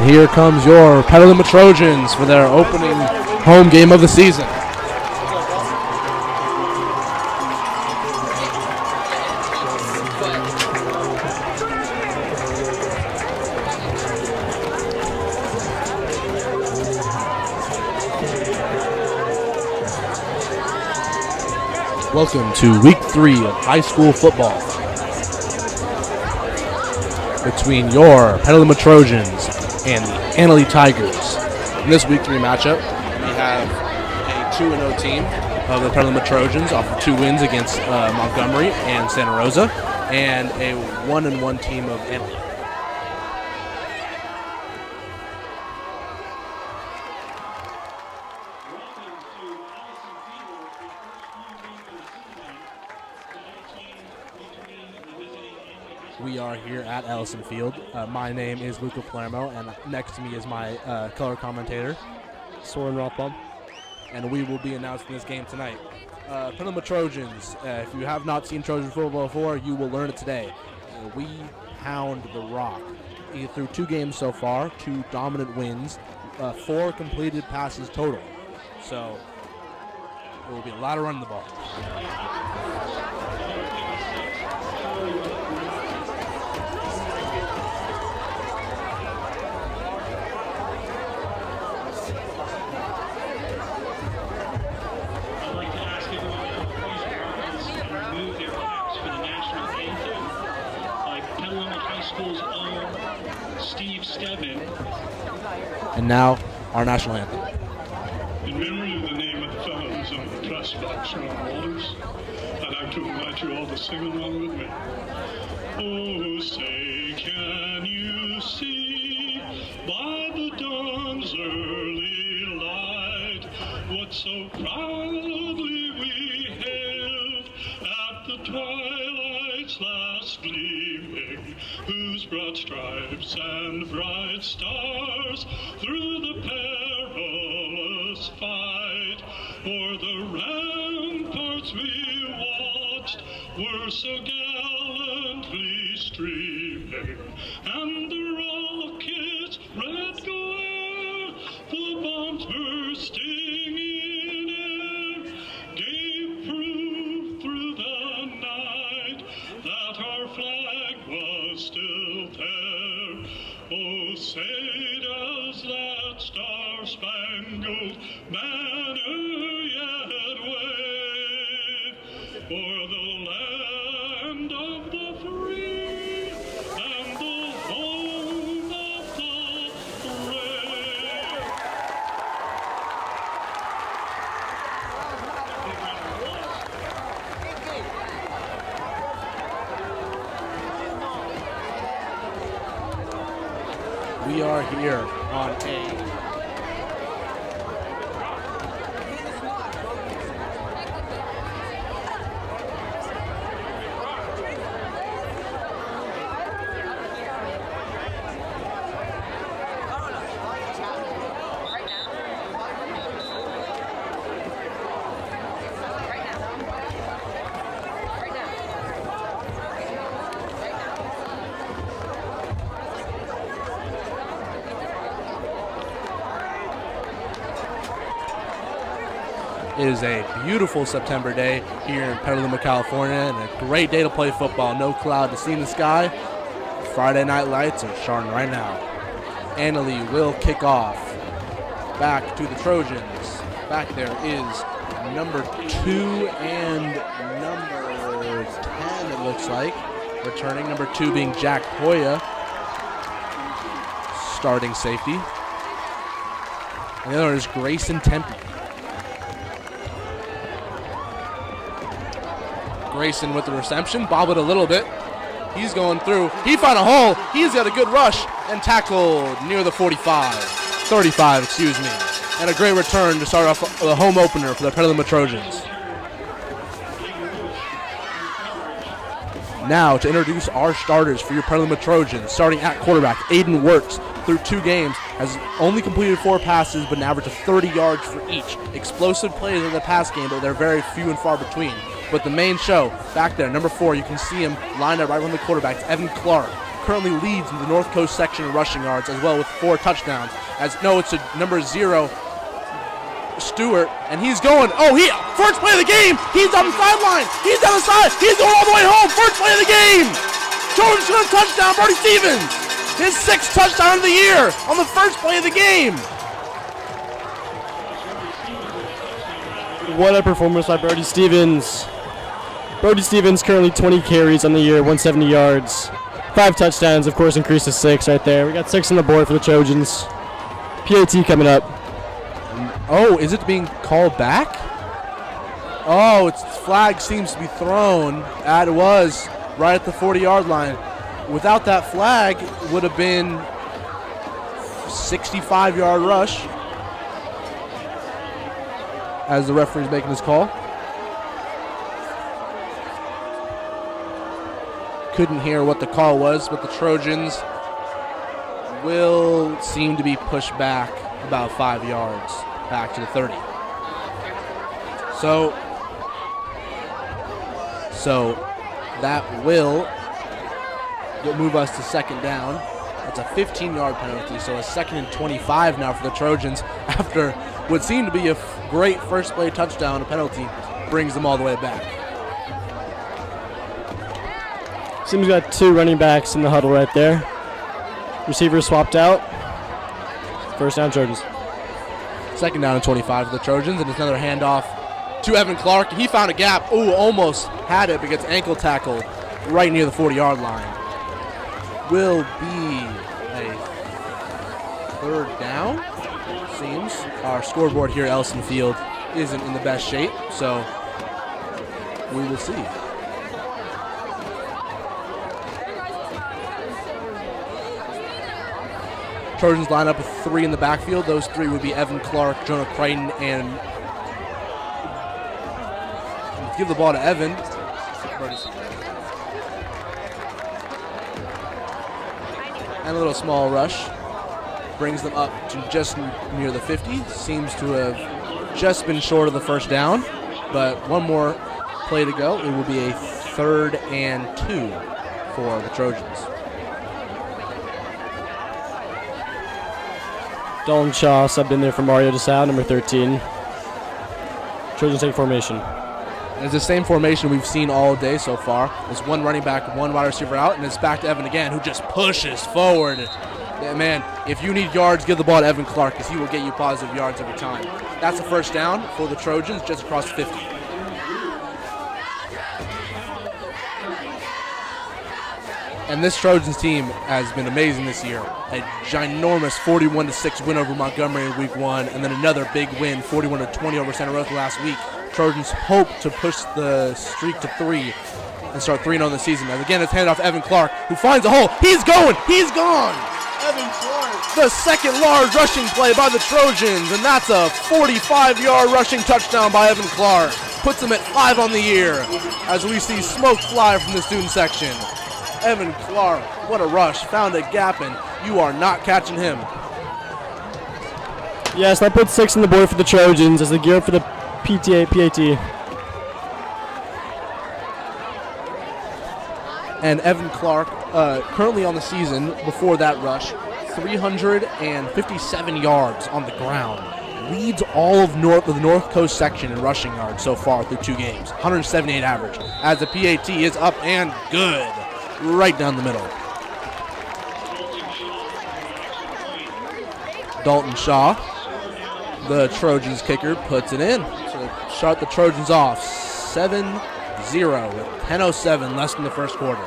And here comes your Petaluma Trojans for their opening home game of the season. Welcome to week 3 of high school football between your Petaluma Trojans and the Annalee Tigers. In this week 3 matchup, we have a 2-0 team of the Petaluma Trojans off of 2 wins against Montgomery and Santa Rosa, and a 1-1 team of Annalee. We are here at Ellison Field. My name is Luca Palermo, and next to me is my color commentator, Soren Rothbaum. And we will be announcing this game tonight. Petaluma Trojans, if you have not seen Trojan football before, you will learn it today. We pound the rock. Through 2 games so far, 2 dominant wins, 4 completed passes total. So there will be a lot of running the ball. And now, our national anthem. In memory of the name of the fellows on the press box around Walters, I'd like to invite you all to sing along with me. Oh, say, can you see by the dawn's early light what so proudly we hailed at the twilight's last gleaming, whose broad stripes and bright stars through the perilous fight o'er the ramparts we watched were so gallantly streaming, and the rocket's red glare, the bombs bursting in air, gave proof through the night that our flag was still there. Oh, say does that star-spangled banner yet wave o'er the land of the free and the home of the brave? We are here on a It is a beautiful September day here in Petaluma, California, and a great day to play football. No cloud to see in the sky. Friday night lights are shining right now. Annalee will kick off. Back to the Trojans. Back there is number 2 and number 10, it looks like. Returning, number 2 being Jack Hoya, starting safety. And the other is Grayson Tempe. Grayson with the reception, bob it a little bit. He's going through. He found a hole. He's got a good rush and tackled near the 35, excuse me. And a great return to start off the home opener for the Petaluma Trojans. Now to introduce our starters for your Petaluma Trojans. Starting at quarterback, Aiden Works, through 2 games, has only completed 4 passes but an average of 30 yards for each. Explosive plays in the pass game, but they're very few and far between. But the main show, back there, number 4, you can see him lined up right on the quarterback. It's Evan Clark. currently leads in the North Coast section in rushing yards as well with 4 touchdowns. It's a number 0, Stewart, and he's going. First play of the game. He's on the sideline. He's down the side. He's going all the way home. First play of the game. Trojans going to touchdown. Brody Stevens. His 6th touchdown of the year on the first play of the game. What a performance by Brody Stevens. Brody Stevens currently 20 carries on the year, 170 yards. 5 touchdowns, of course, increased to 6 right there. We got 6 on the board for the Trojans. PAT coming up. Oh, is it being called back? Oh, its flag seems to be thrown. It was right at the 40-yard line. Without that flag, it would have been 65-yard rush as the referee's making his call. Couldn't hear what the call was, but the Trojans will seem to be pushed back about 5 yards back to the 30. So that will move us to second down. That's a 15-yard penalty, so a 2nd and 25 now for the Trojans after what seemed to be a great first play touchdown. A penalty brings them all the way back. Seems we got 2 running backs in the huddle right there. Receivers swapped out. First down, Trojans. 2nd down and 25 for the Trojans, and it's another handoff to Evan Clark. He found a gap. Ooh, almost had it, but gets ankle tackled right near the 40-yard line. Will be a 3rd down, seems. Our scoreboard here at Ellison Field isn't in the best shape, so we will see. Trojans line up with 3 in the backfield. Those 3 would be Evan Clark, Jonah Crichton, and give the ball to Evan. And a little small rush. Brings them up to just near the 50. Seems to have just been short of the first down. But one more play to go. It will be a 3rd and 2 for the Trojans. Dalton Shaw subbed in there for Mario DeSalle, number 13. Trojans take formation. It's the same formation we've seen all day so far. There's 1 running back, 1 wide receiver out, and it's back to Evan again, who just pushes forward. Man, if you need yards, give the ball to Evan Clark, because he will get you positive yards every time. That's a first down for the Trojans, just across 50. And this Trojans team has been amazing this year. A ginormous 41-6 win over Montgomery in week 1, and then another big win, 41-20 over Santa Rosa last week. Trojans hope to push the streak to 3 and start 3-0 in the season. And again, it's handed off to Evan Clark, who finds a hole. He's going. He's gone. Evan Clark. The 2nd large rushing play by the Trojans, and that's a 45-yard rushing touchdown by Evan Clark. Puts him at 5 on the year as we see smoke fly from the student section. Evan Clark, what a rush. Found a gap, and you are not catching him. Yes, that puts 6 on the board for the Trojans as they gear up for the PAT. And Evan Clark, currently on the season, before that rush, 357 yards on the ground. Leads all of the North Coast section in rushing yards so far through 2 games. 178 average, as the PAT is up and good. Right down the middle. Dalton Shaw, the Trojans kicker, puts it in. So start the Trojans off 7-0 with 10:07 less than the first quarter.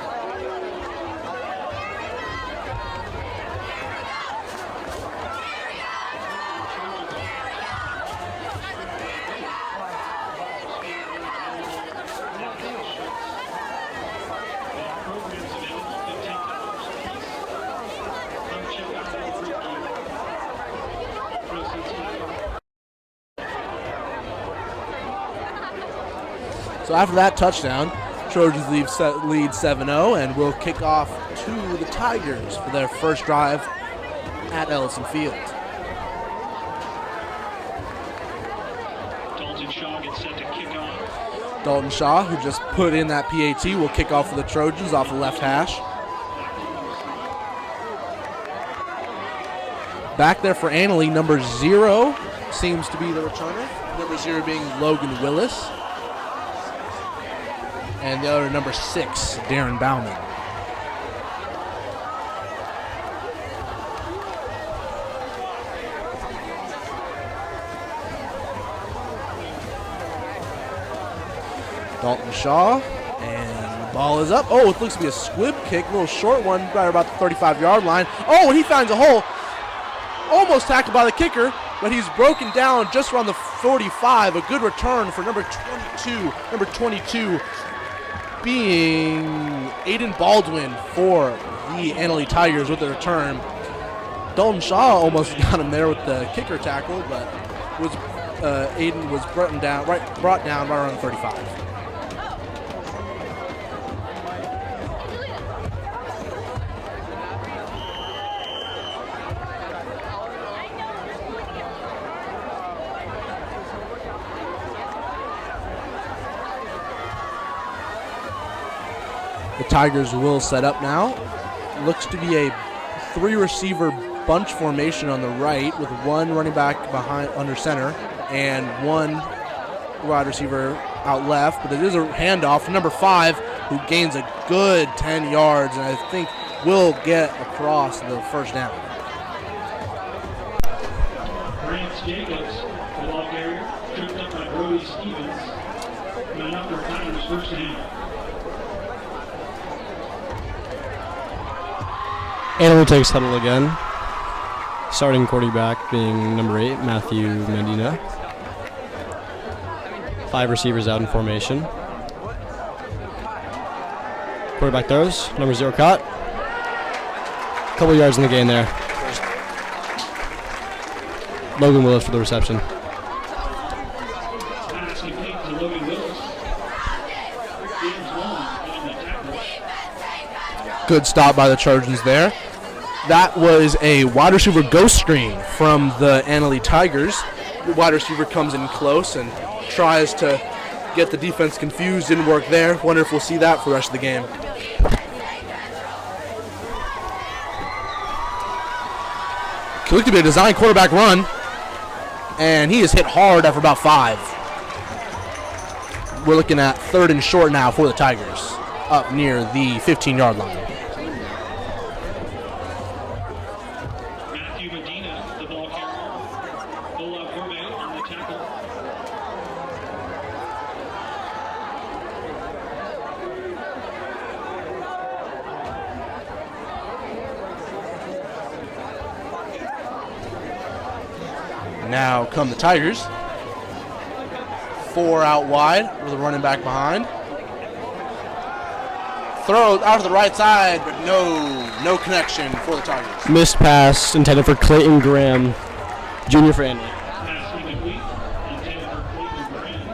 So after that touchdown, Trojans lead 7-0 and will kick off to the Tigers for their first drive at Ellison Field. Dalton Shaw gets set to kick off. Dalton Shaw, who just put in that PAT, will kick off for the Trojans off the left hash. Back there for Annalee, number 0 seems to be the returner. Number 0 being Logan Willis. And the other number 6, Darren Bauman. Dalton Shaw, and the ball is up. Oh, it looks to be a squib kick, a little short one, right about the 35-yard line. Oh, and he finds a hole. Almost tackled by the kicker, but he's broken down just around the 45. A good return for number 22. Number 22 being Aiden Baldwin for the Annalee Tigers with the return. Dalton Shaw almost got him there with the kicker tackle, but Aiden was brought down right around the 35. The Tigers will set up now. Looks to be a 3-receiver bunch formation on the right with 1 running back behind under center and 1 wide receiver out left. But it is a handoff to number 5 who gains a good 10 yards and I think will get across the first down. Grant Jacobs, the ball carrier, tripped up by Brody Stevens. And enough for Tigers first down. Annalee takes huddle again. Starting quarterback being number 8, Matthew Medina. 5 receivers out in formation. Quarterback throws. Number 0 caught. Couple yards in the gain there. Logan Willis for the reception. Pass complete to Logan Willis. James Long on the tackle. Good stop by the Trojans there. That was a wide receiver ghost screen from the Annalee Tigers. The wide receiver comes in close and tries to get the defense confused. Didn't work there. Wonder if we'll see that for the rest of the game. Looked to be a design quarterback run, and he is hit hard after about 5. We're looking at 3rd and short now for the Tigers, up near the 15-yard line. Matthew Medina, the ball carrier. Ola Corbe on the tackle. Now come the Tigers. 4 out wide with a running back behind. Throw out to the right side, but no connection for the Tigers. Missed pass intended for Clayton Graham, junior for Annalee. Pass incomplete. Intended for Clayton Graham.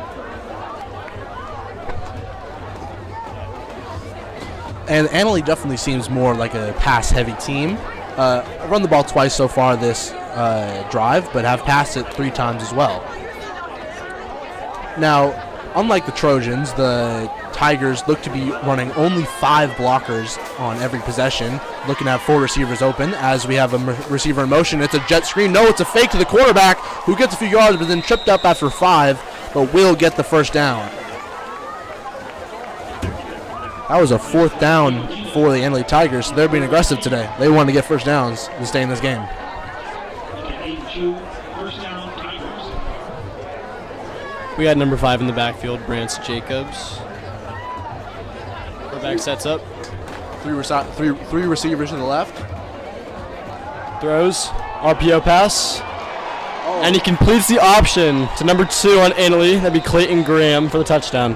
And Annalee definitely seems more like a pass-heavy team. Run the ball twice so far this drive, but have passed it 3 times as well. Now, unlike the Trojans, the Tigers look to be running only 5 blockers on every possession, looking to have 4 receivers open. As we have a receiver in motion, it's a jet screen. No, it's a fake to the quarterback, who gets a few yards, but then tripped up after 5, but will get the first down. That was a 4th down for the Annalee Tigers, so they're being aggressive today. They want to get first downs to stay in this game. 8-2, first down, Tigers. We got number 5 in the backfield, Brant Jacobs. Quarterback sets up. 3 receivers to the left. Throws. RPO pass. And he completes the option to number 2 on Annalee. That'd be Clayton Graham for the touchdown.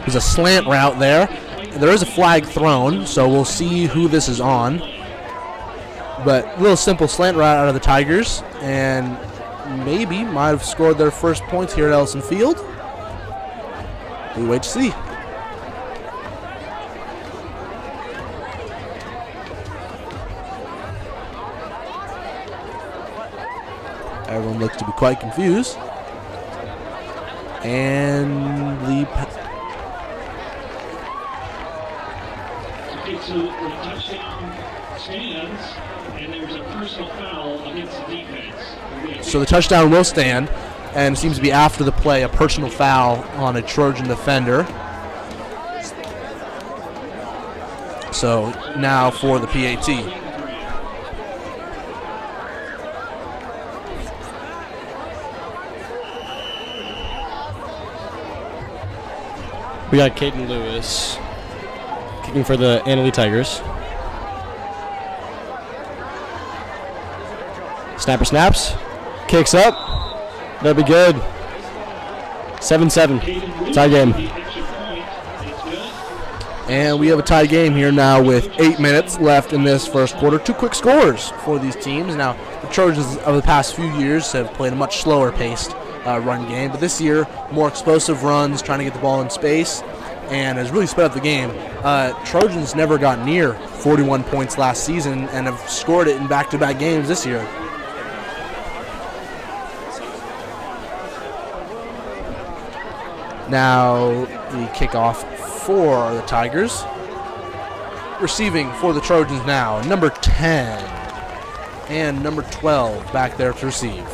There's a slant route there. There is a flag thrown, so we'll see who this is on. But a little simple slant route out of the Tigers, and maybe might have scored their first points here at Ellison Field. We wait to see. Everyone looks to be quite confused. And the right, so the touchdown stands, and there's a personal foul against the defense. So the touchdown will stand, and seems to be after the play, a personal foul on a Trojan defender. So now for the PAT. We got Caden Lewis kicking for the Annalee Tigers. Snapper snaps, kicks up, that'll be good. 7-7, tie game. And we have a tie game here now with 8 minutes left in this first quarter. Two quick scores for these teams. Now, the Trojans of the past few years have played a much slower paced run game, but this year, more explosive runs, trying to get the ball in space, and has really sped up the game. Trojans never got near 41 points last season and have scored it in back-to-back games this year. Now the kickoff for the Tigers. Receiving for the Trojans now, number 10 and number 12 back there to receive.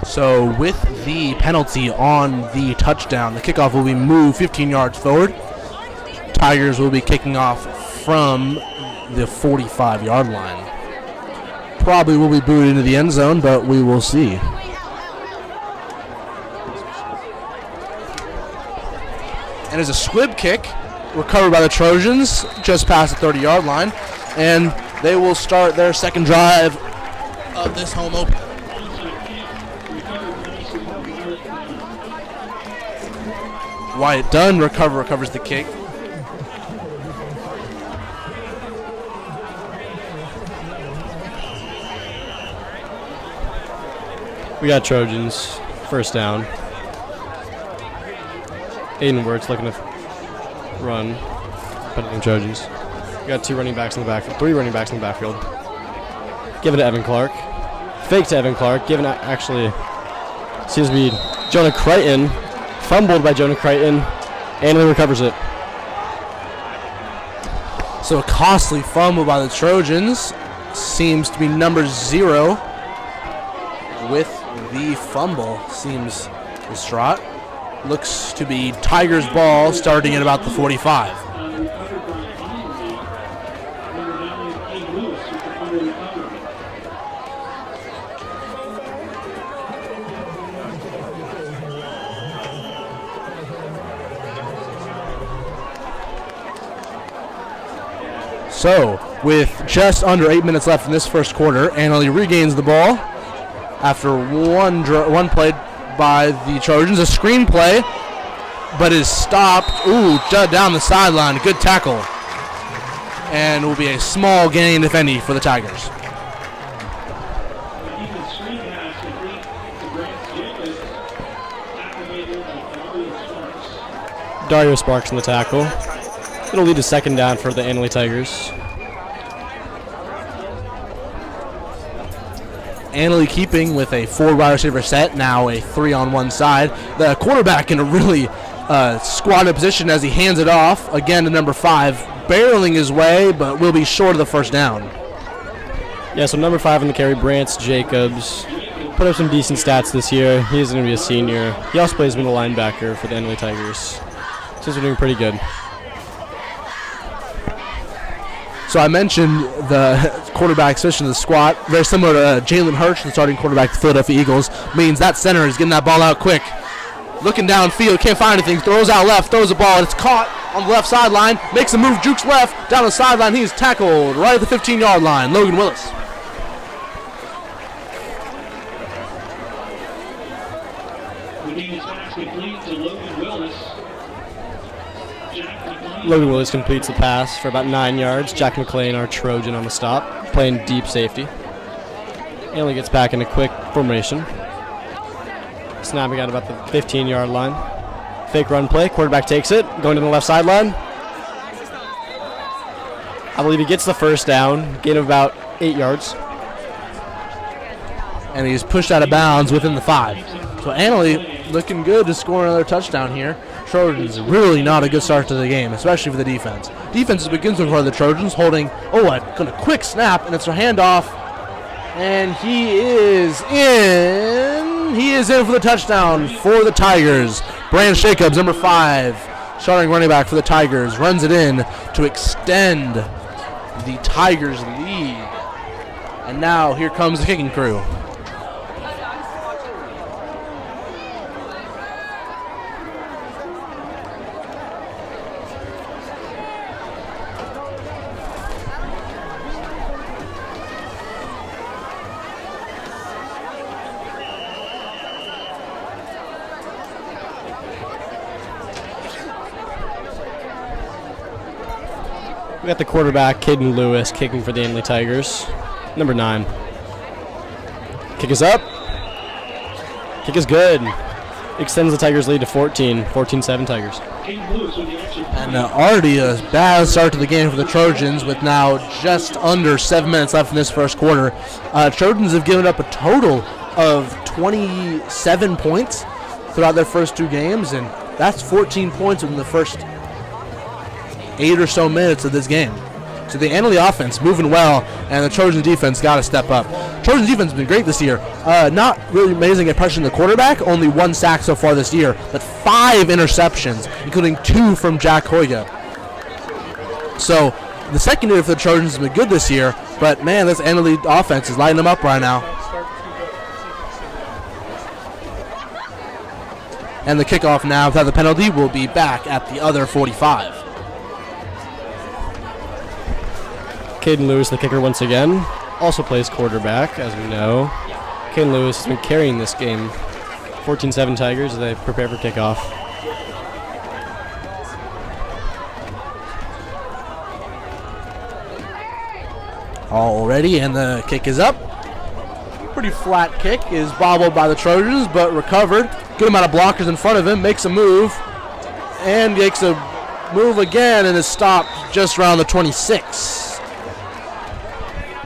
So with the penalty on the touchdown, the kickoff will be moved 15 yards forward. Tigers will be kicking off from the 45-yard line. Probably will be booted into the end zone, but we will see. And as a squib kick, recovered by the Trojans just past the 30-yard line, and they will start their second drive of this home opener. Wyatt Dunn recovers the kick. We got Trojans, first down. Aiden Wirtz looking to run. Petaluma Trojans. We got three running backs in the backfield. Give it to Evan Clark. Fake to Evan Clark. Given actually seems to be Jonah Crichton. Fumbled by Jonah Crichton. And he recovers it. So a costly fumble by the Trojans. Seems to be number 0 with the fumble. Seems distraught. Looks to be Tigers ball starting at about the 45. So, with just under 8 minutes left in this first quarter, Annalee regains the ball after one play by the Trojans. A screen play, but is stopped. Down the sideline. Good tackle. And will be a small gain, if any, for the Tigers. Dario Sparks in the tackle. It'll lead to second down for the Annalee Tigers. Annalee keeping with a 4 wide receiver set, now a 3 on one side. The quarterback in a really squatted position as he hands it off, again to number 5, barreling his way, but will be short of the first down. Yeah, so number 5 in the carry, Brance Jacobs. Put up some decent stats this year. He's going to be a senior. He also plays middle linebacker for the Annalee Tigers. Seems we're doing pretty good. So I mentioned the quarterback's position in the squat, very similar to Jalen Hirsch, the starting quarterback of the Philadelphia Eagles. Means that center is getting that ball out quick. Looking downfield, can't find anything, throws out left, throws the ball, and it's caught on the left sideline, makes a move, jukes left, down the sideline, he's tackled right at the 15-yard line, Logan Willis. 14 is pass complete to Logan Willis. Jack McLean. Logan Willis completes the pass for about 9 yards. Jack McLean, our Trojan, on the stop, playing deep safety. Anley gets back in a quick formation. Snapping out about the 15-yard line. Fake run play. Quarterback takes it, going to the left sideline. I believe he gets the first down, gain of about 8 yards. And he's pushed out of bounds within the 5. So Annalee looking good to score another touchdown here. Trojans really not a good start to the game, especially for the defense. Defense begins for the Trojans, holding, a quick snap, and it's a handoff. And he is in. He is in for the touchdown for the Tigers. Brand Jacobs, number 5, starting running back for the Tigers, runs it in to extend the Tigers' lead. And now here comes the kicking crew. We got the quarterback, Caden Lewis, kicking for the Anley Tigers. Number 9. Kick is up. Kick is good. Extends the Tigers' lead to 14. 14-7 Tigers. And already a bad start to the game for the Trojans with now just under 7 minutes left in this first quarter. Trojans have given up a total of 27 points throughout their first 2 games, and that's 14 points in the first 8 or so minutes of this game. So the Annalee offense moving well, and the Trojan defense got to step up. Trojan defense has been great this year. Not really amazing at pressuring the quarterback, only 1 sack so far this year, but 5 interceptions, including 2 from Jack Hoyga. So the secondary for the Trojans has been good this year, but man, this Annalee offense is lighting them up right now. And the kickoff now, without the penalty, will be back at the other 45. Caden Lewis, the kicker, once again, also plays quarterback, as we know. Caden Lewis has been carrying this game. 14-7 Tigers as they prepare for kickoff. All ready, and the kick is up. Pretty flat kick, is bobbled by the Trojans, but recovered. Good amount of blockers in front of him, makes a move, and makes a move again, and is stopped just around the 26.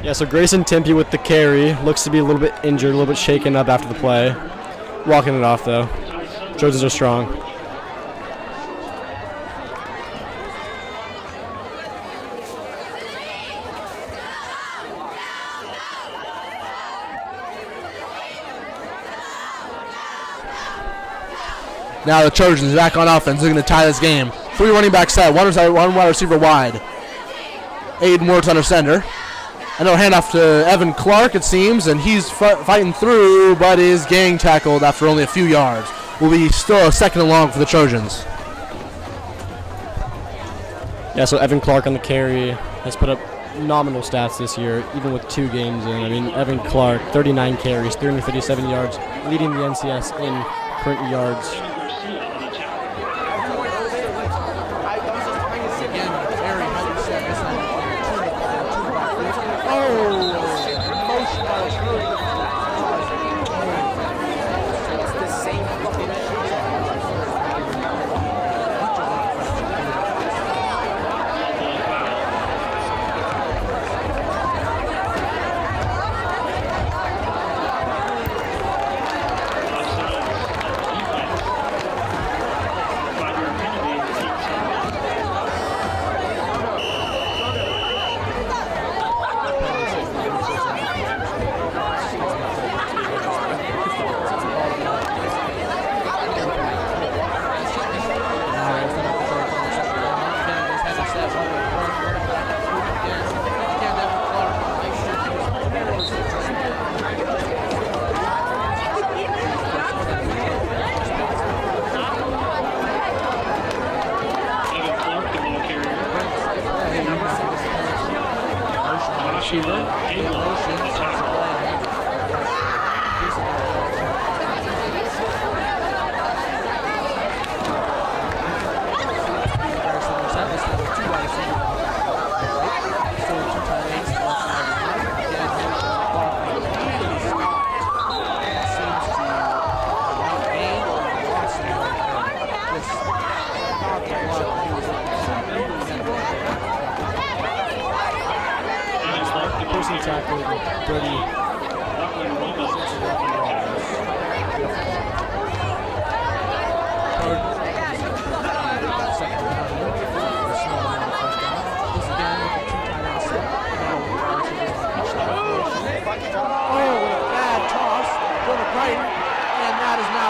Yeah, so Grayson Tempe with the carry. Looks to be a little bit injured, a little bit shaken up after the play. Walking it off, though. Trojans are strong. Now the Trojans back on offense, looking to tie this game. 3 running back set, one wide receiver wide. Aiden Wirtz under center. Another handoff to Evan Clark, it seems, and he's fighting through, but is gang tackled after only a few yards. Will be still a second and long for the Trojans. Yeah, so Evan Clark on the carry has put up nominal stats this year, even with 2 games in. I mean, Evan Clark, 39 carries, 357 yards, leading the NCS in current yards.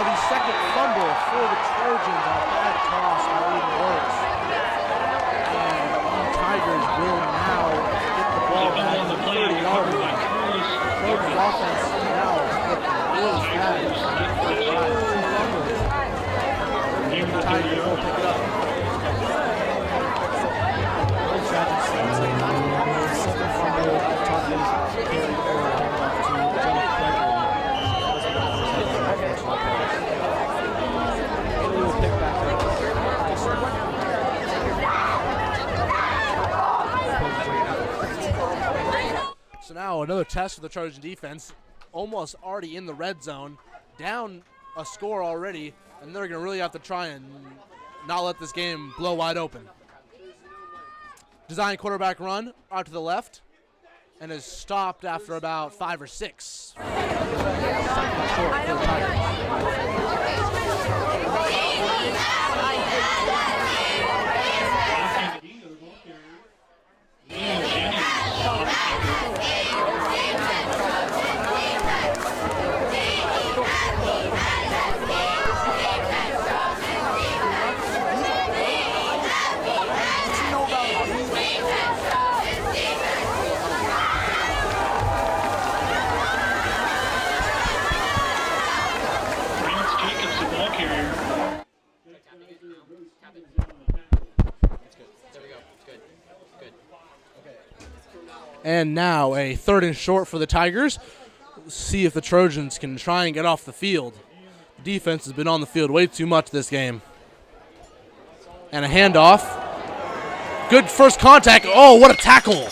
the second fumble for the Trojans on a bad toss by Eden Works. And the Tigers will now get the ball back on the 30-yard line. Trojans offense now really fast. The Tigers will pick it up. So now another test for the Trojan defense, almost already in the red zone, down a score already, and they're going to really have to try and not let this game blow wide open. Design quarterback run out to the left, and is stopped after about 5 or 6. And now a 3rd and short for the Tigers. See if the Trojans can try and get off the field. The defense has been on the field way too much this game. And a handoff. Good first contact. Oh, what a tackle.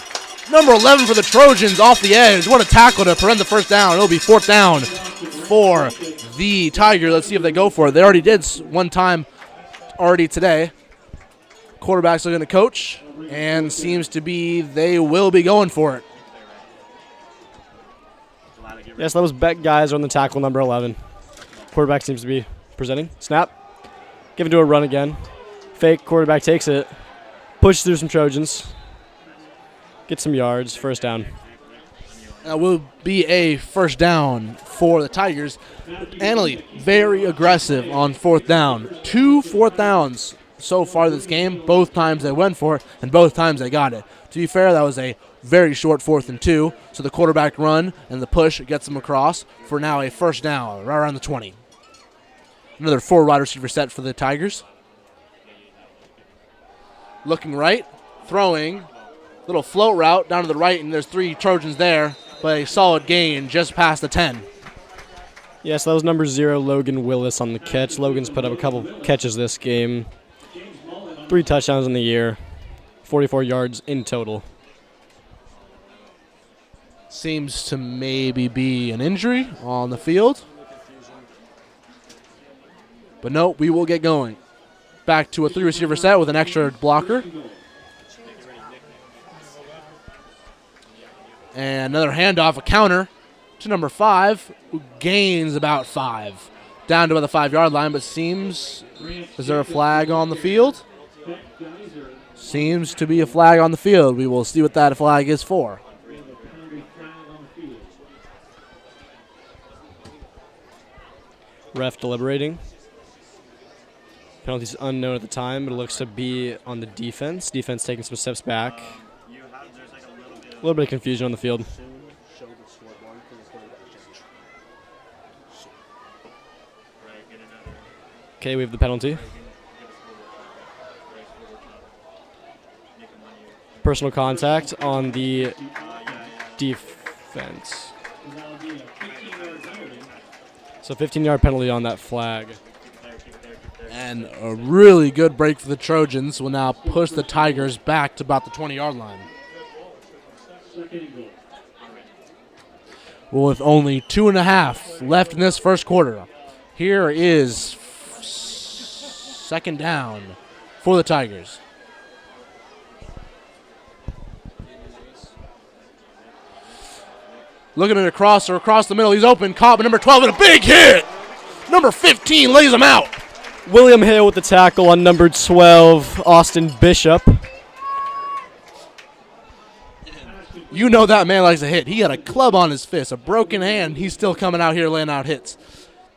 Number 11 for the Trojans off the edge. What a tackle to prevent the first down. It'll be 4th down for the Tigers. Let's see if they go for it. They already did one time already today. Quarterback's looking to coach, and seems to be they will be going for it. Yes, those Beck guys are on the tackle, number 11. Quarterback seems to be presenting. Snap. Give it to a run again. Fake. Quarterback takes it. Push through some Trojans. Get some yards. First down. That will be a first down for the Tigers. Annalee, very aggressive on 4th down. 2 4th downs so far this game. Both times they went for it, and both times they got it. To be fair, that was a very short 4th and 2, so the quarterback run and the push gets them across for now a first down right around the 20. Another 4 wide receiver set for the Tigers. Looking right, throwing, little float route down to the right, and there's 3 Trojans there, but a solid gain just past the 10. Yes, that was number 0, Logan Willis on the catch. Logan's put up a couple catches this game. 3 touchdowns in the year, 44 yards in total. Seems to maybe be an injury on the field. But no, we will get going. Back to a 3 receiver set with an extra blocker. And another handoff, a counter to number 5, who gains about 5. Down to about the 5-yard line, but seems, is there a flag on the field? Seems to be a flag on the field. We will see what that flag is for. Ref deliberating. Penalties unknown at the time, but it looks to be on the defense. Defense taking some steps back. A little bit of confusion on the field. Okay, we have the penalty. Personal contact on the defense. So 15-yard penalty on that flag. And a really good break for the Trojans will now push the Tigers back to about the 20-yard line. Well, with only 2.5 left in this first quarter, here is 2nd down for the Tigers. Looking at a crosser across the middle. He's open. Caught by number 12 and a big hit. Number 15 lays him out. William Hale with the tackle on number 12, Austin Bishop. You know that man likes a hit. He got a club on his fist, a broken hand. He's still coming out here laying out hits.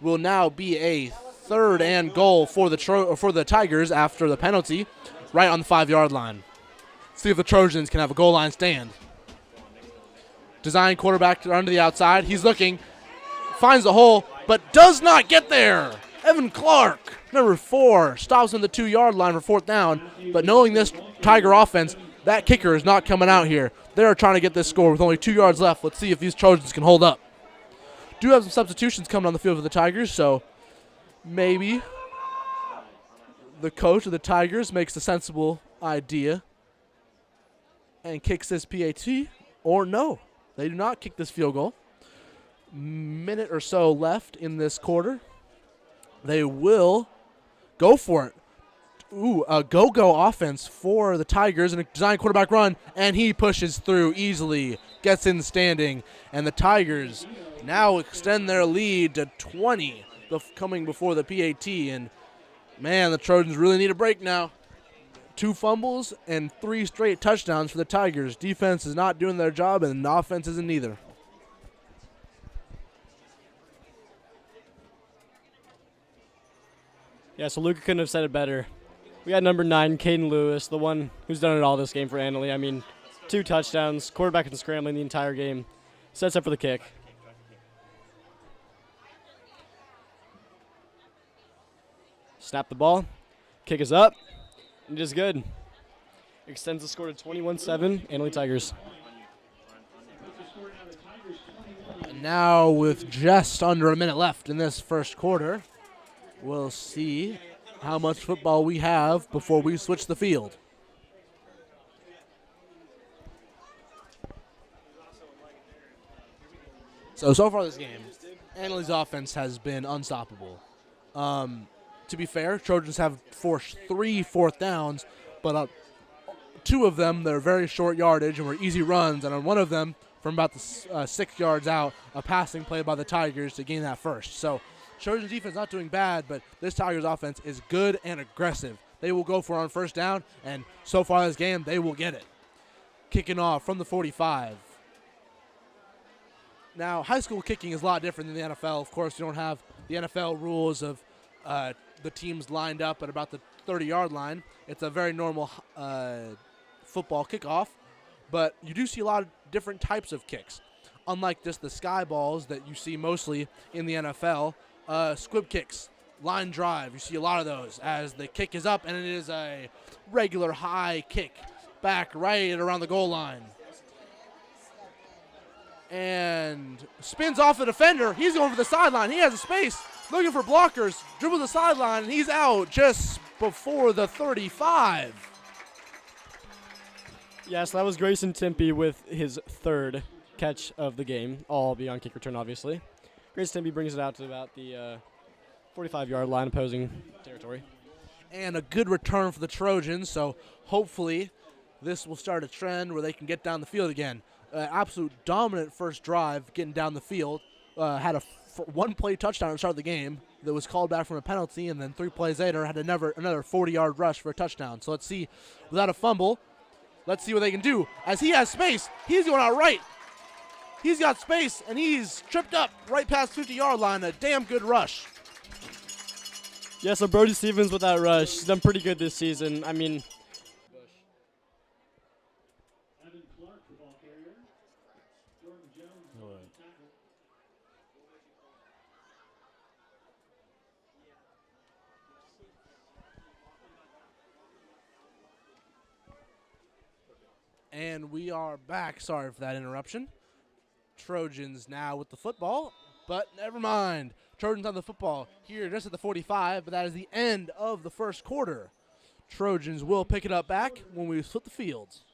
will now be a 3rd and goal for the Tigers after the penalty, right on the 5-yard line. See if the Trojans can have a goal line stand. Design quarterback under the outside. He's looking, finds the hole, but does not get there. Evan Clark, number 4, stops on the 2-yard line for 4th down. But knowing this Tiger offense, that kicker is not coming out here. They're trying to get this score with only 2 yards left. Let's see if these Trojans can hold up. Do have some substitutions coming on the field for the Tigers, so maybe the coach of the Tigers makes a sensible idea and kicks this PAT, or no, they do not kick this field goal. Minute or so left in this quarter. They will go for it. Ooh, a go-go offense for the Tigers and a design quarterback run, and he pushes through easily, gets in standing, and the Tigers now extend their lead to 20 coming before the PAT, and man, the Trojans really need a break now. 2 fumbles and 3 straight touchdowns for the Tigers. Defense is not doing their job, and the offense isn't either. Yeah, so Luca couldn't have said it better. We got number 9, Caden Lewis, the one who's done it all this game for Annalee. I mean, 2 touchdowns, quarterback and scrambling the entire game. Sets up for the kick. Snap the ball. Kick is up. And it is good. Extends the score to 21-7, Annalee Tigers. And now with just under a minute left in this first quarter, we'll see how much football we have before we switch the field. So far this game, Annalee's offense has been unstoppable. To be fair, Trojans have forced 3 4th downs, but 2 of them, they're very short yardage and were easy runs, and on one of them, from about the 6 yards out, a passing play by the Tigers to gain that first. So Trojans defense not doing bad, but this Tigers offense is good and aggressive. They will go for it on 1st down, and so far this game, they will get it. Kicking off from the 45. Now, high school kicking is a lot different than the NFL. Of course, you don't have the NFL rules of the teams lined up at about the 30-yard line. It's a very normal football kickoff, but you do see a lot of different types of kicks. Unlike just the sky balls that you see mostly in the NFL, squib kicks, line drive, you see a lot of those as the kick is up and it is a regular high kick back right around the goal line. And spins off the defender. He's going for the sideline. He has a space, looking for blockers, dribbles the sideline, and he's out just before the 35. Yeah, so that was Grayson Timpey with his 3rd catch of the game, all beyond kick return, obviously. Grayson Timpey brings it out to about the 45-yard line, opposing territory. And a good return for the Trojans, so hopefully this will start a trend where they can get down the field again. Absolute dominant first drive getting down the field. Had a 1-play touchdown at the start of the game that was called back from a penalty, and then 3 plays later had another 40-yard rush for a touchdown. So let's see, without a fumble, let's see what they can do. As he has space, he's going out right. He's got space, and he's tripped up right past 50-yard line. A damn good rush. Yeah, so Brody Stevens with that rush. He's done pretty good this season. I mean, Evan Clark, the ball carrier. Jordan Jones, the tackle. And we are back. Sorry for that interruption. Trojans now with the football, but never mind. Trojans on the football here just at the 45, but that is the end of the first quarter. Trojans will pick it up back when we split the fields.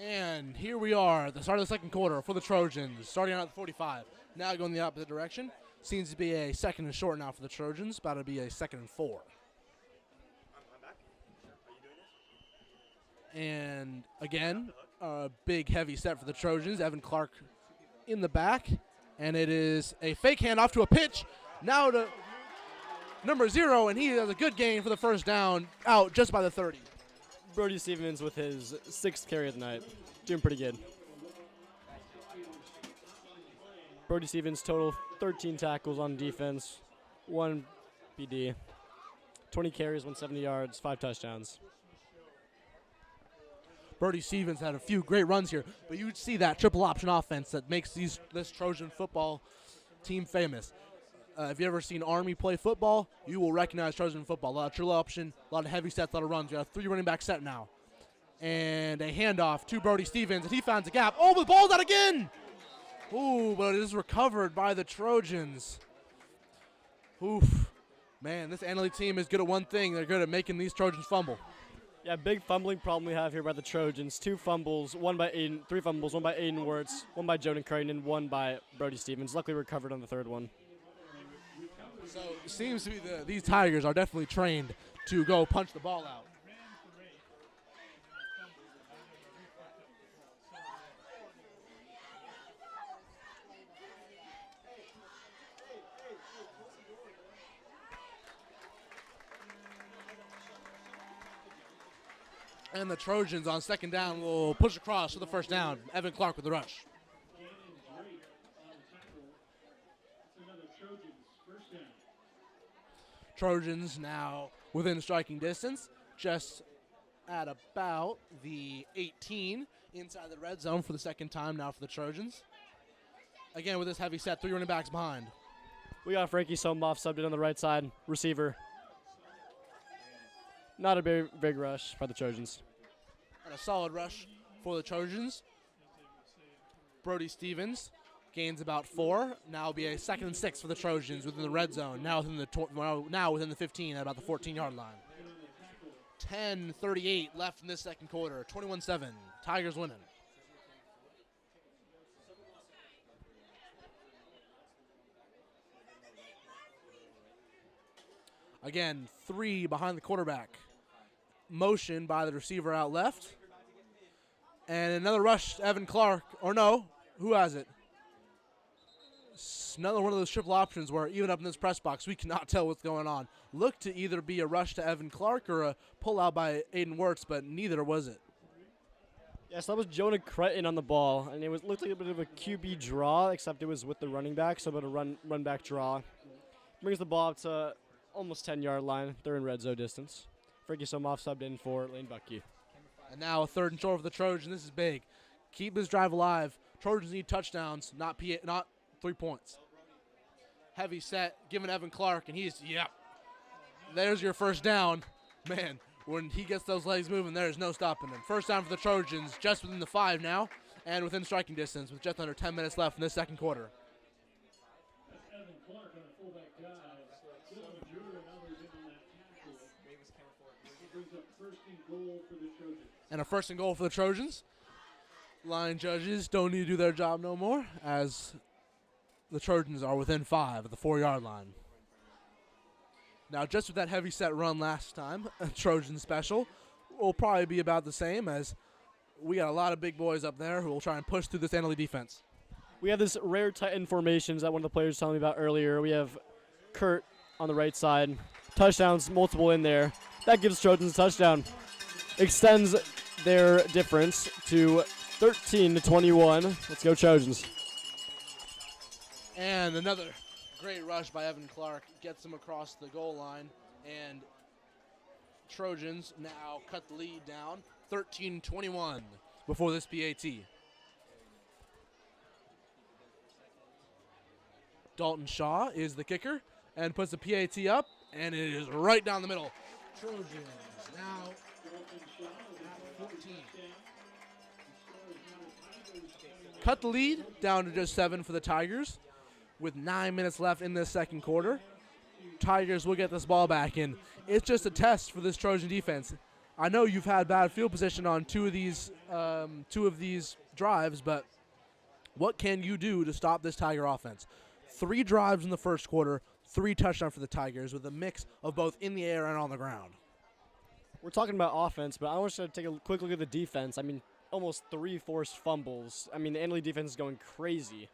And here we are at the start of the second quarter for the Trojans, starting out at the 45. Now going the opposite direction. Seems to be a second and short now for the Trojans, about to be a second and 4. I'm back. Are you doing this? And again, a big heavy set for the Trojans. Evan Clark in the back. And it is a fake handoff to a pitch. Now to number 0, and he has a good gain for the first down, out just by the 30. Brody Stevens with his 6th carry of the night. Doing pretty good. Brody Stevens total 13 tackles on defense, 1 BD, 20 carries, 170 yards, 5 touchdowns. Brody Stevens had a few great runs here, but you see that triple option offense that makes this Trojan football team famous. If you've ever seen Army play football, you will recognize Trojan football. A lot of triple option, a lot of heavy sets, a lot of runs. We have a 3 running back set now. And a handoff to Brody Stevens, and he finds a gap. Oh, but the ball's out again! Ooh, but it is recovered by the Trojans. Oof. Man, this Annalee team is good at one thing. They're good at making these Trojans fumble. Yeah, big fumbling problem we have here by the Trojans. 2 fumbles, 3 fumbles, 1 by Aiden Wirtz, 1 by Jordan Creighton, and 1 by Brody Stevens. Luckily recovered on the 3rd one. So it seems to be these Tigers are definitely trained to go punch the ball out. And the Trojans on second down will push across for the first down. Evan Clark with the rush. Trojans now within striking distance, just at about the 18 inside the red zone for the second time now for the Trojans. Again with this heavy set, 3 running backs behind. We got Frankie Somoff subbed in on the right side, receiver. Not a big rush by the Trojans. And a solid rush for the Trojans. Brody Stevens gains about 4. Now will be a 2nd and 6 for the Trojans within the red zone. Now within the 15 at about the 14-yard line. 10:38 left in this second quarter. 21-7. Tigers winning. Again, 3 behind the quarterback. Motion by the receiver out left. And another rush to Evan Clark. Or no, who has it? It's another one of those triple options where even up in this press box, we cannot tell what's going on. Looked to either be a rush to Evan Clark or a pullout by Aiden Wirtz, but neither was it. Yes, that was Jonah Creighton on the ball, and it looked like a bit of a QB draw, except it was with the running back, so a bit of run back draw. Brings the ball up to almost 10-yard line. They're in red zone distance. Frankie Somoff subbed in for Lane Buckey. And now a 3rd and short for the Trojans. This is big. Keep this drive alive. Trojans need touchdowns, not 3 points. Heavy set, giving Evan Clark, and there's your first down. Man, when he gets those legs moving, there's no stopping him. First down for the Trojans, just within the 5 now, and within striking distance with just under 10 minutes left in this second quarter. That's Evan Clark on a fullback dive. Good on Drew and others in on that tackle. He brings up 1st and goal for the Trojans. And a 1st and goal for the Trojans. Line judges don't need to do their job no more, as the Trojans are within 5 at the 4-yard line. Now, just with that heavy set run last time, a Trojan special will probably be about the same, as we got a lot of big boys up there who will try and push through this Annalee defense. We have this rare Titan formations that one of the players was telling me about earlier. We have Kurt on the right side. Touchdowns, multiple in there. That gives Trojans a touchdown. Extends their difference to 13-21. Let's go Trojans. And another great rush by Evan Clark gets him across the goal line. And Trojans now cut the lead down 13-21 before this PAT. Dalton Shaw is the kicker and puts the PAT up, and it is right down the middle. Trojans now at 14. Cut the lead down to just 7 for the Tigers with 9 minutes left in this second quarter. Tigers will get this ball back, and it's just a test for this Trojan defense. I know you've had bad field position on two of these drives, but what can you do to stop this Tiger offense? 3 drives in the first quarter, 3 touchdowns for the Tigers with a mix of both in the air and on the ground. We're talking about offense, but I want you to take a quick look at the defense. I mean, almost 3 forced fumbles. I mean, the Annalee defense is going crazy.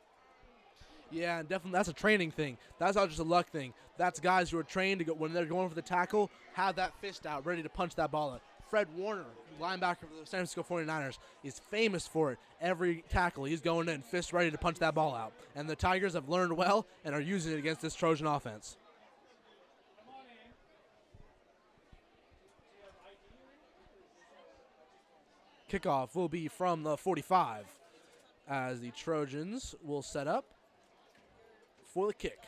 Yeah, and definitely that's a training thing. That's not just a luck thing. That's guys who are trained to go when they're going for the tackle, have that fist out, ready to punch that ball out. Fred Warner, linebacker for the San Francisco 49ers, is famous for it. Every tackle, he's going in, fist ready to punch that ball out. And the Tigers have learned well and are using it against this Trojan offense. Kickoff will be from the 45 as the Trojans will set up for the kick.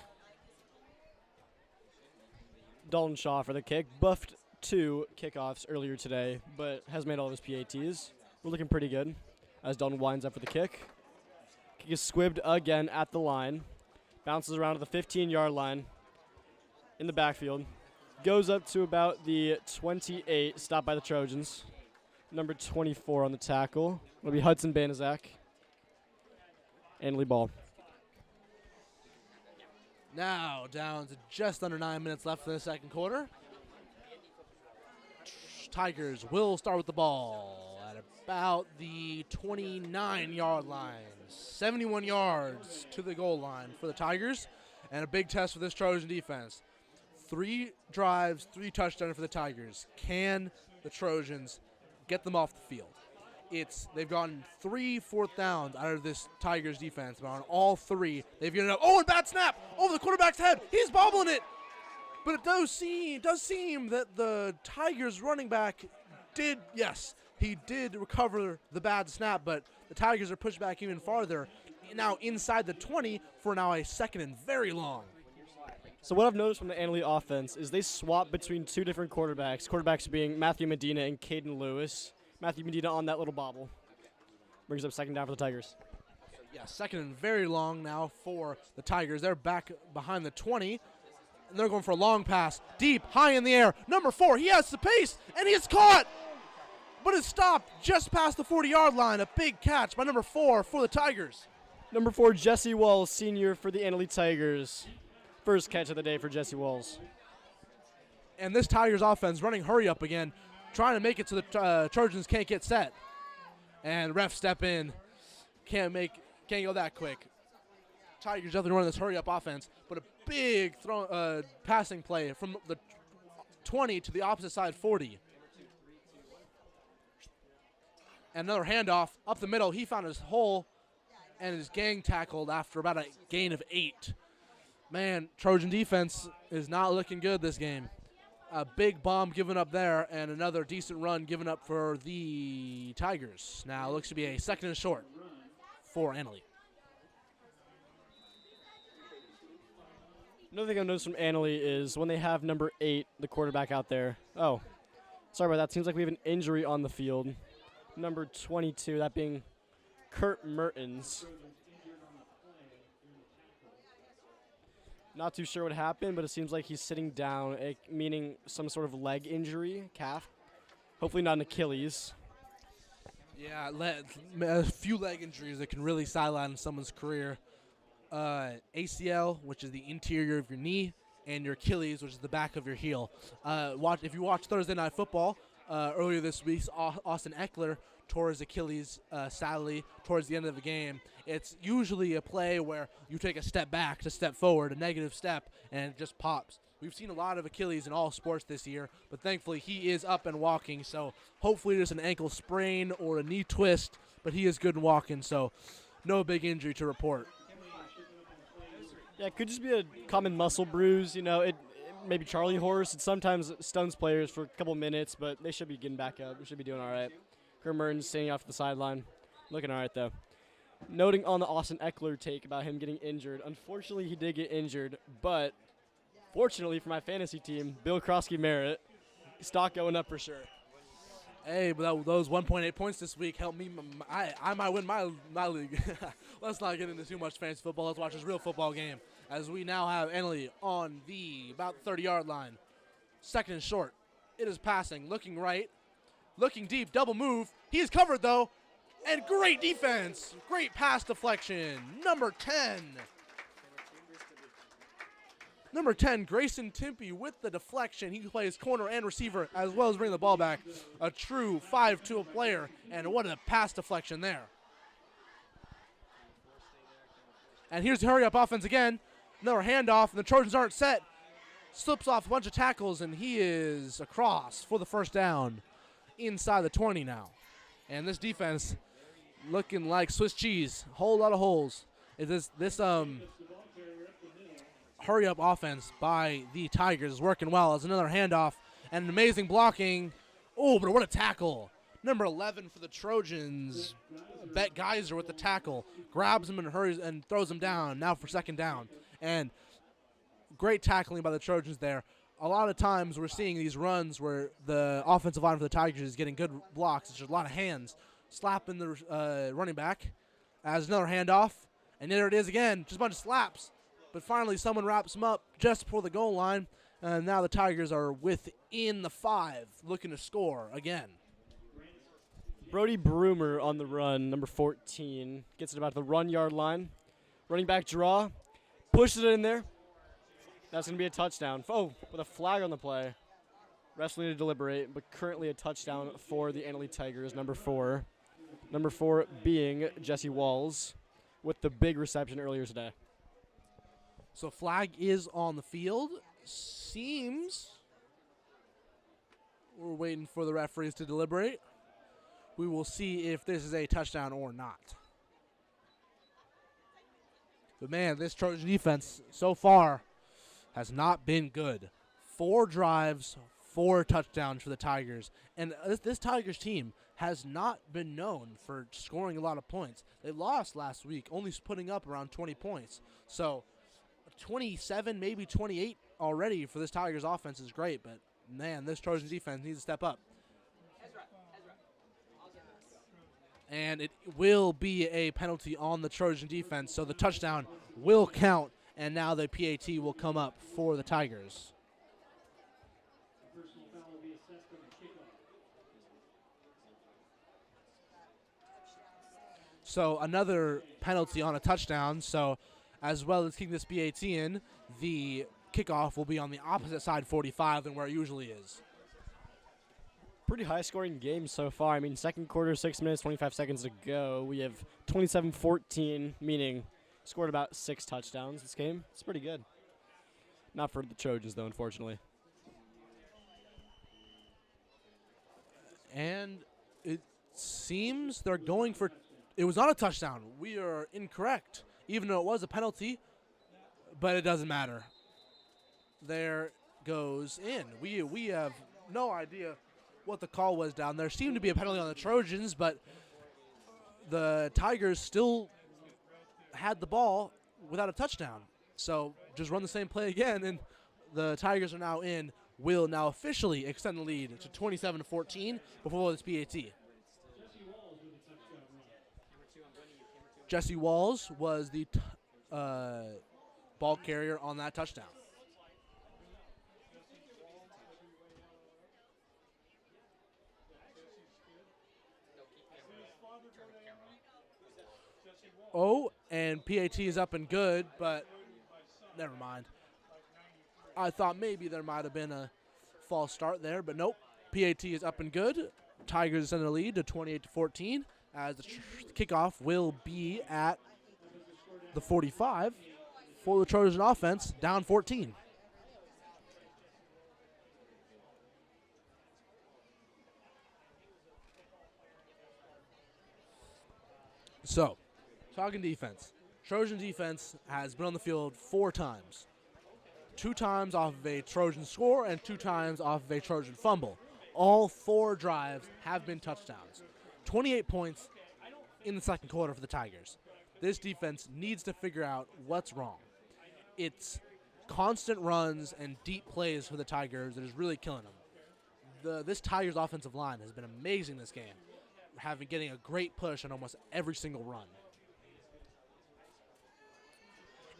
Dalton Shaw for the kick. Buffed 2 kickoffs earlier today, but has made all of his PATs. We're looking pretty good as Dalton winds up for the kick. Kick is squibbed again at the line. Bounces around to the 15-yard line in the backfield. Goes up to about the 28, stopped by the Trojans. Number 24 on the tackle. It'll be Hudson Banaszak. Annalee ball. Now down to just under 9 minutes left in the second quarter. Tigers will start with the ball at about the 29-yard line. 71 yards to the goal line for the Tigers, and a big test for this Trojan defense. 3 drives, 3 touchdowns for the Tigers. Can the Trojans get them off the field? They've gotten 3 fourth downs out of this Tigers defense, but on all 3, they've given up. Oh, and bad snap over the quarterback's head. He's bobbling it. But it does seem that the Tigers running back he did recover the bad snap, but the Tigers are pushed back even farther. Now inside the 20 for now a second and very long. So what I've noticed from the Annalee offense is they swap between 2 different quarterbacks being Matthew Medina and Caden Lewis. Matthew Medina on that little bobble. Brings up second down for the Tigers. Yeah, second and very long now for the Tigers. They're back behind the 20, and they're going for a long pass. Deep, high in the air. Number 4, he has the pace, and he is caught, but is stopped just past the 40-yard line. A big catch by number 4 for the Tigers. Number 4, Jesse Walls, senior for the Annalee Tigers. First catch of the day for Jesse Walls. And this Tigers offense running hurry up again, trying to make it so the Trojans can't get set. And refs step in. Can't go that quick. Tigers definitely running this hurry up offense, but a big passing play from the 20 to the opposite side 40. And another handoff up the middle. He found his hole and is gang tackled after about a gain of 8. Man, Trojan defense is not looking good this game. A big bomb given up there and another decent run given up for the Tigers. Now it looks to be a second and short for Annalee. Another thing I've noticed from Annalee is when they have number 8, the quarterback out there. Oh, sorry about that. Seems like we have an injury on the field. Number 22, that being Kurt Mertens. Not too sure what happened, but it seems like he's sitting down, meaning some sort of leg injury, calf. Hopefully not an Achilles. Yeah, a few leg injuries that can really sideline someone's career. ACL, which is the interior of your knee, and your Achilles, which is the back of your heel. If you watch Thursday Night Football earlier this week, Austin Eckler tore his Achilles, sadly, towards the end of the game. It's usually a play where you take a step back to step forward, a negative step, and it just pops. We've seen a lot of Achilles in all sports this year, but thankfully he is up and walking, so hopefully there's an ankle sprain or a knee twist, but he is good and walking, so no big injury to report. Yeah, it could just be a common muscle bruise, it maybe Charlie horse. It sometimes stuns players for a couple minutes, but they should be getting back up. They should be doing all right. Kurt Mertens standing off the sideline. Looking all right, though. Noting on the Austin Eckler take about him getting injured. Unfortunately, he did get injured, but fortunately for my fantasy team, Bill Krosky-Merritt, stock going up for sure. Hey, but those 1.8 points this week helped me. I might win my league. Let's not get into too much fantasy football. Let's watch this real football game as we now have Annalee on the about 30-yard line. Second and short. It is passing, looking right. looking deep, double move. He's covered though, and great defense. Great pass deflection. Number 10. Number 10, Grayson Timpey with the deflection. He plays corner and receiver as well as bringing the ball back. A true 5-tool player, and what a pass deflection there. And here's the hurry-up offense again. Another handoff, and the Trojans aren't set. Slips off a bunch of tackles, and he is across for the first down inside the 20 now. And this defense looking like Swiss cheese. Whole lot of holes. This hurry-up offense by the Tigers is working well. As another handoff and an amazing blocking. Oh, but what a tackle. Number 11 for the Trojans, Bet Geyser with the tackle. Grabs him and hurries and throws him down, now for second down. And great tackling by the Trojans there. A lot of times we're seeing these runs where the offensive line for the Tigers is getting good blocks. It's just a lot of hands slapping the running back. As another handoff, and there it is again, just a bunch of slaps. But finally someone wraps him up just before the goal line, and now the Tigers are within the 5, looking to score again. Brody Broomer on the run, number 14. Gets it about the 1 yard line. Running back draw. Pushes it in there. That's going to be a touchdown. Oh, with a flag on the play. Wrestling to deliberate, but currently a touchdown for the Annalee Tigers, number 4. Number 4 being Jesse Walls with the big reception earlier today. So flag is on the field. Seems we're waiting for the referees to deliberate. We will see if this is a touchdown or not. But man, this Trojan defense so far has not been good. 4 drives, 4 touchdowns for the Tigers. And this Tigers team has not been known for scoring a lot of points. They lost last week, only putting up around 20 points. So 27, maybe 28 already for this Tigers offense is great. But man, this Trojan defense needs to step up. And it will be a penalty on the Trojan defense, so the touchdown will count, and now the PAT will come up for the Tigers. Personal foul will be assessed on the kickoff. So another penalty on a touchdown, so as well as kicking this PAT in, the kickoff will be on the opposite side 45 than where it usually is. Pretty high-scoring game so far. I mean, second quarter, 6 minutes, 25 seconds to go. We have 27-14, meaning scored about 6 touchdowns this game. It's pretty good. Not for the Trojans, though, unfortunately. And it seems they're going for – it was not a touchdown. We are incorrect, even though it was a penalty, but it doesn't matter. There goes in. We have no idea what the call was down there. Seemed to be a penalty on the Trojans, but the Tigers still had the ball without a touchdown. So just run the same play again, and the Tigers are now in. Will now officially extend the lead to 27-14 before this PAT. Jesse Walls was the ball carrier on that touchdown. Oh, and PAT is up and good, but never mind. I thought maybe there might have been a false start there, but nope. PAT is up and good. Tigers in the lead to 28-14 as the kickoff will be at the 45 for the Trojan offense, down 14. So, talking defense. Trojan defense has been on the field 4 times. 2 times off of a Trojan score and 2 times off of a Trojan fumble. All 4 drives have been touchdowns. 28 points in the second quarter for the Tigers. This defense needs to figure out what's wrong. It's constant runs and deep plays for the Tigers that is really killing them. This Tigers offensive line has been amazing this game, getting a great push on almost every single run.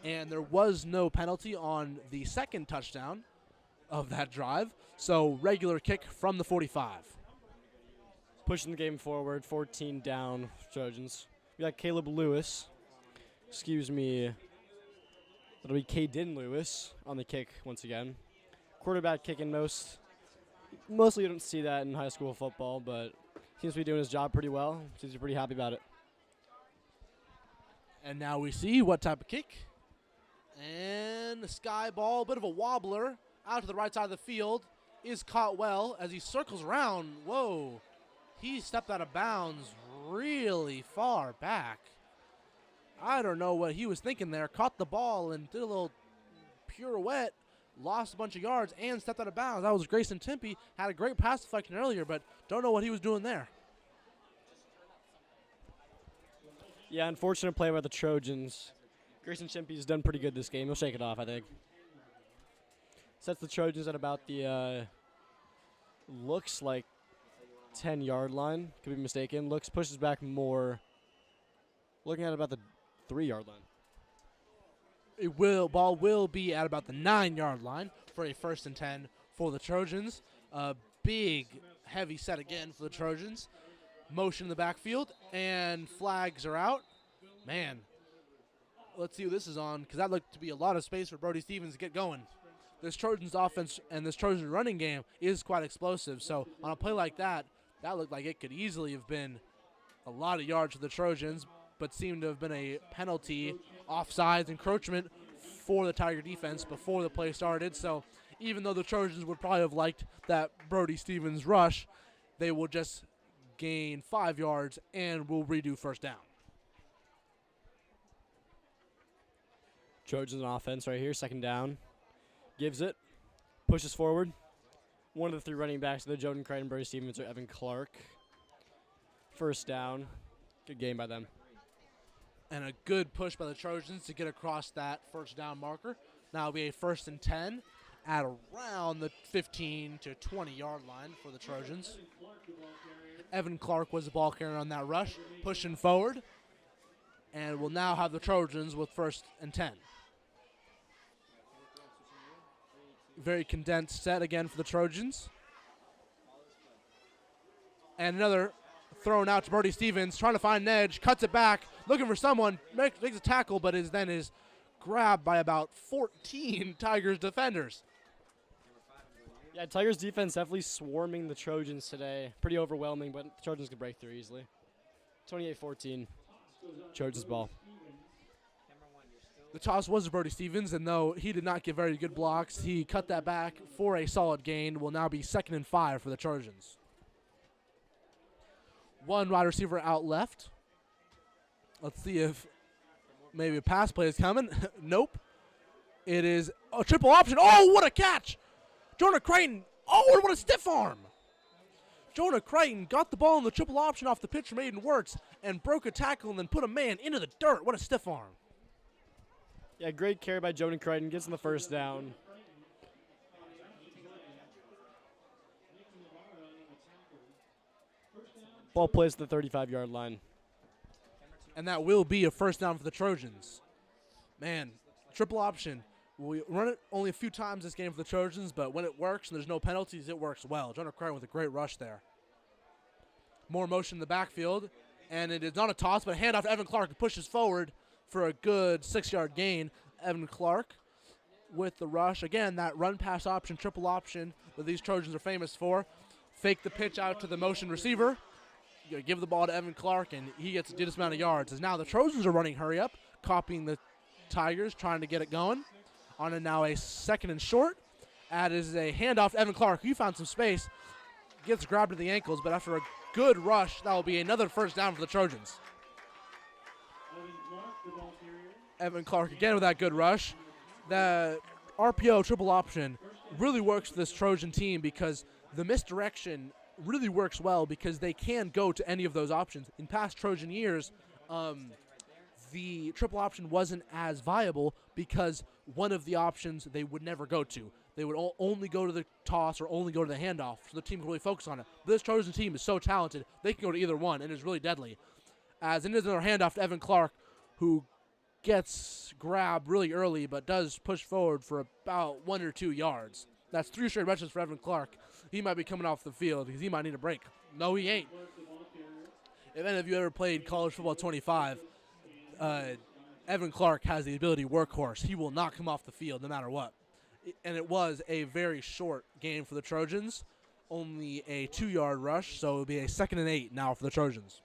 And there was no penalty on the second touchdown of that drive, so regular kick from the 45. pushing the game forward, 14 down, Trojans. We got Caleb Lewis. Excuse me. That'll be Caden Lewis on the kick once again. Quarterback kicking mostly you don't see that in high school football, but seems to be doing his job pretty well. Seems to be pretty happy about it. And now we see what type of kick. And the sky ball, bit of a wobbler, out to the right side of the field, is caught well as he circles around. Whoa, he stepped out of bounds really far back. I don't know what he was thinking there. Caught the ball and did a little pirouette, lost a bunch of yards, and stepped out of bounds. That was Grayson Tempe. Had a great pass deflection earlier, but don't know what he was doing there. Yeah, unfortunate play by the Trojans. Grayson Tempe's done pretty good this game. He'll shake it off, I think. Sets the Trojans at about the, looks like 10-yard line. Could be mistaken. Pushes back more. Looking at about the 3-yard line. Ball will be at about the 9-yard line for a 1st and 10 for the Trojans. A big, heavy set again for the Trojans. Motion in the backfield, and flags are out. Man, let's see what this is on, because that looked to be a lot of space for Brody Stevens to get going. This Trojans offense and this Trojan running game is quite explosive, so on a play like that, that looked like it could easily have been a lot of yards for the Trojans, but seemed to have been a penalty, offsides, encroachment for the Tiger defense before the play started. So even though the Trojans would probably have liked that Brody Stevens rush, they will just gain 5 yards and will redo 1st down. Trojans on offense right here, 2nd down. Gives it, pushes forward. One of the 3 running backs, the Jordan Crichton, Brody Stevens, or Evan Clark. 1st down. Good game by them. And a good push by the Trojans to get across that 1st down marker. Now it'll be a 1st and 10 at around the 15 to 20-yard line for the Trojans. Evan Clark was the ball carrier on that rush, pushing forward. And we'll now have the Trojans with 1st and 10. Very condensed set again for the Trojans. And another thrown out to Brody Stevens, trying to find an edge, cuts it back, looking for someone, makes a tackle, but is grabbed by about 14 Tigers defenders. Yeah, Tigers defense definitely swarming the Trojans today. Pretty overwhelming, but the Trojans can break through easily. 28-14, Trojans ball. The toss was Brody Stevens, and though he did not get very good blocks, he cut that back for a solid gain. Will now be 2nd and 5 for the Trojans. 1 wide receiver out left. Let's see if maybe a pass play is coming. Nope. It is a triple option. Oh, what a catch! Jonah Crichton. Oh, what a stiff arm! Jonah Crichton got the ball in the triple option off the pitch from Aiden Wirtz and broke a tackle and then put a man into the dirt. What a stiff arm. Yeah, great carry by Jonah Crichton. Gets him the 1st down. Ball plays to the 35-yard line. And that will be a 1st down for the Trojans. Man, triple option. We run it only a few times this game for the Trojans, but when it works and there's no penalties, it works well. Jonah Crichton with a great rush there. More motion in the backfield, and it is not a toss, but a handoff to Evan Clark, who pushes forward for a good 6-yard gain. Evan Clark with the rush. Again, that run-pass option, triple option that these Trojans are famous for. Fake the pitch out to the motion receiver. You give the ball to Evan Clark, and he gets a decent amount of yards. As now the Trojans are running hurry up, copying the Tigers, trying to get it going. On a now a 2nd and short. That is a handoff to Evan Clark. He found some space. Gets grabbed at the ankles, but after a good rush, that will be another 1st down for the Trojans. Evan Clark again with that good rush. The RPO triple option really works for this Trojan team because the misdirection really works well because they can go to any of those options. In past Trojan years, the triple option wasn't as viable because one of the options they would never go to. They would only go to the toss or only go to the handoff, so the team can really focus on it. But this Trojan team is so talented, they can go to either one, and it's really deadly. As it is another handoff to Evan Clark, who gets grabbed really early but does push forward for about 1 or 2 yards. That's 3 straight rushes for Evan Clark. He might be coming off the field because he might need a break. No, he ain't. if any of you ever played college football 25, Evan Clark has the ability to workhorse. He will not come off the field no matter what. And it was a very short game for the Trojans, only a 2-yard rush, so it will be a 2nd and 8 now for the Trojans.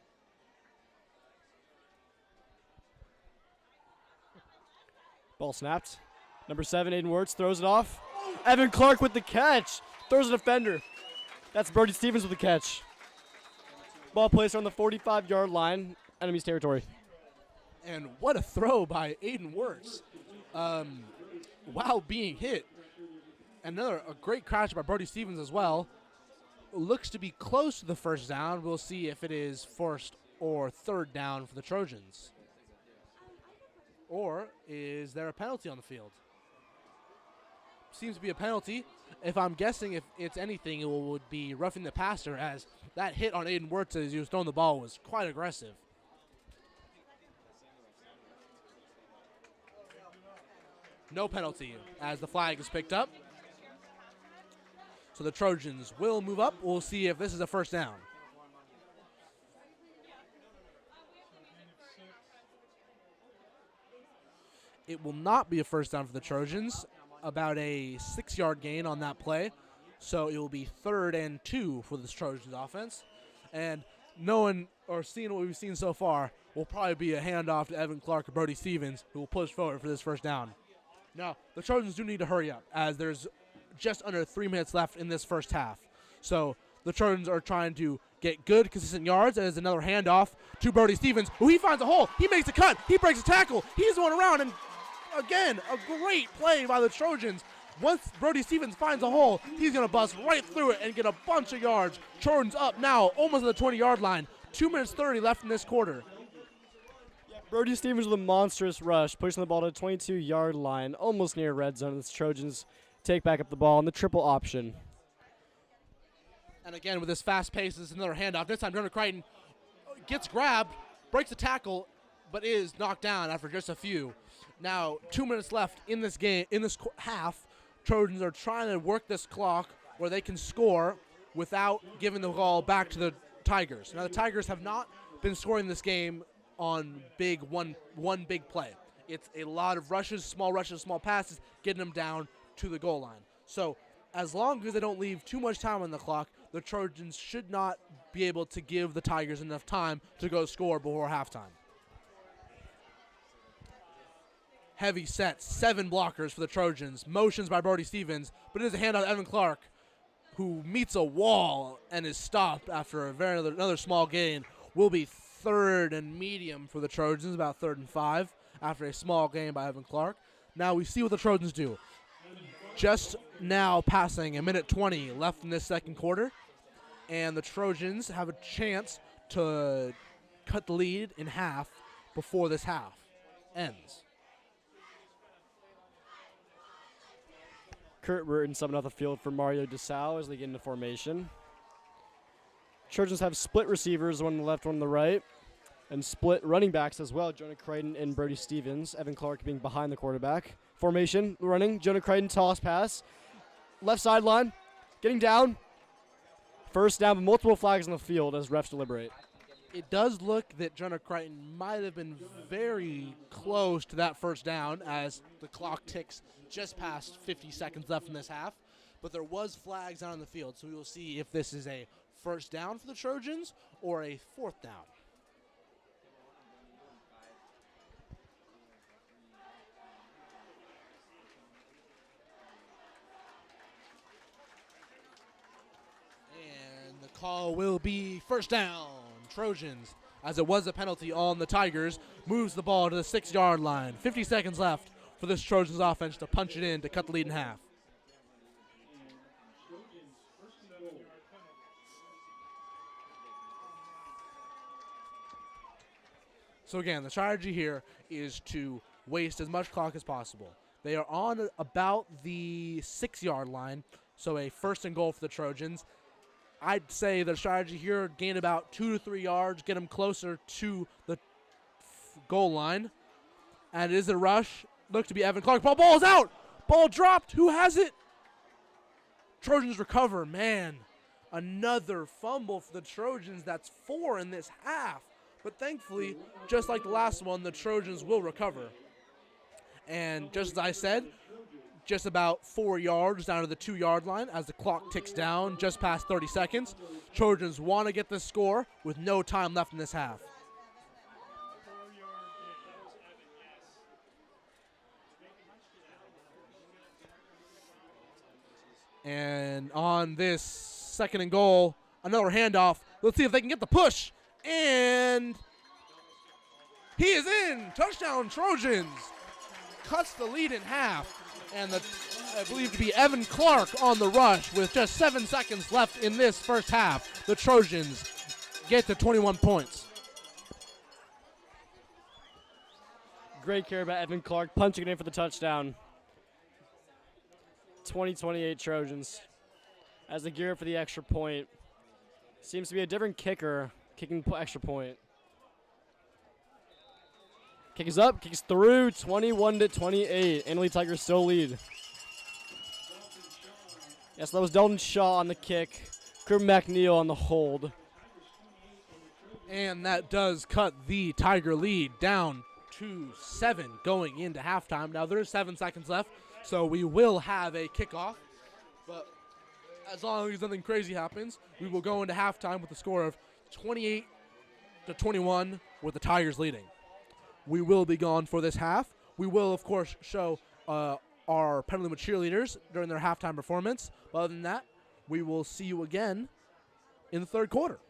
Ball snapped. Number 7, Aiden Wirtz throws it off. Evan Clark with the catch. Throws a defender. That's Brody Stevens with the catch. Ball placed on the 45-yard line, enemy's territory. And what a throw by Aiden Wirtz. While being hit. A great crash by Brody Stevens as well. Looks to be close to the first down. We'll see if it is first or third down for the Trojans. Or is there a penalty on the field? Seems to be a penalty. If I'm guessing, if it's anything, it would be roughing the passer, as that hit on Aiden Wirtz as he was throwing the ball was quite aggressive. No penalty as the flag is picked up. So the Trojans will move up. We'll see if this is a first down. It will not be a first down for the Trojans. About a 6-yard gain on that play. So it will be 3rd and 2 for this Trojans offense. And knowing or seeing what we've seen so far, will probably be a handoff to Evan Clark or Brody Stevens, who will push forward for this first down. Now, the Trojans do need to hurry up, as there's just under 3 minutes left in this first half. So the Trojans are trying to get good, consistent yards. As another handoff to Brody Stevens, who he finds a hole. He makes a cut. He breaks a tackle. He's going around, and again, a great play by the Trojans. Once Brody Stevens finds a hole, he's going to bust right through it and get a bunch of yards. Trojans up now, almost at the 20-yard line. 2 minutes 30 left in this quarter. Brody Stevens with a monstrous rush, pushing the ball to the 22-yard line, almost near red zone. The Trojans take back up the ball in the triple option. And again, with this fast pace, this is another handoff. This time, Jonah Crichton gets grabbed, breaks the tackle, but is knocked down after just a few. Now, 2 minutes left in this game, in this half. Trojans are trying to work this clock where they can score without giving the ball back to the Tigers. Now, the Tigers have not been scoring this game on one big play. It's a lot of rushes, small passes, getting them down to the goal line. So as long as they don't leave too much time on the clock, the Trojans should not be able to give the Tigers enough time to go score before halftime. Heavy set, 7 blockers for the Trojans. Motions by Brody Stevens, but it is a handout to Evan Clark, who meets a wall and is stopped after another small gain. Will be 3rd and medium for the Trojans, about 3rd and 5 after a small gain by Evan Clark. Now we see what the Trojans do. Just now passing a minute 20 left in this second quarter, and the Trojans have a chance to cut the lead in half before this half ends. Kurt Burton subbing off the field for Mario DeSau as they get into formation. Trojans have split receivers, one on the left, one on the right, and split running backs as well. Jonah Crichton and Brody Stevens. Evan Clark being behind the quarterback. Formation, running. Jonah Crichton, toss pass. Left sideline, getting down. First down, but multiple flags on the field as refs deliberate. It does look that Jonah Crichton might have been very close to that first down, as the clock ticks just past 50 seconds left in this half. But there was flags out on the field, so we will see if this is a first down for the Trojans or a 4th down. And the call will be first down, Trojans, as it was a penalty on the Tigers. Moves the ball to the 6-yard line. 50 seconds left for this Trojans offense to punch it in to cut the lead in half. So again, the strategy here is to waste as much clock as possible. They are on about the 6-yard line, so a 1st and goal for the Trojans. I'd say the strategy here, gain about 2 to 3 yards, get them closer to the goal line. And it is a rush. Look to be Evan Clark. Ball is out. Ball dropped. Who has it? Trojans recover. Man, Another fumble for the Trojans. That's 4 in this half. But thankfully, just like the last one, the Trojans will recover. And just as I said, just about 4 yards down to the 2-yard line as the clock ticks down just past 30 seconds. Trojans want to get this score with no time left in this half. And on this 2nd and goal, another handoff. Let's see if they can get the push. And he is in. Touchdown, Trojans. Cuts the lead in half. And I believe to be Evan Clark on the rush with just 7 seconds left in this first half. The Trojans get to 21 points. Great carry by Evan Clark, punching it in for the touchdown. 20-28 Trojans. As they gear up for the extra point. Seems to be a different kicker kicking extra point. Kick is up, kicks through, 21-28. Annalee Tigers still lead. Yes, that was Dalton Shaw on the kick. Kurt McNeil on the hold. And that does cut the Tiger lead down to 7 going into halftime. Now there's 7 seconds left, so we will have a kickoff. But as long as nothing crazy happens, we will go into halftime with a score of 28-21 with the Tigers leading. We will be gone for this half. We will, of course, show our Petaluma cheerleaders during their halftime performance. But other than that, we will see you again in the 3rd quarter.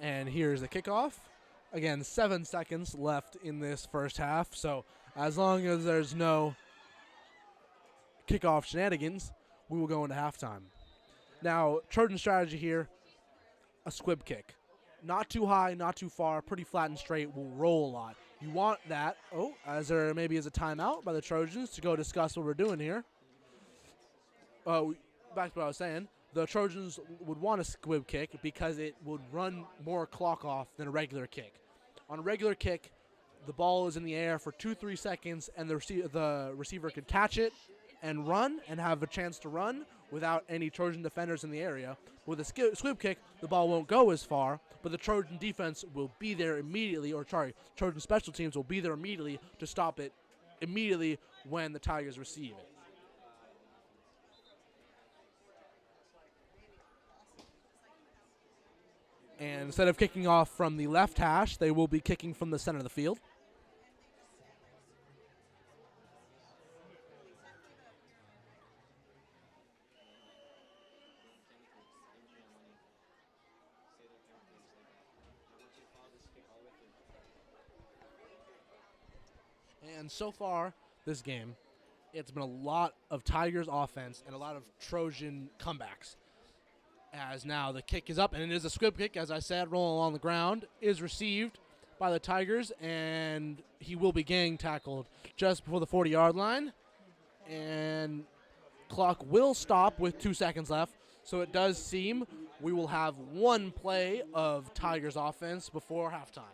And here's the kickoff. Again, 7 seconds left in this first half. So as long as there's no kickoff shenanigans, we will go into halftime. Now, Trojan strategy here, a squib kick. Not too high, not too far, pretty flat and straight, will roll a lot. You want that, as there maybe is a timeout by the Trojans to go discuss what we're doing here. Back to what I was saying. The Trojans would want a squib kick because it would run more clock off than a regular kick. On a regular kick, the ball is in the air for 2-3 seconds, and the receiver could catch it and run and have a chance to run without any Trojan defenders in the area. With a squib kick, the ball won't go as far, but the Trojan defense will be there immediately, Trojan special teams will be there immediately to stop it immediately when the Tigers receive it. And instead of kicking off from the left hash, they will be kicking from the center of the field. And so far, this game, it's been a lot of Tigers offense and a lot of Trojan comebacks. As now the kick is up, and it is a squib kick, as I said, rolling along the ground, is received by the Tigers, and he will be gang tackled just before the 40-yard line. And clock will stop with 2 seconds left, so it does seem we will have one play of Tigers offense before halftime.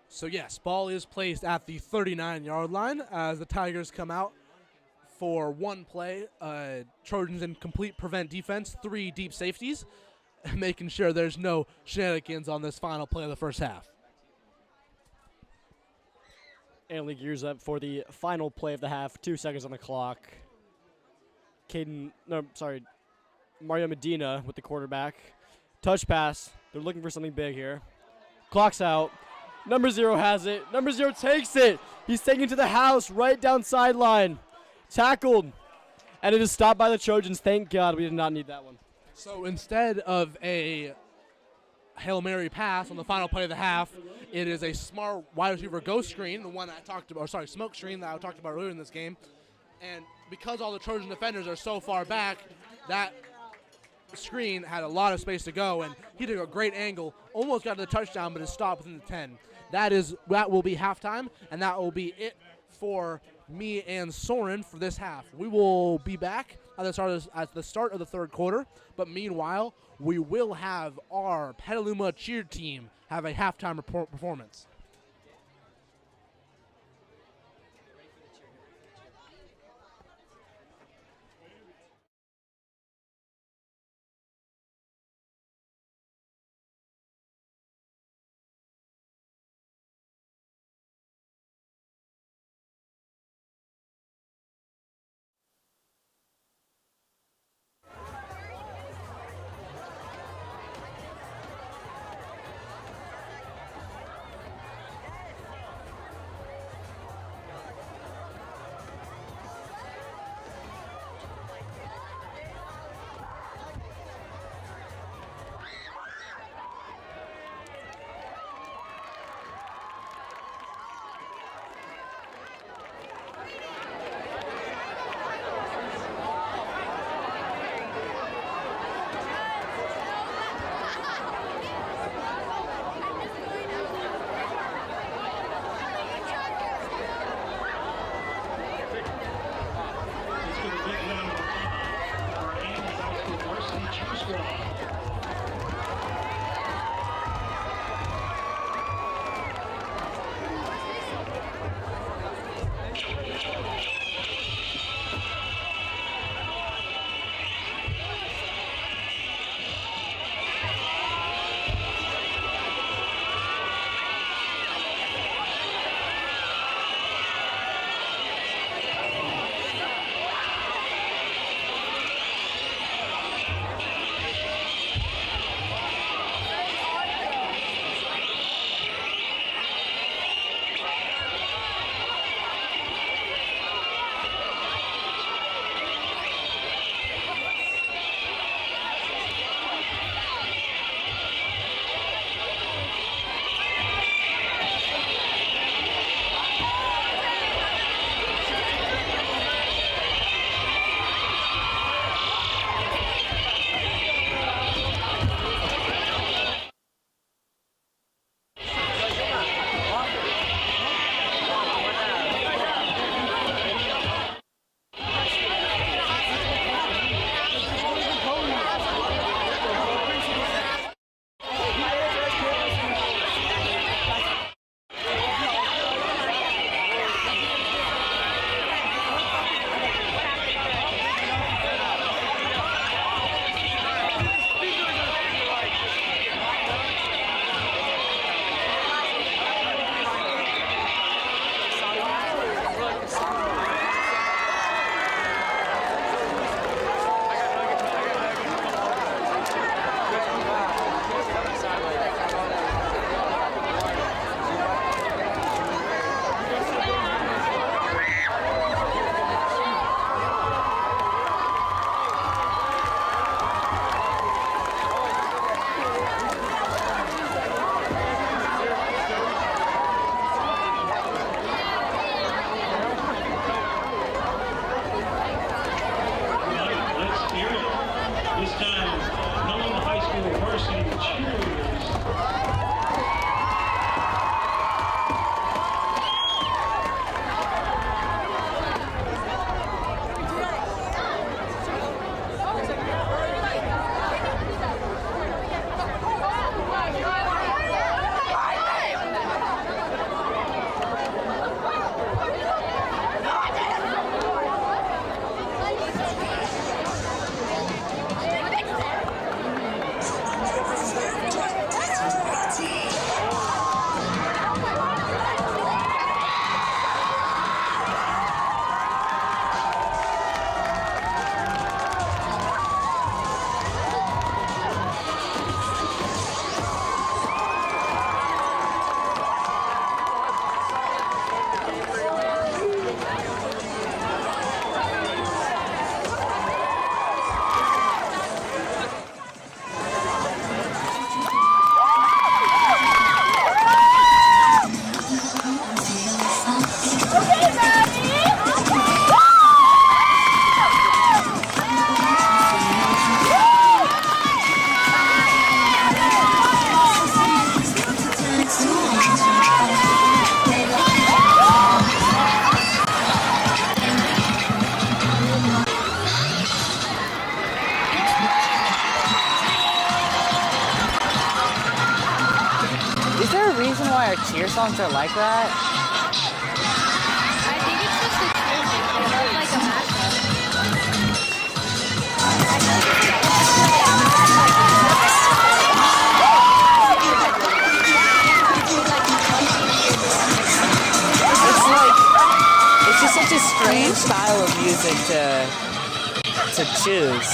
So yes, ball is placed at the 39-yard line as the Tigers come out for one play. Trojans in complete prevent defense, 3 deep safeties, making sure there's no shenanigans on this final play of the first half. Annalee gears up for the final play of the half, 2 seconds on the clock. Mario Medina with the quarterback. Touch pass. They're looking for something big here. Clock's out. Number 0 has it. Number 0 takes it. He's taken it to the house, right down sideline. Tackled. And it is stopped by the Trojans. Thank God we did not need that one. So instead of a Hail Mary pass on the final play of the half. It is a smart wide receiver ghost screen, the one that I talked about, or sorry, smoke screen that I talked about earlier in this game. And because all the Trojan defenders are so far back, that screen had a lot of space to go, and he took a great angle, almost got to the touchdown, but it stopped within the 10. That will be halftime, and that will be it for me and Soren for this half. We will be back at the start of the third quarter, but meanwhile, we will have our Petaluma cheer team have a halftime performance. why our cheer songs are like that? I think it's just the cheer thing. They love like a mashup. It's just such a strange style of music to choose.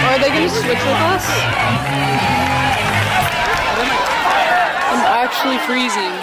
Are they going to switch with us? I'm actually freezing.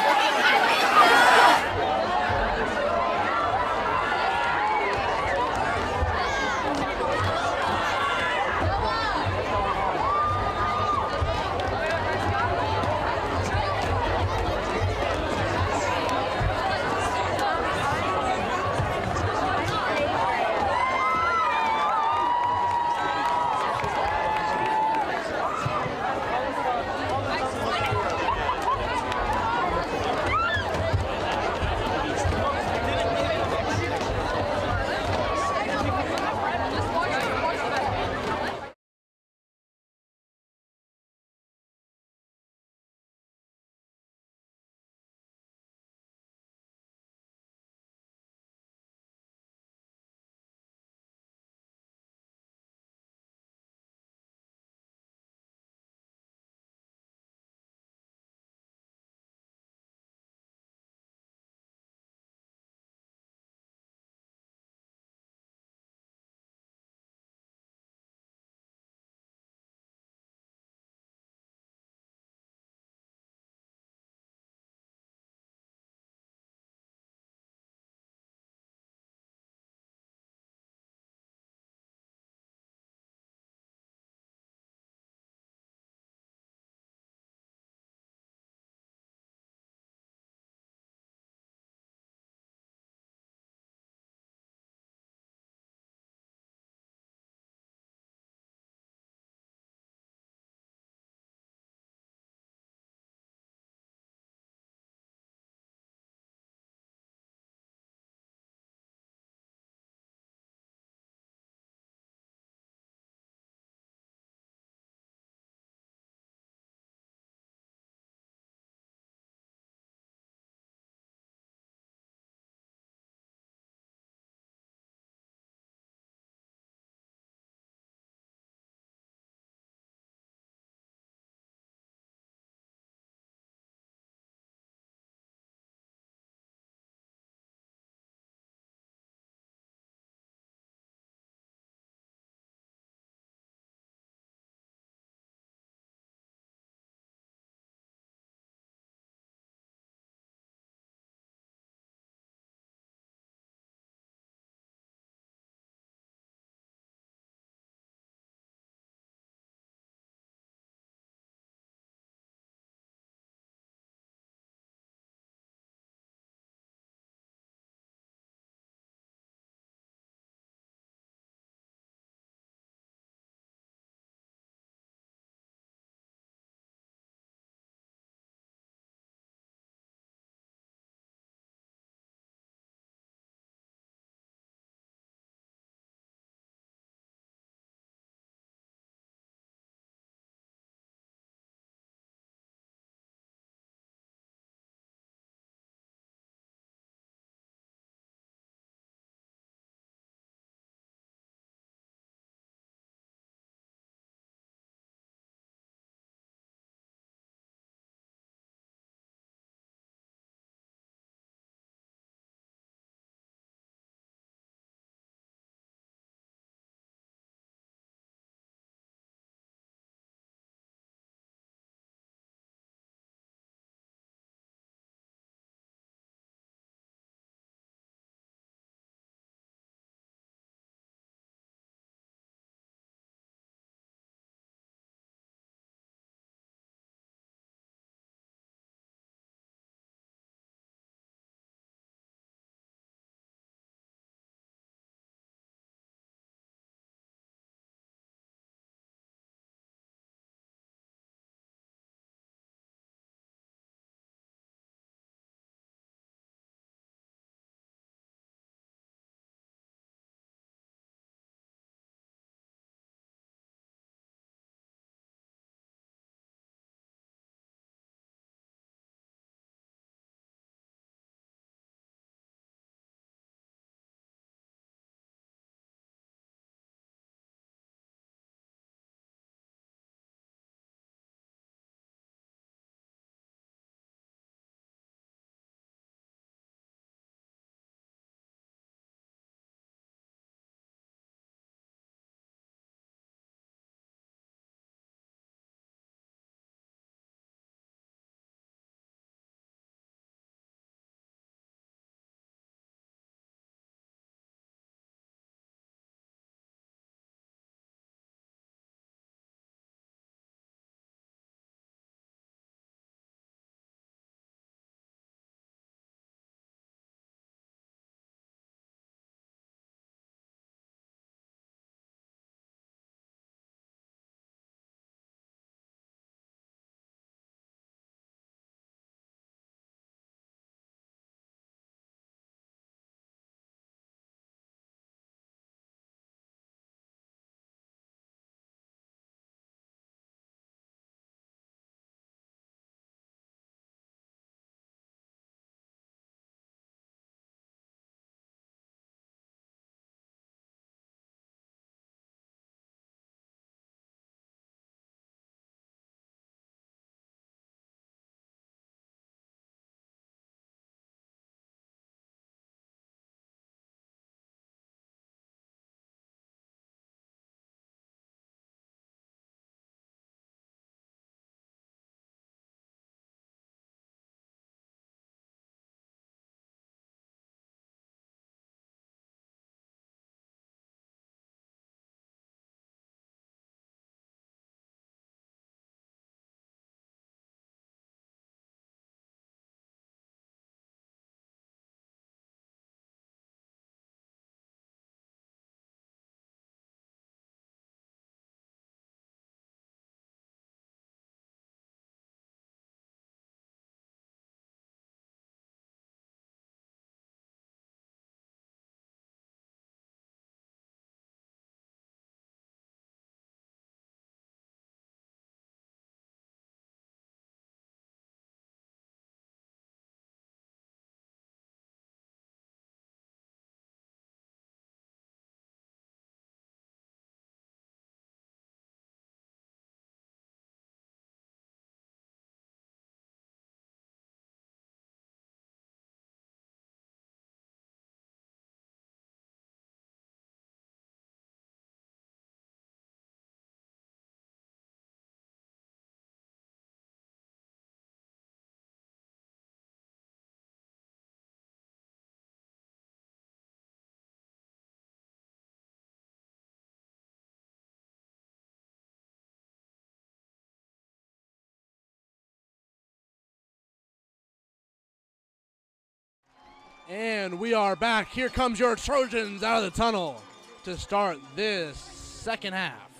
And we are back. Here comes your Trojans out of the tunnel to start this second half.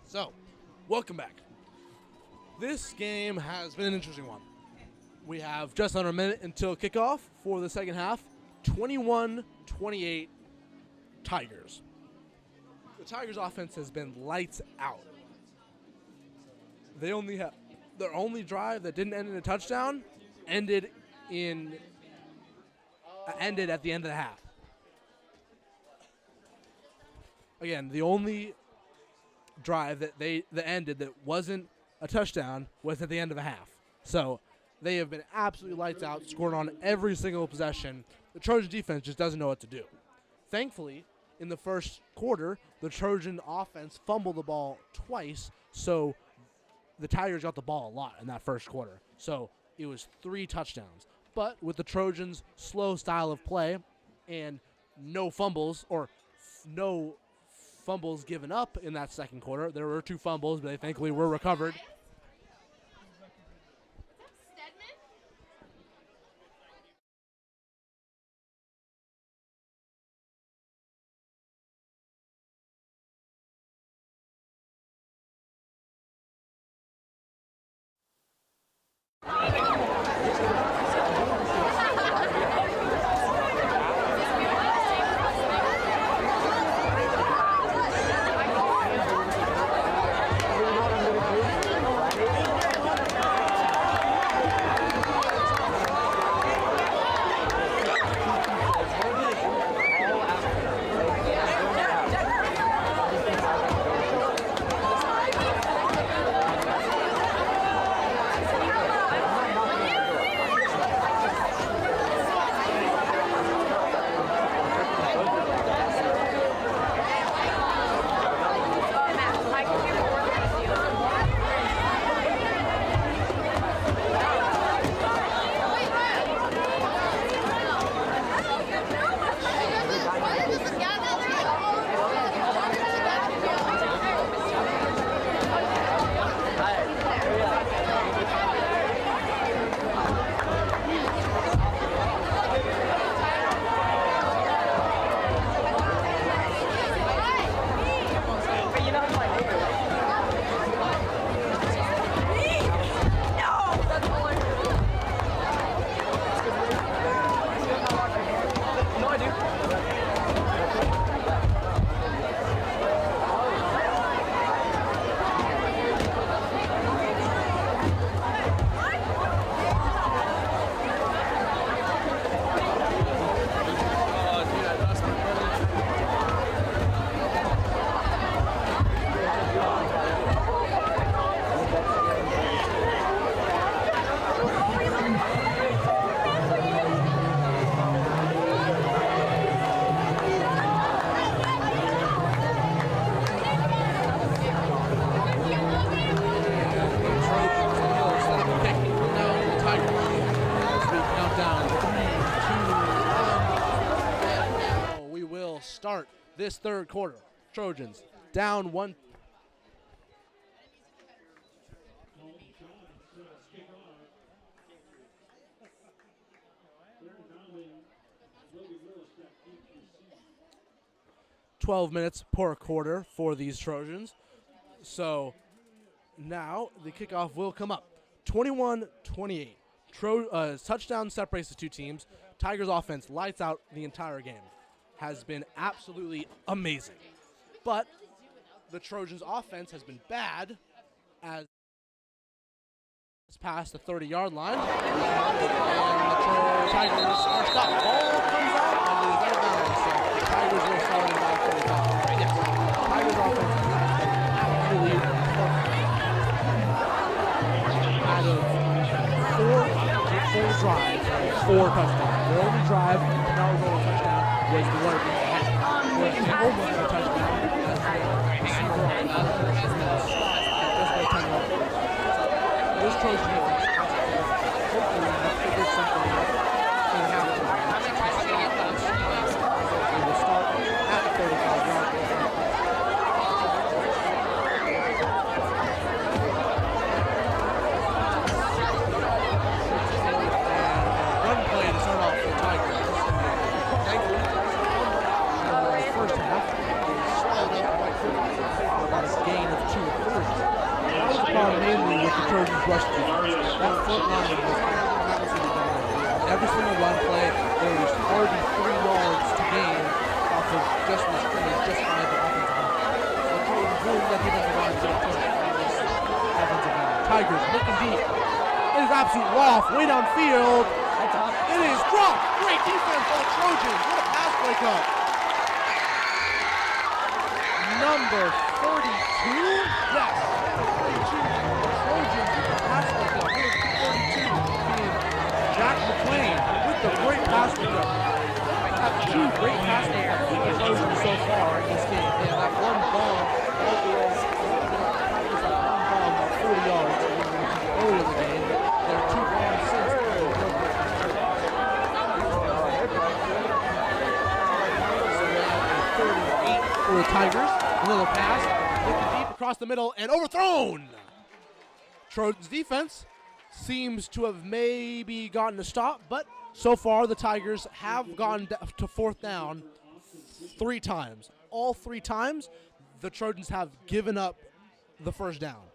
So, welcome back. This game has been an interesting one. We have just under a minute until kickoff for the second half. 21-28 Tigers. The Tigers offense has been lights out. They only have their only drive that didn't end in a touchdown ended at the end of the half. Again, the only drive that ended that wasn't a touchdown was at the end of a half. So they have been absolutely lights out, scored on every single possession. The Trojan defense just doesn't know what to do. Thankfully, in the first quarter, the Trojan offense fumbled the ball twice, so the Tigers got the ball a lot in that first quarter. So it was 3 touchdowns. But with the Trojans' slow style of play and no fumbles given up in that second quarter, there were 2 fumbles, but they thankfully were recovered. Start this third quarter. Trojans down 1. Called shots, kickoff. They're fouling Logan Willis, that PQC. 12 minutes per quarter for these Trojans. So now the kickoff will come up. 21-28. Touchdown separates the 2 teams. Tigers offense lights out the entire game. Has been absolutely amazing. But the Trojans offense has been bad as it's past the 30-yard line. And the Tigers are stopped. Ball comes out and it is out of bounds. So the Tigers will start in about 45. Yes. Tigers offense has been absolutely perfect. Out of 4 full drives, 4 touchdowns. Their only drive, not a touchdown, was the one at the end. Where they almost got a touchdown. This Trojan defense hopefully figured something out in halftime. It will start at the 35-yard line. Run play to start off for the Tigers. Thankfully, the first half, they slowed up quite quickly for about a gain of 2 or 3. That was the problem mainly with the Trojans' rush defense. That front line was absolutely dominant. Every single run play, there was already 3 yards to gain off of just the scrimmage, just by the offensive line. So the Trojans really let defensive line to push on this offensive line. Tigers looking deep. It is absolute loft way downfield. It is dropped. Great defense by the Trojans. What a pass breakup. Number 32? Yes. 32. The Trojans with the pass breakup. Number 32 being Jack McClain with the great pass breakup. Have 2 great pass breakups for the Trojans so far in this game. And that one bomb overall, that one bomb about 40 yards earlier in the game. There are 2 bombs since. For the Tigers, a little pass, looking deep across the middle, and overthrown. Trojans defense seems to have maybe gotten a stop, but so far the Tigers have gone to 4th down 3 times. All 3 times, the Trojans have given up the first down.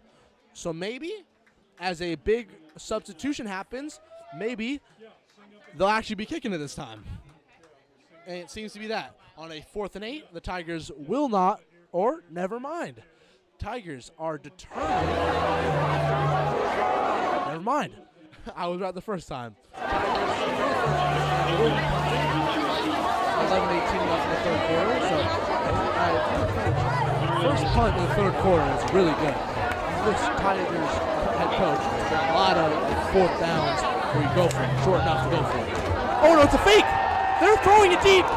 So maybe, as a big substitution happens, maybe they'll actually be kicking it this time. And it seems to be that. On a 4th and 8, the Tigers will not, or never mind. Tigers are determined. Never mind. I was right the first time. 11-18 left in the 3rd quarter. So, first punt in the 3rd quarter is really good. This Tigers head coach has got a lot of 4th downs where you go for it, short enough to go for it. Oh no, it's a fake! They're throwing it deep!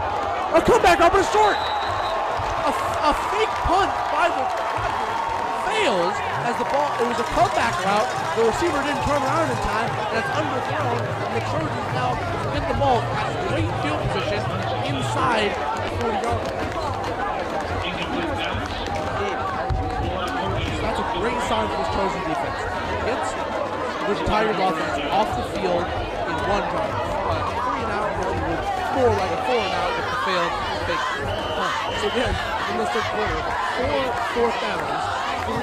A comeback up is short. A fake punt by the Tigers fails as the ball. It was a comeback route. The receiver didn't turn around in time, and it's underthrown. And the Trojans now get the ball at great field position inside the 40-yard line. So that's a great sign for this Trojan defense. Gets the Tigers offense off the field in 1 drive. 3 and out, more like a 4 and out with the failed fake punt. So again, in the 3rd quarter, 4 4th downs, 3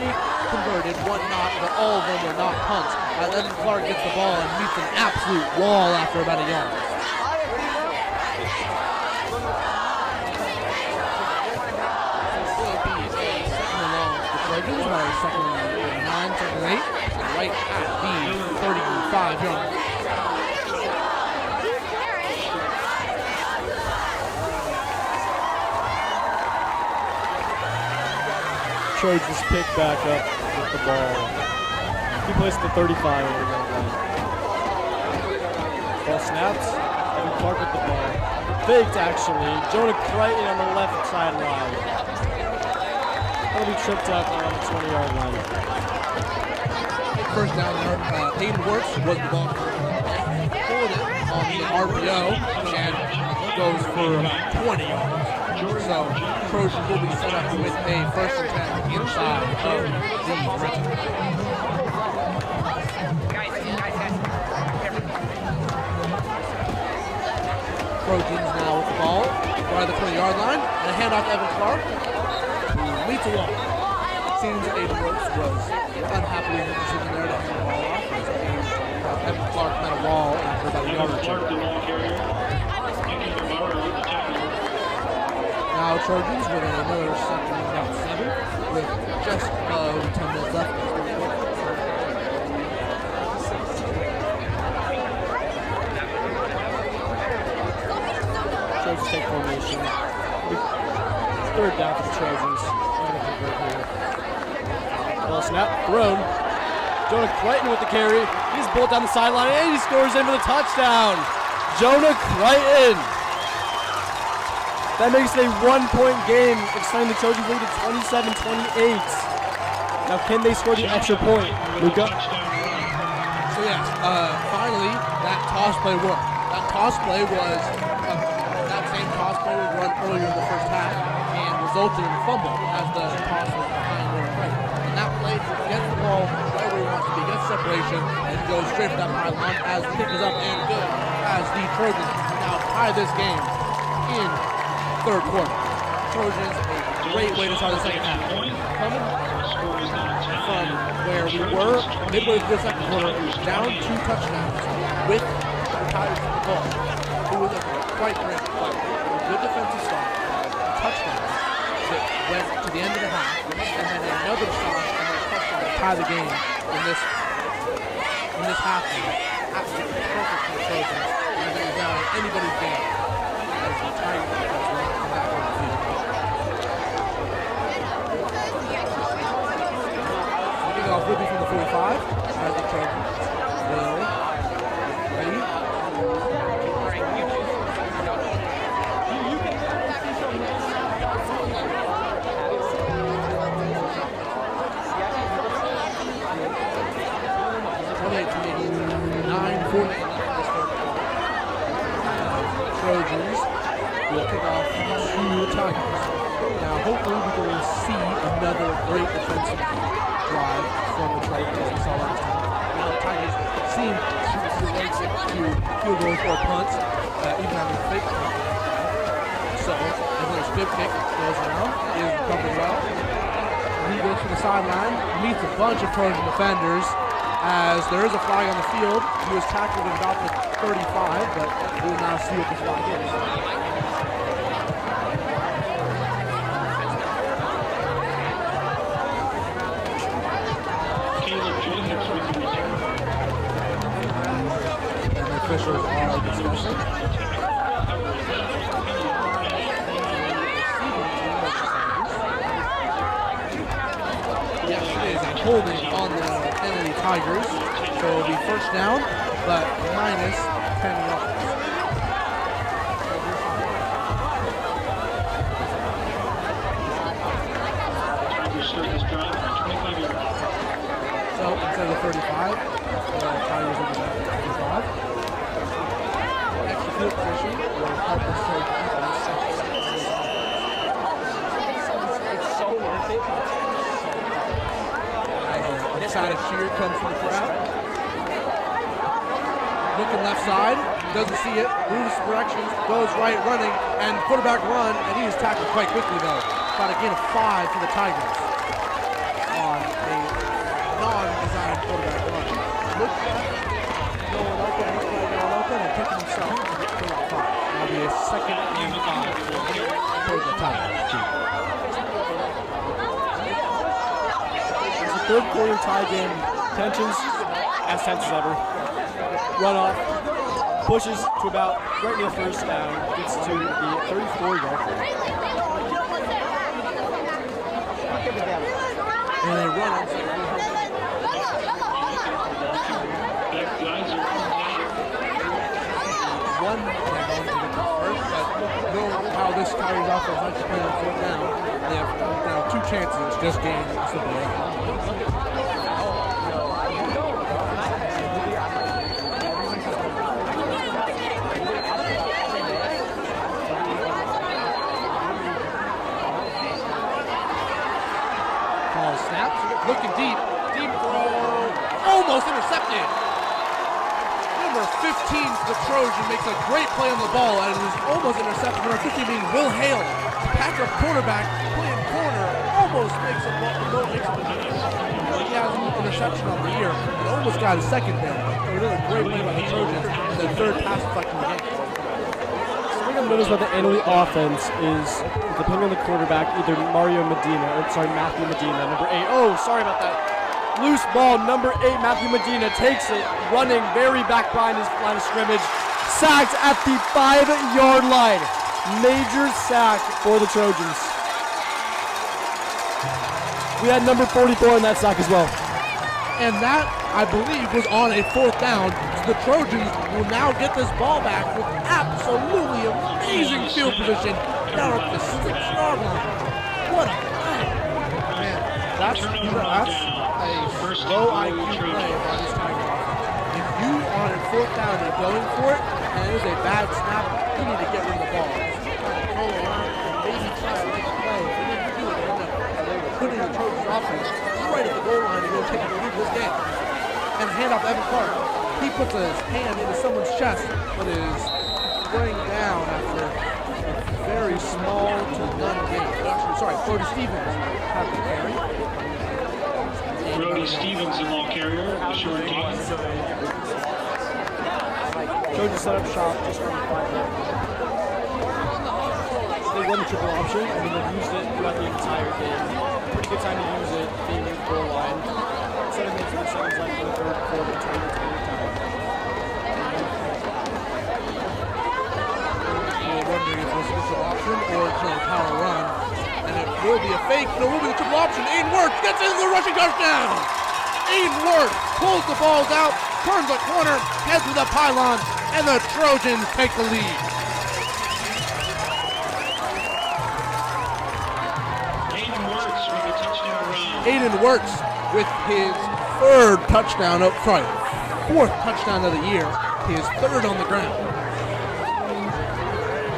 converted, 1 not, but all of them were not punts. Evan Clark gets the ball and meets an absolute wall after about a yard. Trojans by 2nd and 9, 2nd and 8, right at the 35-yard line. Trojans pick back up with the ball. He plays the 35 over the line. Ball snaps. Evan Clark with the ball. Faked actually. Jonah Crichton on the left sideline. That'll be tripped up around the 20-yard line. First down there, Hayden Wirtz was the ball. Pulled it on the RPO and goes for 20 yards. So Trojans will be set up with a 1st and 10 inside of the red zone. Trojans now with the ball right at the 20-yard line and a handoff to Evan Clark, who leads the wall. Seems that Hayden Wirtz was unhappy with the decision there to hand the ball off. Evan Clark met a wall after about a yard or 2. Now Trojans with another 2nd and about 7 with just 10 minutes left. Trojans take formation. 3rd down for the Trojans. Ball snap, thrown. Jonah Crichton with the carry. He's pulled down the sideline and he scores in for the touchdown. Jonah Crichton. That makes it a 1-point game, extending the Trojans lead to 27-28. Now can they score the extra point? Luca? So yes, finally that toss play worked. That toss play was, that's same toss play was run earlier in the first half and resulted in a fumble as the toss was behind their play. And that play gets the ball right where he wants to be, gets separation, and goes straight for that pylon as the kick is up and good as the Trojans now tie this game in third quarter. Trojans, a great way to start the second half. Coming from where we were midway through the second quarter, down 2 touchdowns with the Tigers in the ball. It was a quite great play. A good defensive stop, a touchdown that went to the end of the half, and then another stop and a touchdown to tie the game in this half. Absolutely perfect for the Trojans, as it was now anybody's game as the Tigers defense will not come back on the field. Kickoff will be from the 45 as the Trojans will ready. 9-4 Trojans will kick off to the Tigers. Now hopefully we can see another great defensive drive from the Trojans as we saw last time. Now the Tigers seem to like to field goals or punts, even having a fake punt. So as their skip kick goes around, is recovered well. He goes to the sideline, meets a bunch of Trojan defenders. As there is a flag on the field, he was tackled at about the 35, but we will now see what the flag is. And the officials are discussing. Yes, it is a holding on the penalty Tigers, so it'll be first down, but minus 10 yards. So instead of 35, the Tigers will be back at 35. Extra field position will help us to keep on It's so worth it. Excited cheer comes from the crowd. Looking left side, doesn't see it, moves directions, goes right, running, and quarterback run, and he is tackled quite quickly though. About a gain of 5 for the Tigers on a non-designed quarterback run. Looks like going open, and picking himself for about 5. That'll be a second and 5 for the Tigers. Third quarter tie game, tensions as tense as ever. Run off, pushes to about right near first down, gets to the 34-yard line. And they run on one first, but knowing how this Tigers offense likes to play on fourth down, they have now 2 chances, just gained the ball. Snaps, looking deep throw, almost intercepted. Number 15 for the Trojan makes a great play on the ball and it is almost intercepted. Number 15 being Will Hale, Packer quarterback, playing corner, almost makes a ball. He has an interception on the year and almost got a second there. Another great play by the Trojans and their third pass deflecting the game. Something I've noticed about the Italy offense is, depending on the quarterback, either Matthew Medina, number 8. Oh, sorry about that. Loose ball, number 8, Matthew Medina takes it, running very back behind his line of scrimmage. Sacked at the 5-yard line. Major sack for the Trojans. We had number 44 in that sack as well. And that, I believe, was on a fourth down. So the Trojans will now get this ball back with absolutely amazing field position down at the 6-yard line. What a play. Man, that's a low IQ play by this Tiger offense. If you on a fourth down are going for it, and it is a bad snap, They need to get rid of the ball. Roll around and maybe try a nice play. They didn't do it. They were putting the Trojans offense right at the goal line to go take the lead of this game. And hand off Evan Clark. He puts his hand into someone's chest, but is going down after a very small to none game. Actually, sorry, Brody Stevens had the carry. Brody Stevens, the ball carrier, short gain. Trojan set up shop just on the 5-yard line. They run the triple option. I mean, they've used it throughout the entire game. Pretty good time to use it, being in the goal line. 7 minutes and seconds left in the third quarter, 20 time. We're wondering if this is a triple option or it's a power run. And it will be a fake. It will be the triple option. Aiden Wirtz gets into the rushing touchdown. Aiden Wirtz pulls the balls out, turns the corner, heads to the pylon, and the Trojans take the lead. Aiden Wirtz with a touchdown run. Aiden Wirtz with his third touchdown, fourth touchdown of the year, his third on the ground.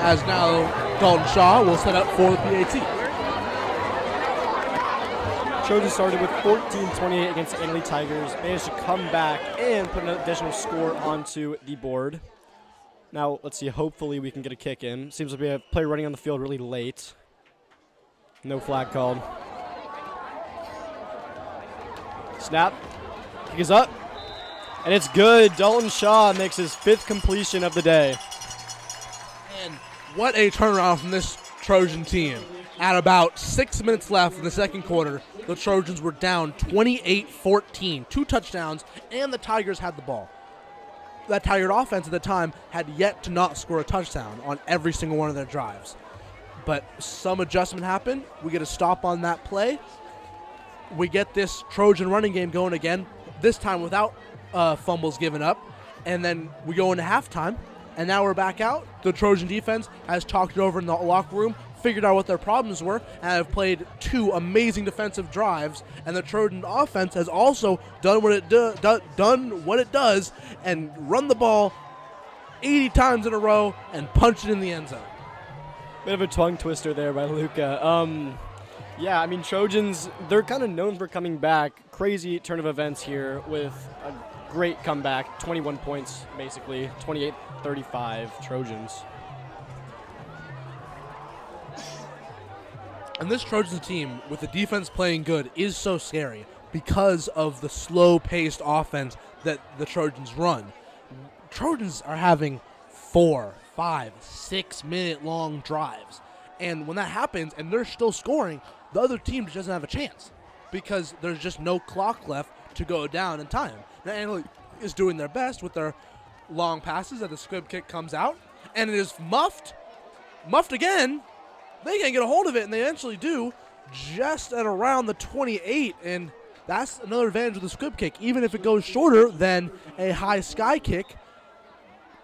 As now Dalton Shaw will set up for the PAT. Trojans started with 14-28 against the Annalee Tigers, managed to come back and put an additional score onto the board. Now, let's see, hopefully we can get a kick in. Seems like we have a player running on the field really late. No flag called. Snap. Kick is up. And it's good. Dalton Shaw makes his 5th completion of the day. And what a turnaround from this Trojan team. At about 6 minutes left in the second quarter, the Trojans were down 28-14, 2 touchdowns, and the Tigers had the ball. That Tiger offense at the time had yet to not score a touchdown on every single one of their drives. But some adjustment happened. We get a stop on that play. We get this Trojan running game going again, this time without fumbles given up. And then we go into halftime, and now we're back out. The Trojan defense has talked it over in the locker room, figured out what their problems were, and have played 2 amazing defensive drives. And the Trojan offense has also done what it does and run the ball 80 times in a row and punch it in the end zone. Bit of a tongue twister there by Luca. Yeah, I mean, Trojans, they're kind of known for coming back. Crazy turn of events here with a great comeback. 21 points, basically. 28-35 Trojans. And this Trojans team, with the defense playing good, is so scary because of the slow-paced offense that the Trojans run. Trojans are having 4, 5, 6 minute-long drives. And when that happens and they're still scoring, the other team just doesn't have a chance because there's just no clock left to go down in time. Now, Annalee is doing their best with their long passes as the squib kick comes out, and it is muffed again. They can't get a hold of it, and they eventually do just at around the 28, and that's another advantage of the squib kick. Even if it goes shorter than a high sky kick,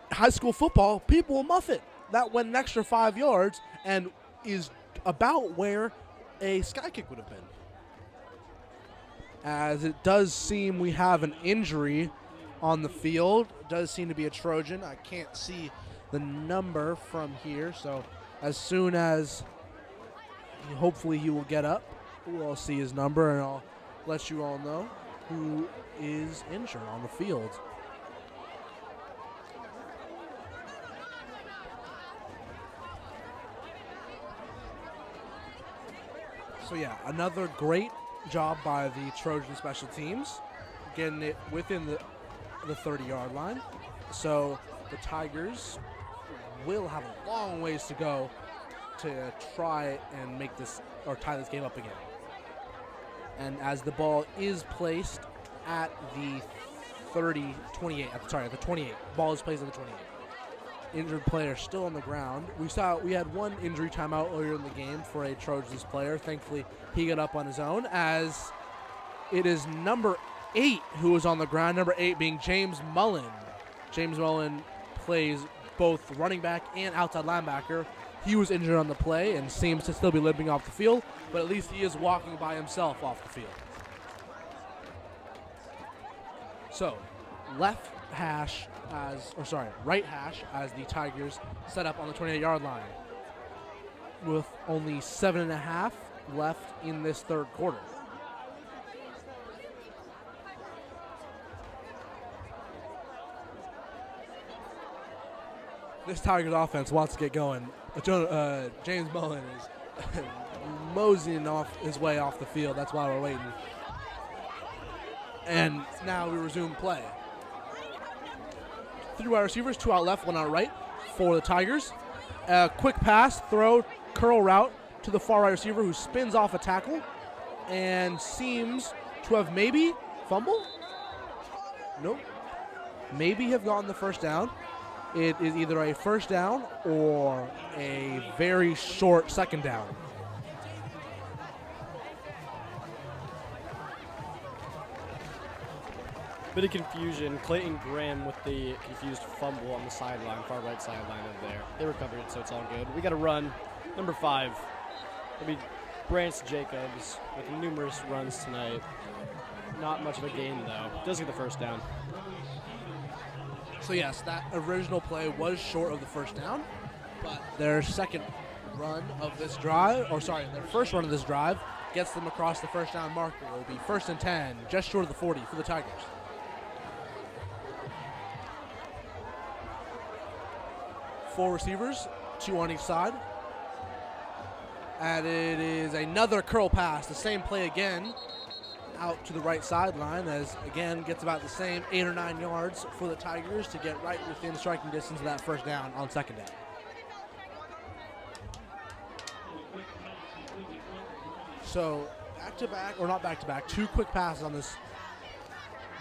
high school football, people will muff it. That went an extra 5 yards and is about where a sky kick would have been. As it does seem we have an injury on the field. It does seem to be a Trojan. I can't see the number from here, so as soon as hopefully he will get up, we'll see his number and I'll let you all know who is injured on the field. So yeah, another great job by the Trojan special teams, getting it within the 30-yard line. So the Tigers will have a long ways to go to try and make this or tie this game up again. And as the ball is placed at the 28. Ball is placed at the 28. Injured player still on the ground. We had one injury timeout earlier in the game for a Trojans player. Thankfully, he got up on his own, as it is number 8 who is on the ground. Number 8 being James Mullen. James Mullen plays both running back and outside linebacker. He was injured on the play and seems to still be limping off the field, but at least he is walking by himself off the field. So, right hash as the Tigers set up on the 28-yard line with only 7.5 left in this third quarter. This Tigers offense wants to get going. James Mullen is moseying off his way off the field. That's why we're waiting. And now we resume play. 3 wide receivers, 2 out left, 1 out right for the Tigers. Quick pass, throw, curl route to the far right receiver who spins off a tackle and seems to have maybe fumbled. Nope. Maybe have gotten the first down. It is either a first down or a very short second down. Bit of confusion. Clayton Graham with the confused fumble on the sideline, far right sideline over there. They recovered it, so it's all good. We got a run. Number 5. It'll be Brance Jacobs with numerous runs tonight. Not much of a gain, though. Does get the first down. So, yes, that original play was short of the first down, but their second run of this drive, their first run of this drive gets them across the first down marker. It will be 1st and 10, just short of the 40 for the Tigers. Four receivers, 2 on each side. And it is another curl pass, the same play again, out to the right sideline as, again, gets about the same 8 or 9 yards for the Tigers to get right within striking distance of that first down on second down. So back-to-back, or not back-to-back, 2 quick passes on this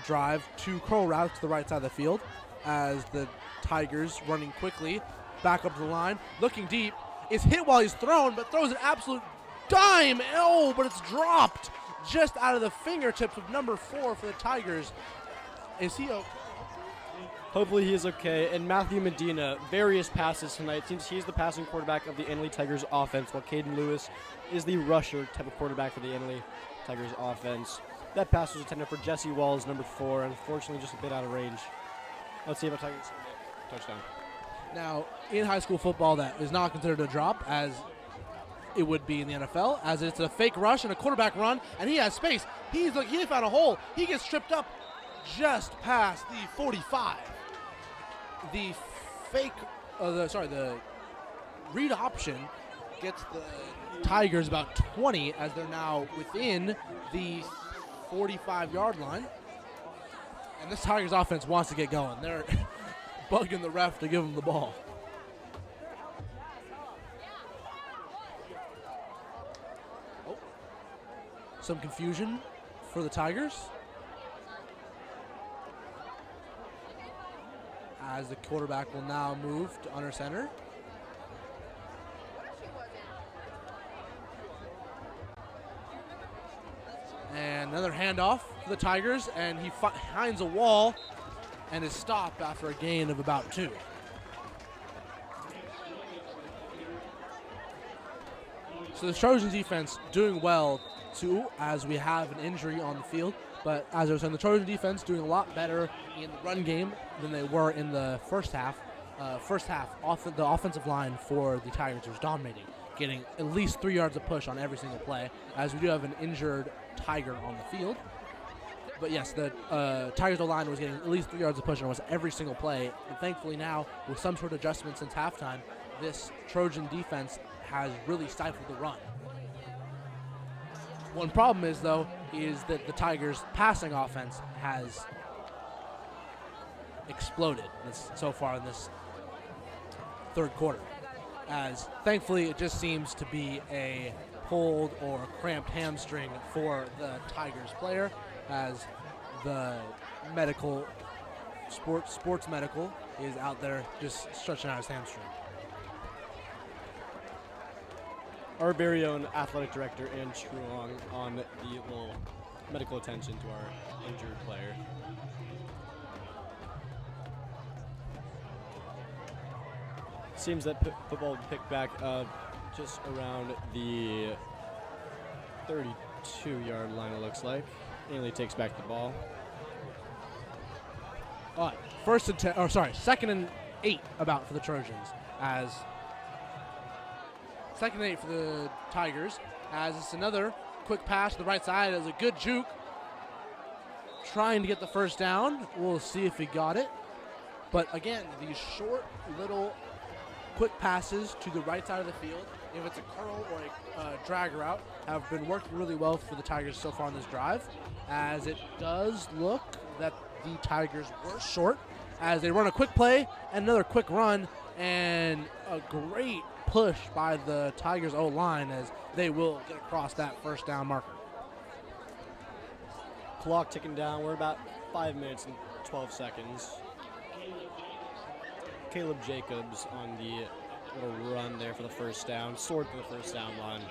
drive, 2 curl routes to the right side of the field as the Tigers running quickly back up to the line, looking deep, is hit while he's thrown, but throws an absolute dime. Oh, but it's dropped just out of the fingertips of number 4 for the Tigers. Is he okay? Hopefully he is okay. And Matthew Medina, various passes tonight. Seems he's the passing quarterback of the Annalee Tigers offense, while Caden Lewis is the rusher type of quarterback for the Annalee Tigers offense. That pass was intended for Jesse Walls, number 4, unfortunately just a bit out of range. Let's see if our Tigers can get a touchdown. Now, in high school football, that is not considered a drop, as it would be in the NFL, as it's a fake rush and a quarterback run, and he has space. He found a hole. He gets tripped up just past the 45. The read option gets the Tigers about 20 as they're now within the 45-yard line. And this Tigers offense wants to get going. They're bugging the ref to give them the ball. Oh. Some confusion for the Tigers as the quarterback will now move to under center. And another handoff for the Tigers, and he finds a wall and is stopped after a gain of about 2. So the Trojans defense doing well too, as we have an injury on the field. But as I was saying, the Trojan defense doing a lot better in the run game than they were in the first half. The offensive line for the Tigers was dominating, getting at least 3 yards of push on every single play, as we do have an injured Tiger on the field. But yes, the Tigers O-line was getting at least 3 yards of push on almost every single play. And thankfully now, with some sort of adjustment since halftime, this Trojan defense has really stifled the run. One problem is, though, is that the Tigers' passing offense has exploded so far in this third quarter. As thankfully it just seems to be a pulled or cramped hamstring for the Tigers player, as the sports medical is out there just stretching out his hamstring. Our very own athletic director, Ann Truong, on the little medical attention to our injured player. Seems that football will pick back up just around the 32-yard line, it looks like. Annalee takes back the ball. second and 8 about for the Trojans, as second and 8 for the Tigers, as it's another quick pass to the right side as a good juke, trying to get the first down. We'll see if he got it. But again, these short little quick passes to the right side of the field, if it's a curl or a drag route, have been working really well for the Tigers so far on this drive, as it does look that the Tigers were short, as they run a quick play and another quick run, and a great push by the Tigers O-line as they will get across that first down marker. Clock ticking down. We're about 5 minutes and 12 seconds. Caleb Jacobs on the little run there for the first down, soared to the first down line.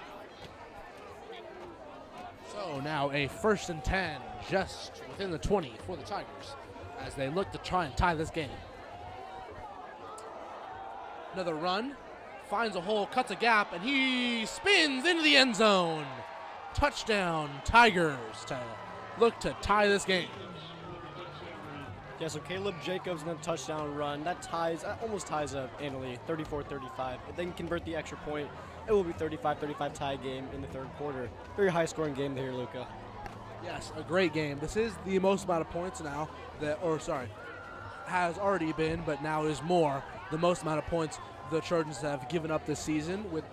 So now a 1st and 10 just within the 20 for the Tigers as they look to try and tie this game. Another run, finds a hole, cuts a gap, and he spins into the end zone. Touchdown, Tigers, to look to tie this game. Yeah, so Caleb Jacobs in the touchdown run, that almost ties up Annalee, 34-35. If they can convert the extra point, it will be 35-35 tie game in the third quarter. Very high-scoring game here, Luca. Yes, a great game. This is the most amount of points now has already been, but now is more, the most amount of points the Trojans have given up this season, with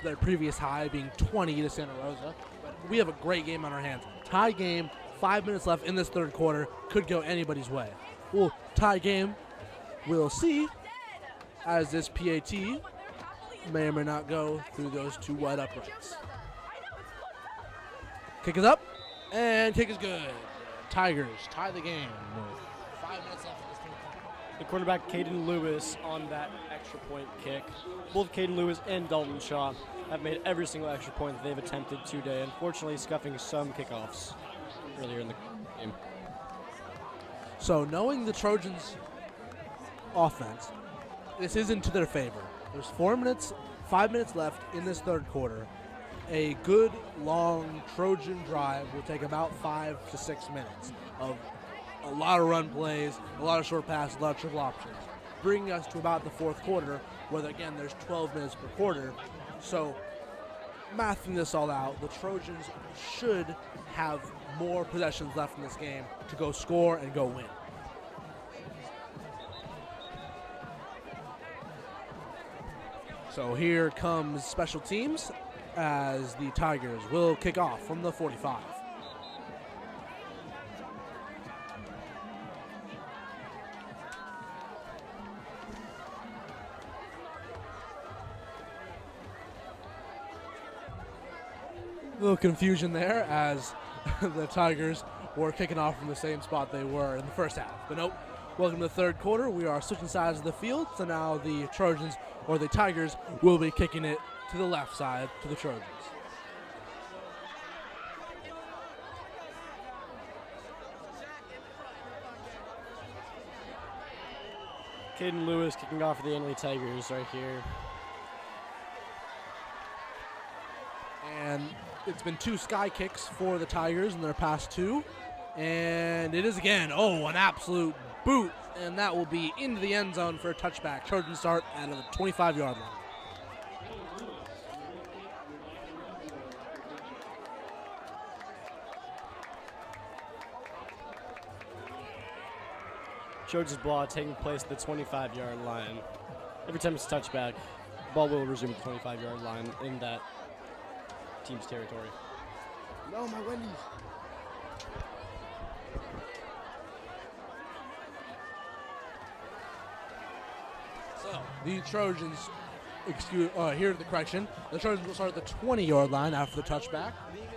their previous high being 20 to Santa Rosa. But we have a great game on our hands. Tie game, 5 minutes left in this third quarter, could go anybody's way. Well, tie game, we'll see, as this PAT may or may not go through those two wide uprights. Kick is up, and kick is good. Tigers tie the game with 5 minutes left in this third quarter. The quarterback, Caden Lewis, on that extra point kick. Both Caden Lewis and Dalton Shaw have made every single extra point that they've attempted today, unfortunately scuffing some kickoffs earlier in the game. So knowing the Trojans' offense, this isn't to their favor. There's 5 minutes left in this third quarter. A good, long Trojan drive will take about 5 to 6 minutes of a lot of run plays, a lot of short passes, a lot of triple options, bringing us to about the fourth quarter, where, again, there's 12 minutes per quarter. So mathing this all out, the Trojans should have more possessions left in this game to go score and go win. So here comes special teams as the Tigers will kick off from the 45. A little confusion there as the Tigers were kicking off from the same spot they were in the first half. But nope, welcome to the third quarter. We are switching sides of the field, so now the Trojans, or the Tigers, will be kicking it to the left side to the Trojans. Caden Lewis kicking off for the Annalee Tigers right here. And it's been 2 sky kicks for the Tigers in their past 2. And it is again, an absolute boot. And that will be into the end zone for a touchback. Trojans start at the 25-yard line. Trojans ball taking place at the 25-yard line. Every time it's a touchback, ball will resume at the 25-yard line in that team's territory. No, my Wendy's. So the Trojans, here the correction. The Trojans will start at the 20-yard line after the touchback.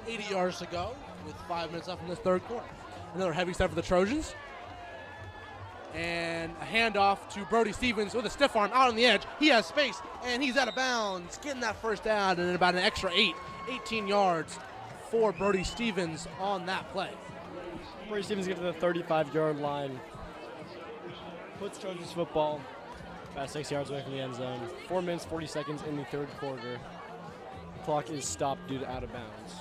80 yards to go with 5 minutes left in this third quarter. Another heavy step for the Trojans. And a handoff to Brody Stevens with a stiff arm out on the edge. He has space, and he's out of bounds, getting that first down, and about an extra 18 yards for Brody Stevens on that play. Brody Stevens gets to the 35-yard line. Puts Trojans football about 6 yards away from the end zone. 4 minutes, 40 seconds in the third quarter. The clock is stopped due to out of bounds.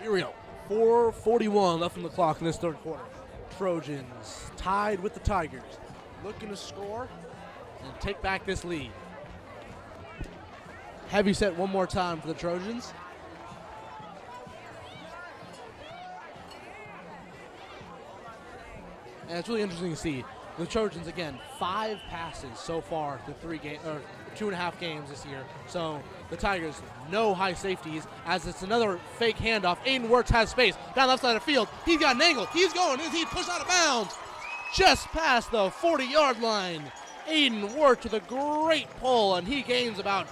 Here we go. 4:41 left on the clock in this third quarter. Trojans tied with the Tigers, looking to score and take back this lead. Heavy set one more time for the Trojans. And it's really interesting to see the Trojans, again, 5 passes so far through 2.5 games this year. So the Tigers, no high safeties, as it's another fake handoff. Aiden Wirtz has space down left side of the field. He's got an angle. He's going. He's pushed out of bounds just past the 40-yard line. Aiden Wirtz with a great pull, and he gains about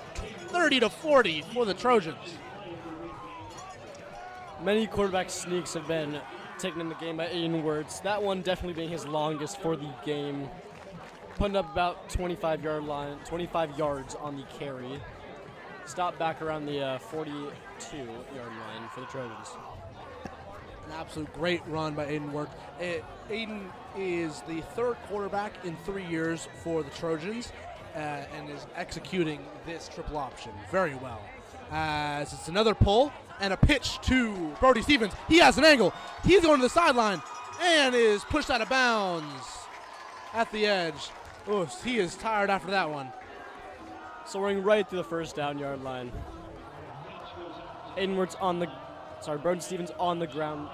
30 to 40 for the Trojans. Many quarterback sneaks have been taken in the game by Aiden Wirtz. That one definitely being his longest for the game. Putting up about 25 yards on the carry. Stop back around the 42-yard line for the Trojans. An absolute great run by Aiden Wirtz. Aiden is the 3rd quarterback in 3 years for the Trojans and is executing this triple option very well. As it's another pull and a pitch to Brody Stevens. He has an angle. He's going to the sideline and is pushed out of bounds at the edge. Oh, he is tired after that one. Soaring right through the first down yard line. Aiden Wirtz Brody Stevens on the ground.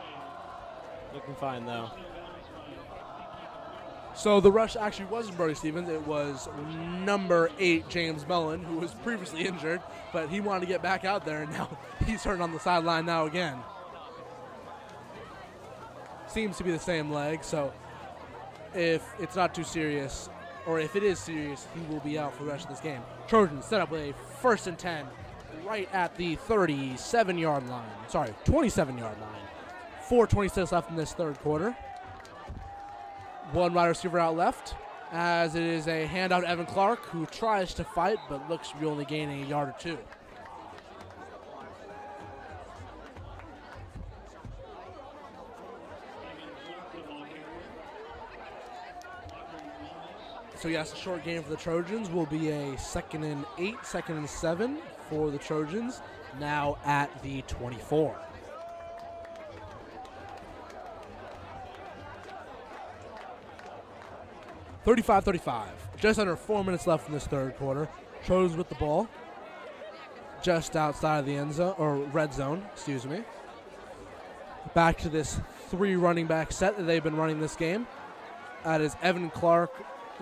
Looking fine though. So the rush actually wasn't Brody Stevens. It was number 8, James Mellon, who was previously injured, but he wanted to get back out there, and now he's hurt on the sideline now again. Seems to be the same leg, so if it's not too serious, or if it is serious, he will be out for the rest of this game. Trojans set up with a 1st and 10 right at the 27-yard line. 27-yard line. 4:26 left in this third quarter. One wide receiver out left, as it is a handout to Evan Clark, who tries to fight but looks to be only gaining a yard or 2. So yes, a short game for the Trojans will be a 2nd and 8, 2nd and 7 for the Trojans, now at the 24. (35-35). Just under 4 minutes left in this third quarter. Trojans with the ball, just outside of the end zone, or red zone, excuse me. Back to this 3 running back set that they've been running this game. That is Evan Clark,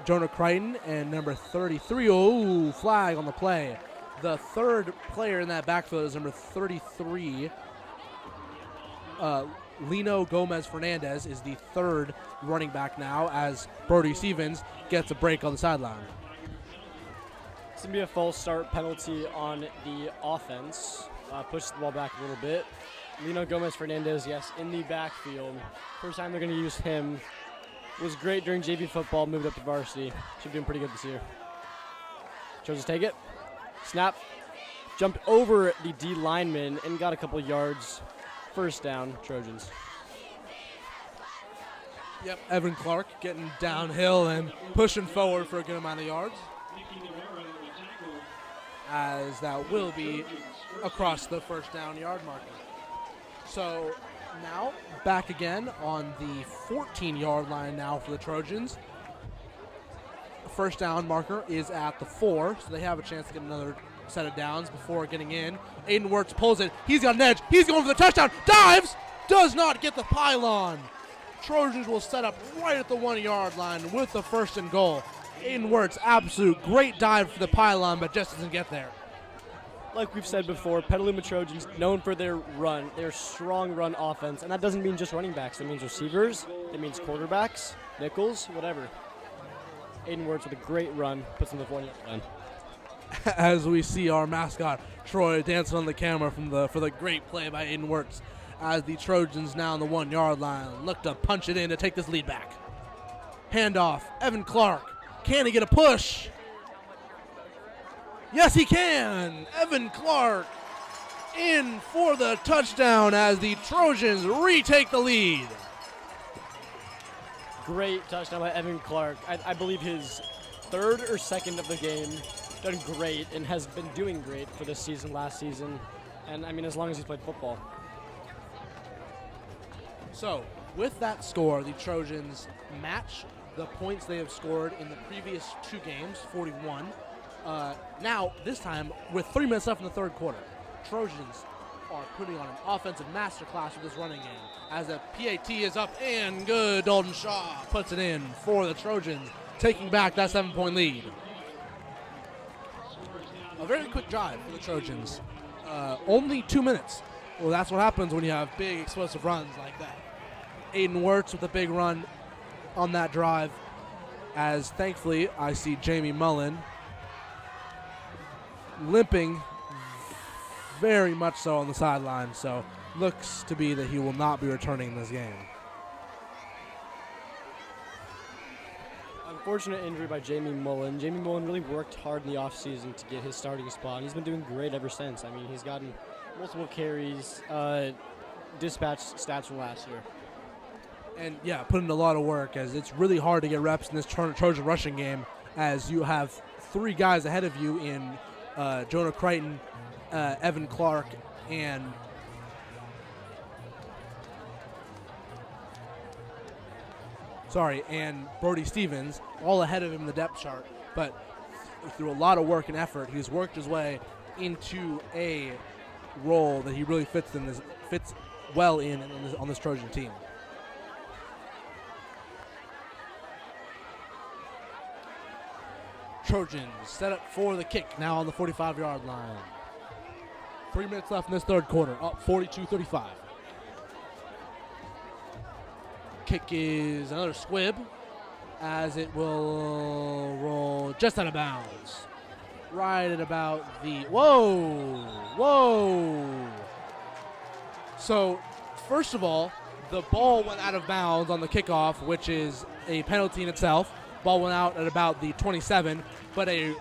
Jonah Crichton, and number 33. Oh, flag on the play. The 3rd player in that backfield is number 33. Lino Gomez Fernandez is the 3rd running back now, as Brody Stevens gets a break on the sideline. It's going to be a false start penalty on the offense. Pushes the ball back a little bit. Lino Gomez Fernandez, yes, in the backfield. First time they're going to use him. Was great during JV football, moved up to varsity. Should be doing pretty good this year. Trojans take it. Snap. Jumped over the D lineman and got a couple yards. First down, Trojans. Yep, Evan Clark getting downhill and pushing forward for a good amount of yards, as that will be across the first down yard marker. So now back again on the 14-yard line now for the Trojans. The first down marker is at the 4, so they have a chance to get another set of downs before getting in. Aiden Wirtz pulls it. He's got an edge. He's going for the touchdown. Dives. Does not get the pylon. Trojans will set up right at the 1-yard line with the 1st and goal. Aiden Wirtz, absolute great dive for the pylon, but just doesn't get there. Like we've said before, Petaluma Trojans known for their run, their strong run offense, and that doesn't mean just running backs. That means receivers. That means quarterbacks, nickels, whatever. Aiden Wirtz with a great run puts him to the 1-yard line. As we see our mascot Troy dancing on the camera for the great play by Aiden Wirtz, as the Trojans now on the 1-yard line look to punch it in to take this lead back. Handoff, Evan Clark. Can he get a push? Yes, he can. Evan Clark in for the touchdown as the Trojans retake the lead. Great touchdown by Evan Clark. I believe his 3rd or 2nd of the game. Done great and has been doing great for this season, last season, and I mean as long as he's played football. So, with that score, the Trojans match the points they have scored in the previous 2 games, 41. Now, this time, with 3 minutes left in the third quarter, Trojans are putting on an offensive masterclass with this running game. As a PAT is up and good, Dalton Shaw puts it in for the Trojans, taking back that 7-point lead. A very quick drive for the Trojans. Only 2 minutes. Well, that's what happens when you have big explosive runs like that. Aiden Wirtz with a big run on that drive, as thankfully I see Jamie Mullen limping very much so on the sideline, so looks to be that he will not be returning this game. Unfortunate injury by Jamie Mullen. Jamie Mullen really worked hard in the offseason to get his starting spot, and he's been doing great ever since. I mean, he's gotten multiple carries, dispatched stats from last year. And, yeah, put in a lot of work, as it's really hard to get reps in this Trojan rushing game, as you have 3 guys ahead of you in Jonah Crichton, Evan Clark, and Brody Stevens, all ahead of him in the depth chart. But through a lot of work and effort, he's worked his way into a role that he really fits well in on this Trojan team. Trojans set up for the kick now on the 45-yard line. 3 minutes left in this third quarter, up 42-35. Kick is another squib, as it will roll just out of bounds. Right at about the, whoa. So, first of all, the ball went out of bounds on the kickoff, which is a penalty in itself. Ball went out at about the 27, but a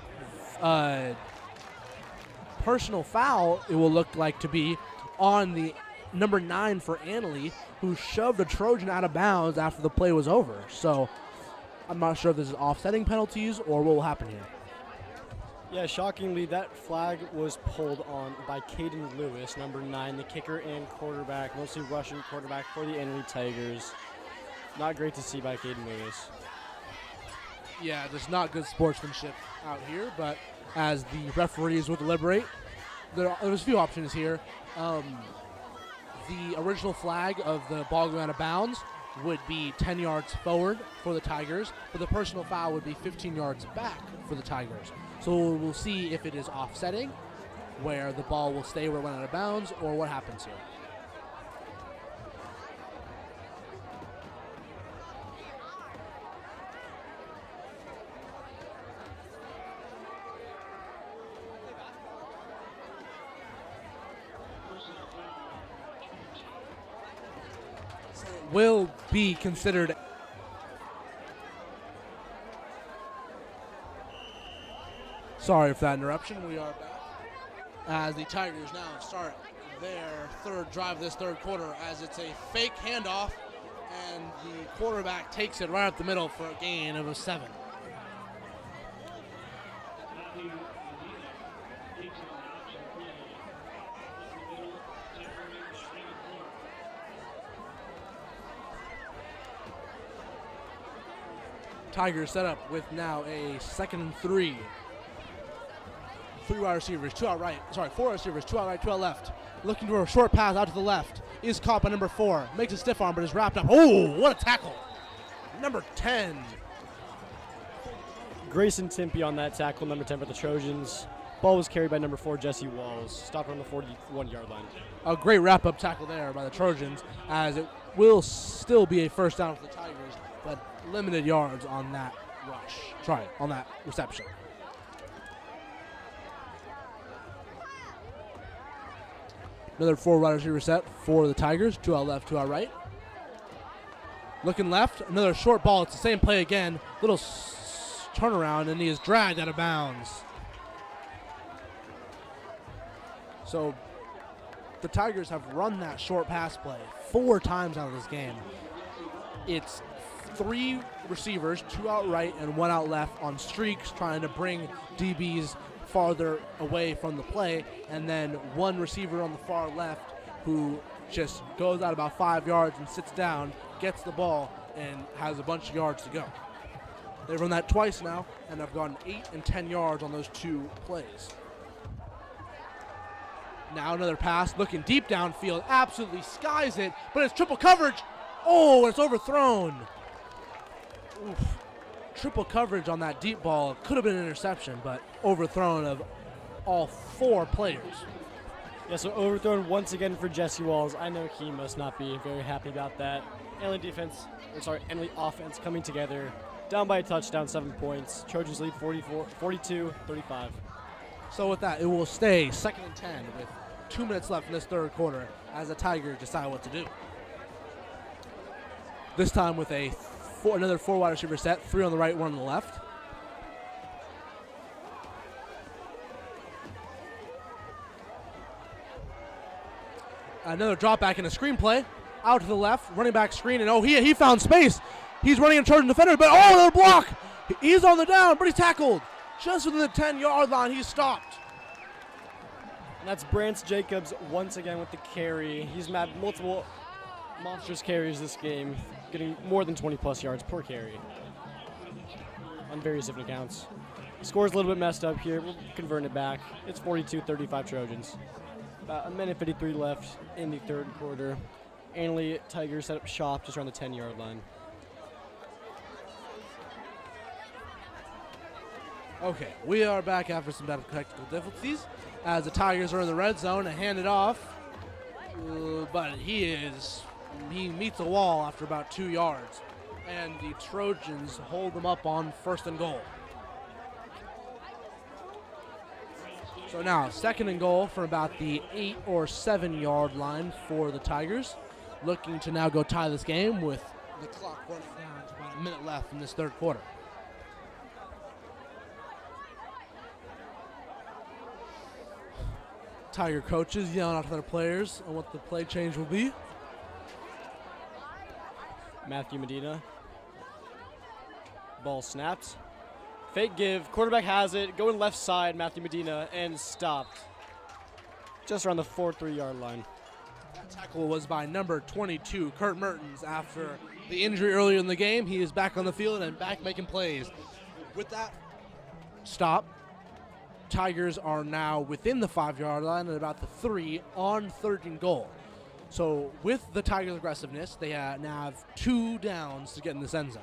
personal foul, it will look like to be, on the number 9 for Annalee, who shoved a Trojan out of bounds after the play was over. So I'm not sure if this is offsetting penalties or what will happen here. Yeah, shockingly, that flag was pulled on by Caden Lewis, number 9, the kicker and quarterback, mostly Russian quarterback for the Annalee Tigers. Not great to see by Caden Lewis. Yeah, there's not good sportsmanship out here, but as the referees will deliberate, there's a few options here. The original flag of the ball going out of bounds would be 10 yards forward for the Tigers, but the personal foul would be 15 yards back for the Tigers. So we'll see if it is offsetting, where the ball will stay where it went out of bounds, or what happens here. Will be considered. Sorry for that interruption. We are back as the Tigers now start their third drive of this third quarter, as it's a fake handoff and the quarterback takes it right up the middle for a gain of 7. Tigers set up with now a 2nd and 3. 3 wide receivers, 4 wide receivers, 2 out right, 2 out left. Looking for a short pass out to the left. Is caught by number 4. Makes a stiff arm, but is wrapped up. Oh, what a tackle. Number 10. Grayson Timpey on that tackle, number 10 for the Trojans. Ball was carried by number 4, Jesse Walls. Stopped on the 41-yard line. A great wrap-up tackle there by the Trojans, as it will still be a first down for the Tigers, but limited yards on that on that reception. Another 4 wide receiver set for the Tigers, 2 out left, 2 out right. Looking left, another short ball. It's the same play again. Little turnaround, and he is dragged out of bounds. So the Tigers have run that short pass play 4 times out of this game. It's 3 receivers, 2 out right and 1 out left on streaks, trying to bring DBs farther away from the play, and then 1 receiver on the far left who just goes out about 5 yards and sits down, gets the ball, and has a bunch of yards to go. They've run that twice now, and have gone 8 and 10 yards on those 2 plays. Now another pass, looking deep downfield, absolutely skies it, but it's triple coverage. Oh, it's overthrown. Oof. Triple coverage on that deep ball. Could have been an interception, but overthrown of all 4 players. Yeah, so overthrown once again for Jesse Walls. I know he must not be very happy about that. Emily offense coming together. Down by a touchdown, 7 points. Trojans lead 42-35. So with that, it will stay 2nd and 10 with 2 minutes left in this third quarter as the Tigers decide what to do. This time with another 4 wide receiver set, 3 on the right, 1 on the left. Another drop back in a screen play. Out to the left, running back screen, and he found space. He's running a Trojan defender, but another block. He's on the down, but he's tackled. Just within the 10-yard line, he's stopped. And that's Brance Jacobs once again with the carry. He's had multiple monstrous carries this game, getting more than 20-plus yards per carry on various different accounts. Score's a little bit messed up here. We'll convert it back. It's 42-35 Trojans. About a minute 53 left in the third quarter. Annalee Tigers set up shop just around the 10-yard line. Okay, we are back after some technical difficulties as the Tigers are in the red zone and hand it off. But he meets a wall after about 2 yards. And the Trojans hold them up on 1st and goal. So now 2nd and goal for about the 8 or 7 yard line for the Tigers. Looking to now go tie this game with the clock running down to about a minute left in this third quarter. Tiger coaches yelling out to their players on what the play change will be. Matthew Medina. Ball snapped. Fake give. Quarterback has it. Going left side, Matthew Medina, and stopped. Just around the 4-3 yard line. That tackle was by number 22, Kurt Mertens. After the injury earlier in the game, he is back on the field and back making plays. With that stop, Tigers are now within the 5 yard line at about the 3 on 3rd and goal. So with the Tigers' aggressiveness, they now have 2 downs to get in this end zone.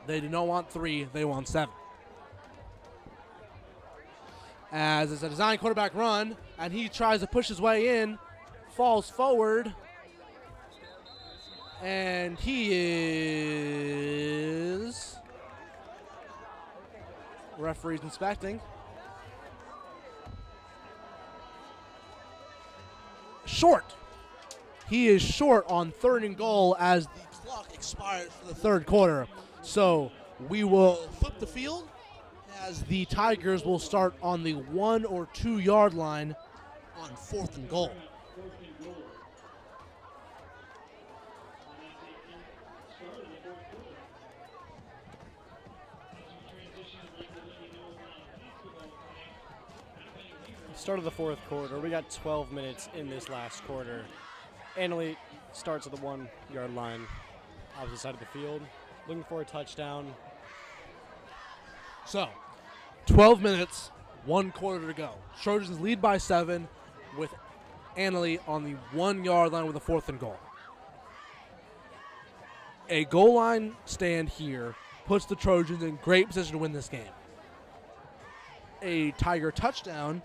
They do not want 3, they want 7. As it's a design quarterback run, and he tries to push his way in, falls forward, and he is... Referee's inspecting. Short. He is short on 3rd and goal as the clock expires for the third quarter. So we will flip the field as the Tigers will start on the 1 or 2 yard line on 4th and goal. Start of the fourth quarter. We got 12 minutes in this last quarter. Annalee starts at the 1 yard line, opposite side of the field, looking for a touchdown. So, 12 minutes, 1 quarter to go. Trojans lead by 7 with Annalee on the 1 yard line with a 4th and goal. A goal line stand here puts the Trojans in great position to win this game. A Tiger touchdown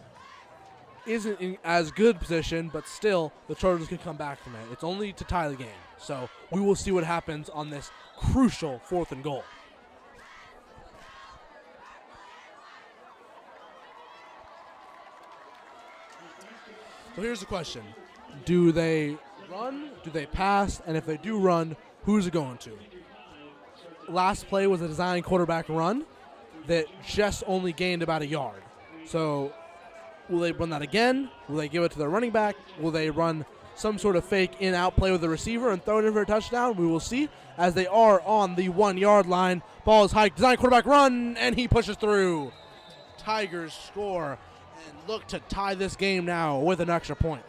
isn't in as good position, but still the Trojans can come back from it. It's only to tie the game. So we will see what happens on this crucial 4th and goal. So here's the question. Do they run? Do they pass? And if they do run, who's it going to? Last play was a design quarterback run that just only gained about 1 yard. So will they run that again? Will they give it to their running back? Will they run some sort of fake in-out play with the receiver and throw it in for a touchdown? We will see as they are on the 1 yard line. Ball is hiked. Design quarterback run, and he pushes through. Tigers score and look to tie this game now with an extra point.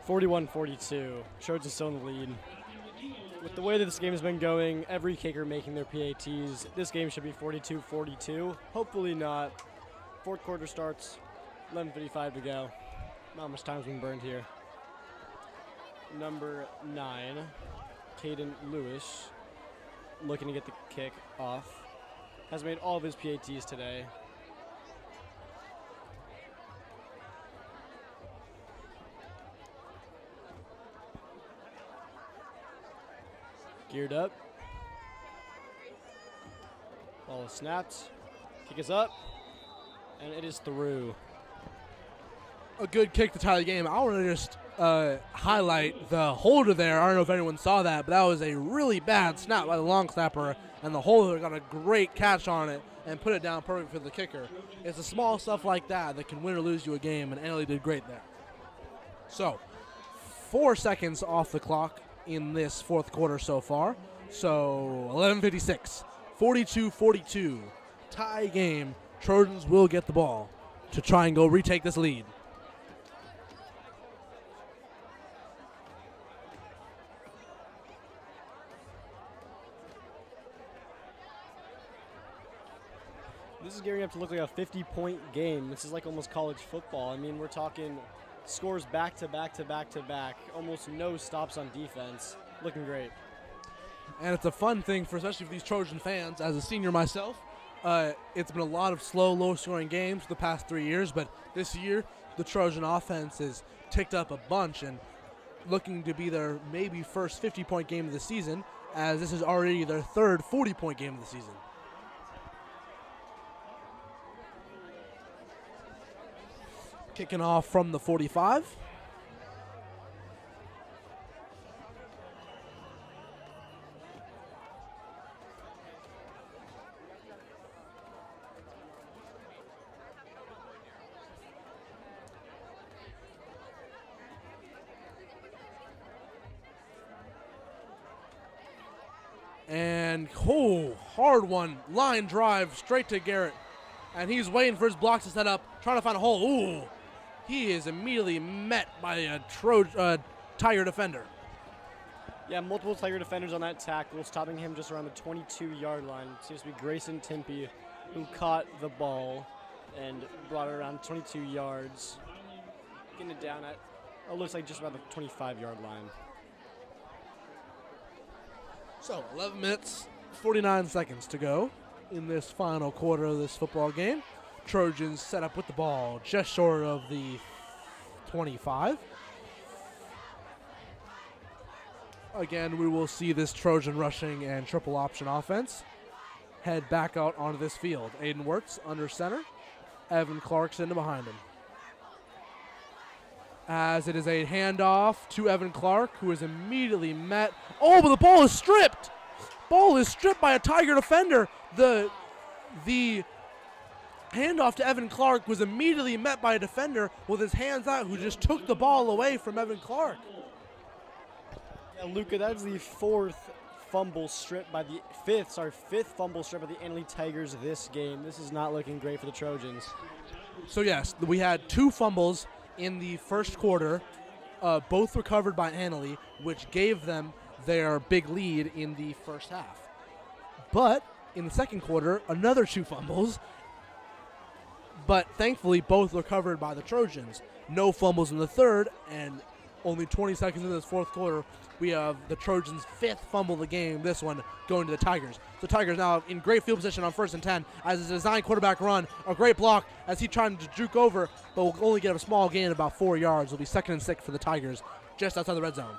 41-42. Trojans still in the lead. With the way that this game has been going, every kicker making their PATs, this game should be 42-42. Hopefully not. Fourth quarter starts, 11:55 to go. Not much time's been burned here. Number 9, Caden Lewis, looking to get the kick off. Has made all of his PATs today. Geared up. Ball is snapped. Kick is up. And it is through. A good kick to tie the game. I want to just highlight the holder there. I don't know if anyone saw that, but that was a really bad snap by the long snapper, and the holder got a great catch on it and put it down perfect for the kicker. It's the small stuff like that that can win or lose you a game, and Annalee did great there. So, 4 seconds off the clock in this fourth quarter so far. So, 11:56, 42-42, tie game. Trojans will get the ball to try and go retake this lead. This is gearing up to look like a 50-point game. This is like almost college football. I mean, we're talking scores back to back to back to back. Almost no stops on defense. Looking great. And it's a fun thing for especially for these Trojan fans. As a senior myself, it's been a lot of slow, low-scoring games for the past 3 years, but this year the Trojan offense has ticked up a bunch and looking to be their maybe first 50-point game of the season, as this is already their third 40-point game of the season. Kicking off from the 45. And, hard one. Line drive straight to Garrett. And he's waiting for his blocks to set up, trying to find a hole. Ooh. He is immediately met by a Tiger defender. Yeah, multiple Tiger defenders on that tackle, stopping him just around the 22-yard line. It seems to be Grayson Timpey who caught the ball and brought it around 22 yards. Getting it down at, looks like just about the 25-yard line. So, 11 minutes, 49 seconds to go in this final quarter of this football game. Trojans set up with the ball just short of the 25. Again, we will see this Trojan rushing and triple option offense head back out onto this field. Aiden Wirtz under center. Evan Clarkson behind him. As it is a handoff to Evan Clark, who is immediately met. Oh, but the ball is stripped! Ball is stripped by a Tiger defender. The handoff to Evan Clark was immediately met by a defender with his hands out, who just took the ball away from Evan Clark. Yeah, Luca, that is the fifth fumble strip by the Annalee Tigers this game. This is not looking great for the Trojans. So yes, we had 2 fumbles in the first quarter, both recovered by Annalee, which gave them their big lead in the first half. But in the second quarter, another 2 fumbles, but thankfully both recovered by the Trojans. No fumbles in the third, and only 20 seconds into this fourth quarter, we have the Trojans' 5th fumble of the game, this one going to the Tigers. So Tigers now in great field position on 1st and 10 as a design quarterback run, a great block as he trying to juke over, but will only get a small gain, about 4 yards. It'll be 2nd and 6 for the Tigers just outside the red zone.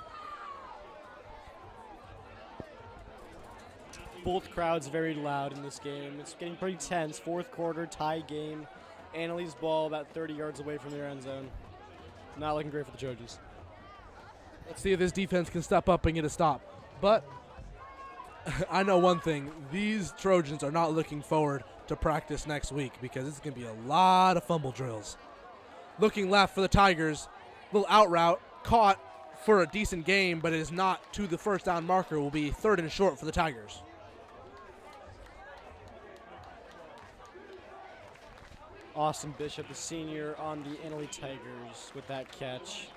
Both crowds very loud in this game. It's getting pretty tense. Fourth quarter, tie game. Annalee's ball about 30 yards away from their end zone. Not looking great for the Trojans. Let's see if this defense can step up and get a stop. But I know one thing. These Trojans are not looking forward to practice next week because it's going to be a lot of fumble drills. Looking left for the Tigers. Little out route. Caught for a decent game, but it is not to the first down marker. Will be 3rd and short for the Tigers. Austin Bishop, the senior, on the Annalee Tigers with that catch.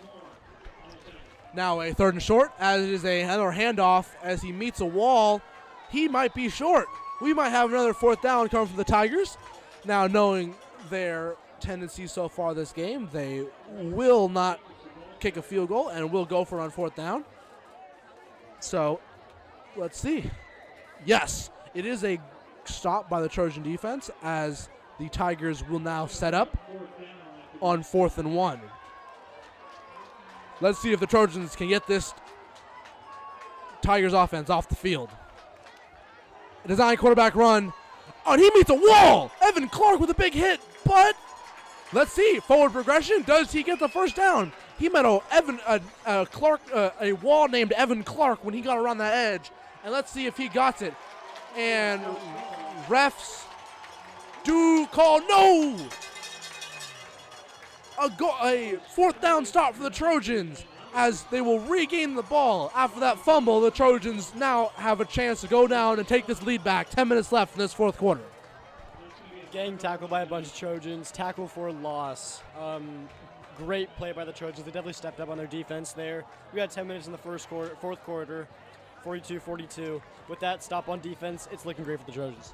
Now a 3rd and short, as it is another handoff as he meets a wall. He might be short. We might have another 4th down coming from the Tigers. Now, knowing their tendency so far this game, they will not kick a field goal and will go for on 4th down. So, let's see. Yes, it is a stop by the Trojan defense as the Tigers will now set up on 4th and 1. Let's see if the Trojans can get this Tigers offense off the field. A design quarterback run. Oh, and he meets a wall. Evan Clark with a big hit, but let's see. Forward progression. Does he get the 1st down? He met a wall named Evan Clark when he got around that edge. And let's see if he got it. And refs do call no. A 4th down stop for the Trojans as they will regain the ball. After that fumble, the Trojans now have a chance to go down and take this lead back. 10 minutes left in this 4th quarter. Gang tackle by a bunch of Trojans. Tackle for loss. Great play by the Trojans. They definitely stepped up on their defense there. We had 10 minutes in the 4th quarter. 42-42. With that stop on defense, it's looking great for the Trojans.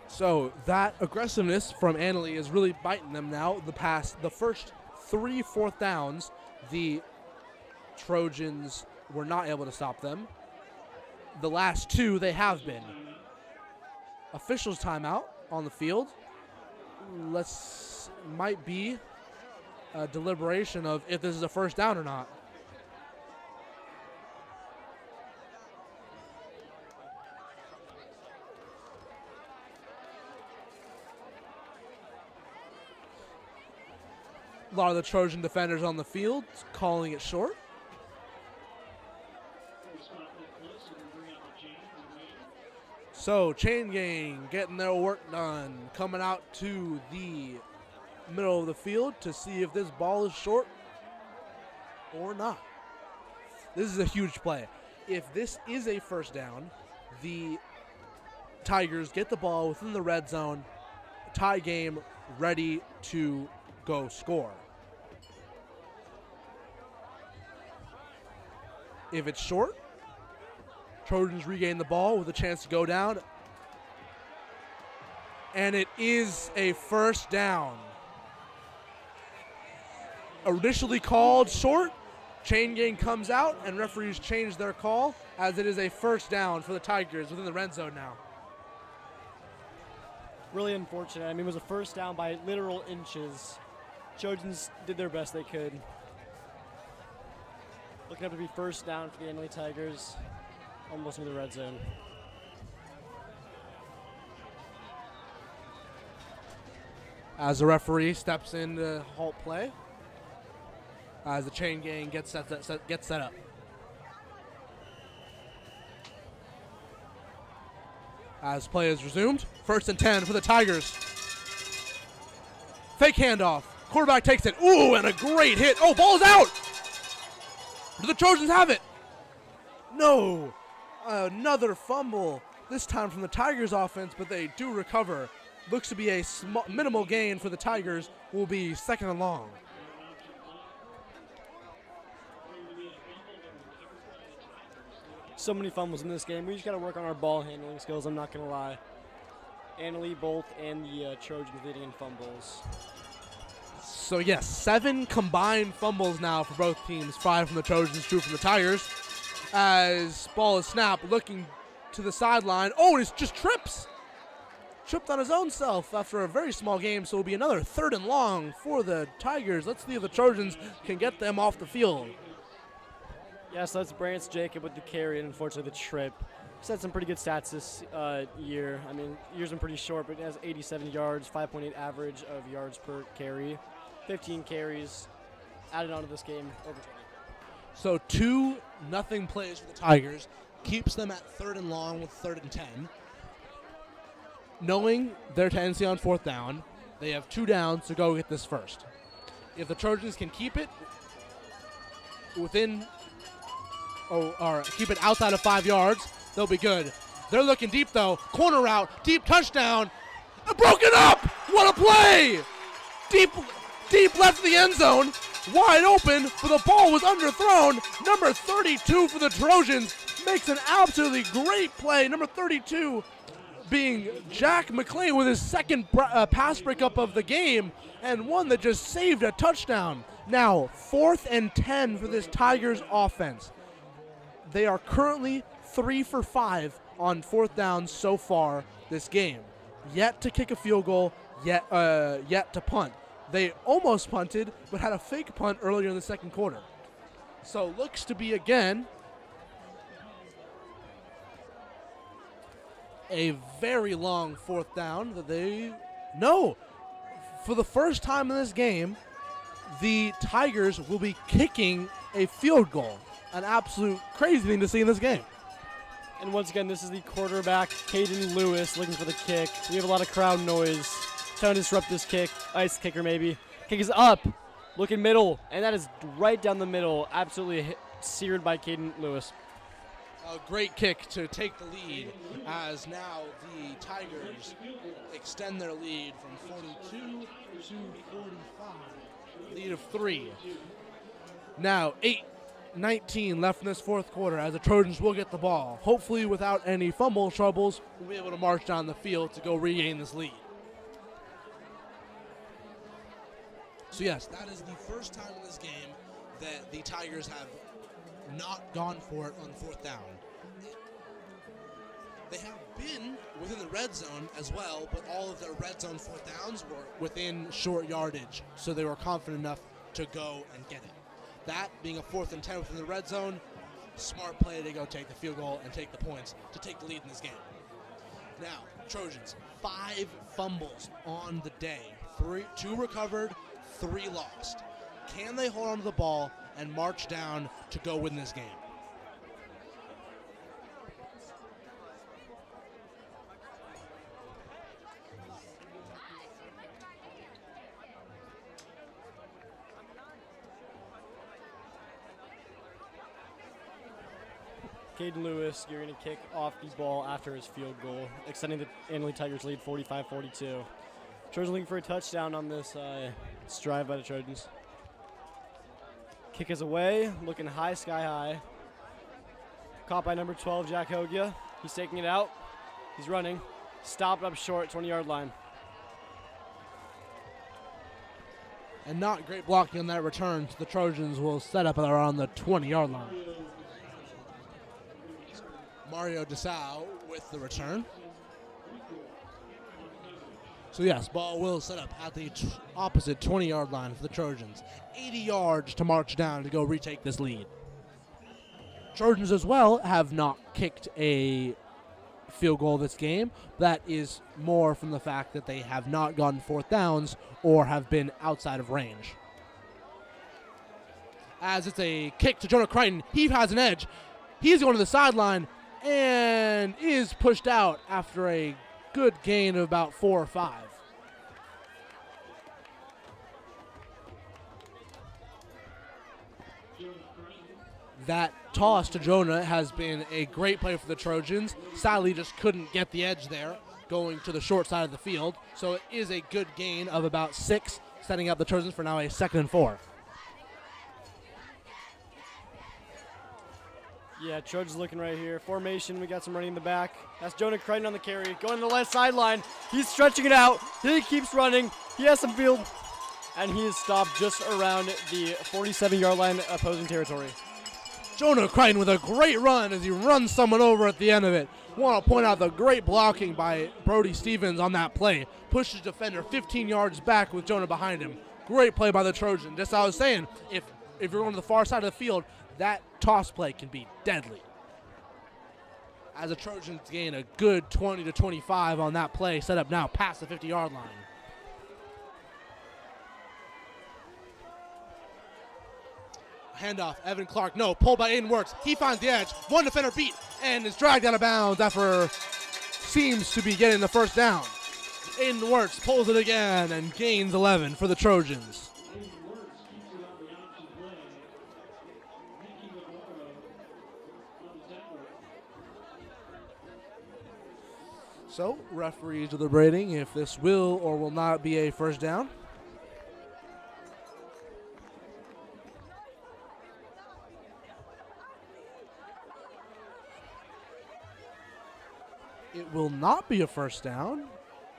So that aggressiveness from Annalee is really biting them now. The first 3 4th downs, the Trojans were not able to stop them. The last 2, they have been. Officials timeout on the field. Might be a deliberation of if this is a 1st down or not. A lot of the Trojan defenders on the field calling it short. So chain gang getting their work done, coming out to the middle of the field to see if this ball is short or not. This is a huge play. If this is a 1st down, the Tigers get the ball within the red zone, tie game, ready to go score. If it's short, Trojans regain the ball with a chance to go down. And it is a 1st down. Initially called short, chain gang comes out, and referees change their call as it is a 1st down for the Tigers within the red zone now. Really unfortunate. I mean, it was a 1st down by literal inches. Trojans did their best they could. Looking up to be 1st down for the Annalee Tigers, almost in the red zone. As the referee steps in to halt play, as the chain gang gets set up. As play is resumed, 1st and 10 for the Tigers. Fake handoff. Quarterback takes it. Ooh, and a great hit. Oh, ball is out. Do the Trojans have it? No. Another fumble, this time from the Tigers offense, but they do recover. Looks to be a minimal gain for the Tigers, will be 2nd and long. So many fumbles in this game. We just got to work on our ball handling skills, I'm not going to lie. Annalee both and the Trojans leading in fumbles. So yes, 7 combined fumbles now for both teams. 5 from the Trojans, 2 from the Tigers. As ball is snapped, looking to the sideline. Oh, and it just trips. Tripped on his own self after a very small game, so it'll be another 3rd and long for the Tigers. Let's see if the Trojans can get them off the field. Yes, that's Brance Jacob with the carry and unfortunately the trip. He's had some pretty good stats this year. I mean, year's been pretty short, but he has 87 yards, 5.8 average of yards per carry. 15 carries added onto this game, over 20. So 2-0 plays for the Tigers. Keeps them at 3rd and long with 3rd and 10. Knowing their tendency on 4th down, they have 2 downs to go get this first. If the Trojans can keep it within, or keep it outside of 5 yards, they'll be good. They're looking deep though. Corner route, deep touchdown. Broken up! What a play! Deep left of the end zone. Wide open, but the ball was underthrown. Number 32 for the Trojans makes an absolutely great play. Number 32 being Jack McLean with his second pass breakup of the game, and one that just saved a touchdown. Now, 4th and 10 for this Tigers offense. They are currently 3 for 5 on 4th down so far this game. Yet to kick a field goal, yet to punt. They almost punted, but had a fake punt earlier in the second quarter. So looks to be, again, a very long 4th down that no, for the first time in this game, the Tigers will be kicking a field goal. An absolute crazy thing to see in this game. And once again, this is the quarterback, Caden Lewis, looking for the kick. We have a lot of crowd noise trying to disrupt this kick. Ice kicker, maybe. Kick is up, looking middle, and that is right down the middle. Absolutely seared by Caden Lewis. A great kick to take the lead, as now the Tigers extend their lead from 42 to 45. Lead of 3. Now 8:19 left in this 4th quarter, as the Trojans will get the ball. Hopefully without any fumble troubles, we'll be able to march down the field to go regain this lead. So yes, that is the first time in this game that the Tigers have not gone for it on 4th down. They have been within the red zone as well, but all of their red zone 4th downs were within short yardage, so they were confident enough to go and get it. That being a 4th and 10 within the red zone, smart play to go take the field goal and take the points to take the lead in this game. Now, Trojans, 5 fumbles on the day. 2 recovered, 3 lost. Can they hold on to the ball and march down to go win this game? Caden Lewis, you're going to kick off the ball after his field goal, extending the Annalee Tigers lead 45-42. Trojans looking for a touchdown on this drive by the Trojans. Kick is away, looking high, sky high. Caught by number 12, Jack Hogia. He's taking it out. He's running. Stopped up short, 20-yard line. And not great blocking on that return, so the Trojans will set up around the 20-yard line. Mario DeSau with the return. So yes, ball will set up at the opposite 20-yard line for the Trojans. 80 yards to march down to go retake this lead. Trojans as well have not kicked a field goal this game. That is more from the fact that they have not gotten 4th downs or have been outside of range. As it's a kick to Jonah Crichton, he has an edge. He's going to the sideline and is pushed out after a good gain of about 4 or 5. That toss to Jonah has been a great play for the Trojans. Sadly, just couldn't get the edge there, going to the short side of the field. So it is a good gain of about 6, setting up the Trojans for now a 2nd and 4. Yeah, Trojans looking right here. Formation, we got some running in the back. That's Jonah Crichton on the carry. Going to the left sideline. He's stretching it out. He keeps running. He has some field. And he is stopped just around the 47-yard line opposing territory. Jonah Crichton with a great run as he runs someone over at the end of it. Want to point out the great blocking by Brody Stevens on that play. Pushes defender 15 yards back with Jonah behind him. Great play by the Trojan. Just as I was saying, if you're going to the far side of the field, that toss play can be deadly. As the Trojans gain a good 20 to 25 on that play, set up now past the 50-yard line. Handoff, Evan Clark, no, pulled by Aiden Works. He finds the edge, one defender beat, and is dragged out of bounds after seems to be getting the 1st down. Aiden Works pulls it again and gains 11 for the Trojans. So, referees deliberating if this will or will not be a first down. It will not be a first down,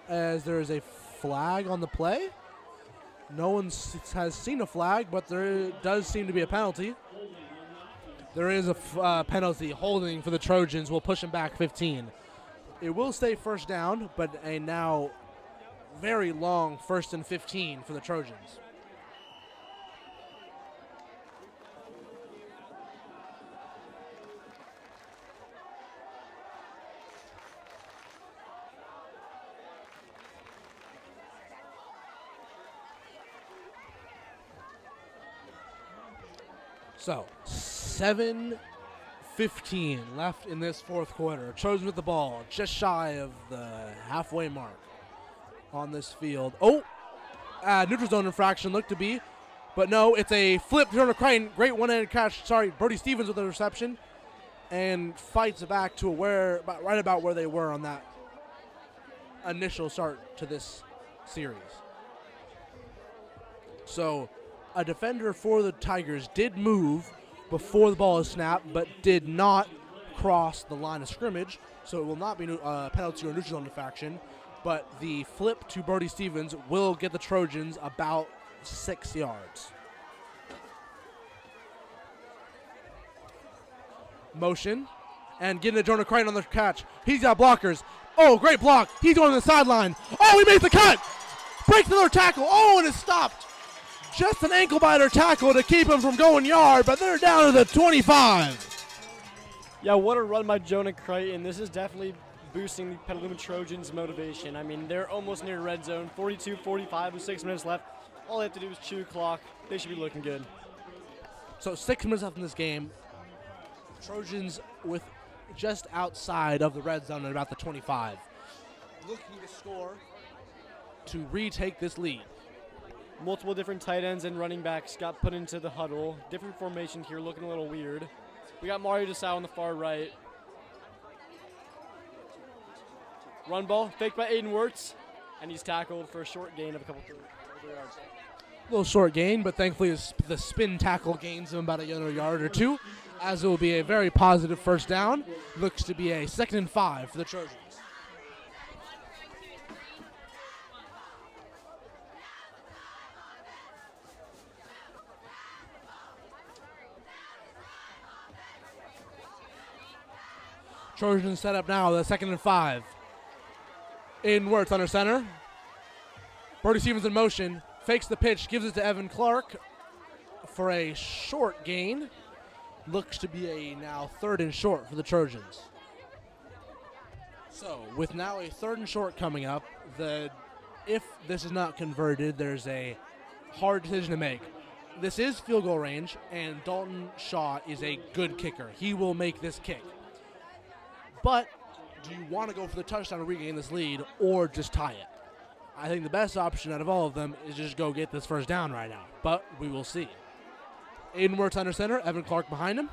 as there is a flag on the play. No one has seen a flag, but there does seem to be a penalty. There is a penalty holding for the Trojans. Will push them back 15. It will stay first down, but a now very long 1st and 15 for the Trojans. So, 7:15 left in this fourth quarter. Trojans with the ball, just shy of the halfway mark on this field. Oh, neutral zone infraction looked to be, but no, it's a flip. Turner Crichton, great one-handed catch. Sorry, Brody Stevens with the reception, and fights back to right about where they were on that initial start to this series. So, a defender for the Tigers did move before the ball is snapped, but did not cross the line of scrimmage, so it will not be a penalty or neutral zone infraction. But the flip to Brody Stevens will get the Trojans about 6 yards. Motion, and getting to Jonah Crichton on the catch. He's got blockers. Oh, great block. He's going to the sideline. Oh, he made the cut. Breaks another tackle. Oh, and it's stopped. Just an ankle biter tackle to keep him from going yard, but they're down to the 25. Yeah, what a run by Jonah Crichton. This is definitely boosting the Petaluma Trojans' motivation. I mean, they're almost near red zone, 42-45 with 6 minutes left. All they have to do is chew clock. They should be looking good. So 6 minutes left in this game. Trojans with just outside of the red zone at about the 25. Looking to score to retake this lead. Multiple different tight ends and running backs got put into the huddle. Different formation here, looking a little weird. We got Mario Desau on the far right. Run ball, faked by Aiden Wirtz, and he's tackled for a short gain of a couple yards. A little short gain, but thankfully the spin tackle gains him about a yard or two, as it will be a very positive first down. Looks to be a 2nd and 5 for the Trojans. Trojans set up now, the 2nd and 5. Aiden Wirtz under center. Brody Stevens in motion, fakes the pitch, gives it to Evan Clark for a short gain. Looks to be a now 3rd and short for the Trojans. So, with now a 3rd and short coming up, if this is not converted, there's a hard decision to make. This is field goal range, and Dalton Shaw is a good kicker. He will make this kick. But do you want to go for the touchdown to regain this lead or just tie it? I think the best option out of all of them is just go get this first down right now. But we will see. Aiden Wirtz under center, Evan Clark behind him.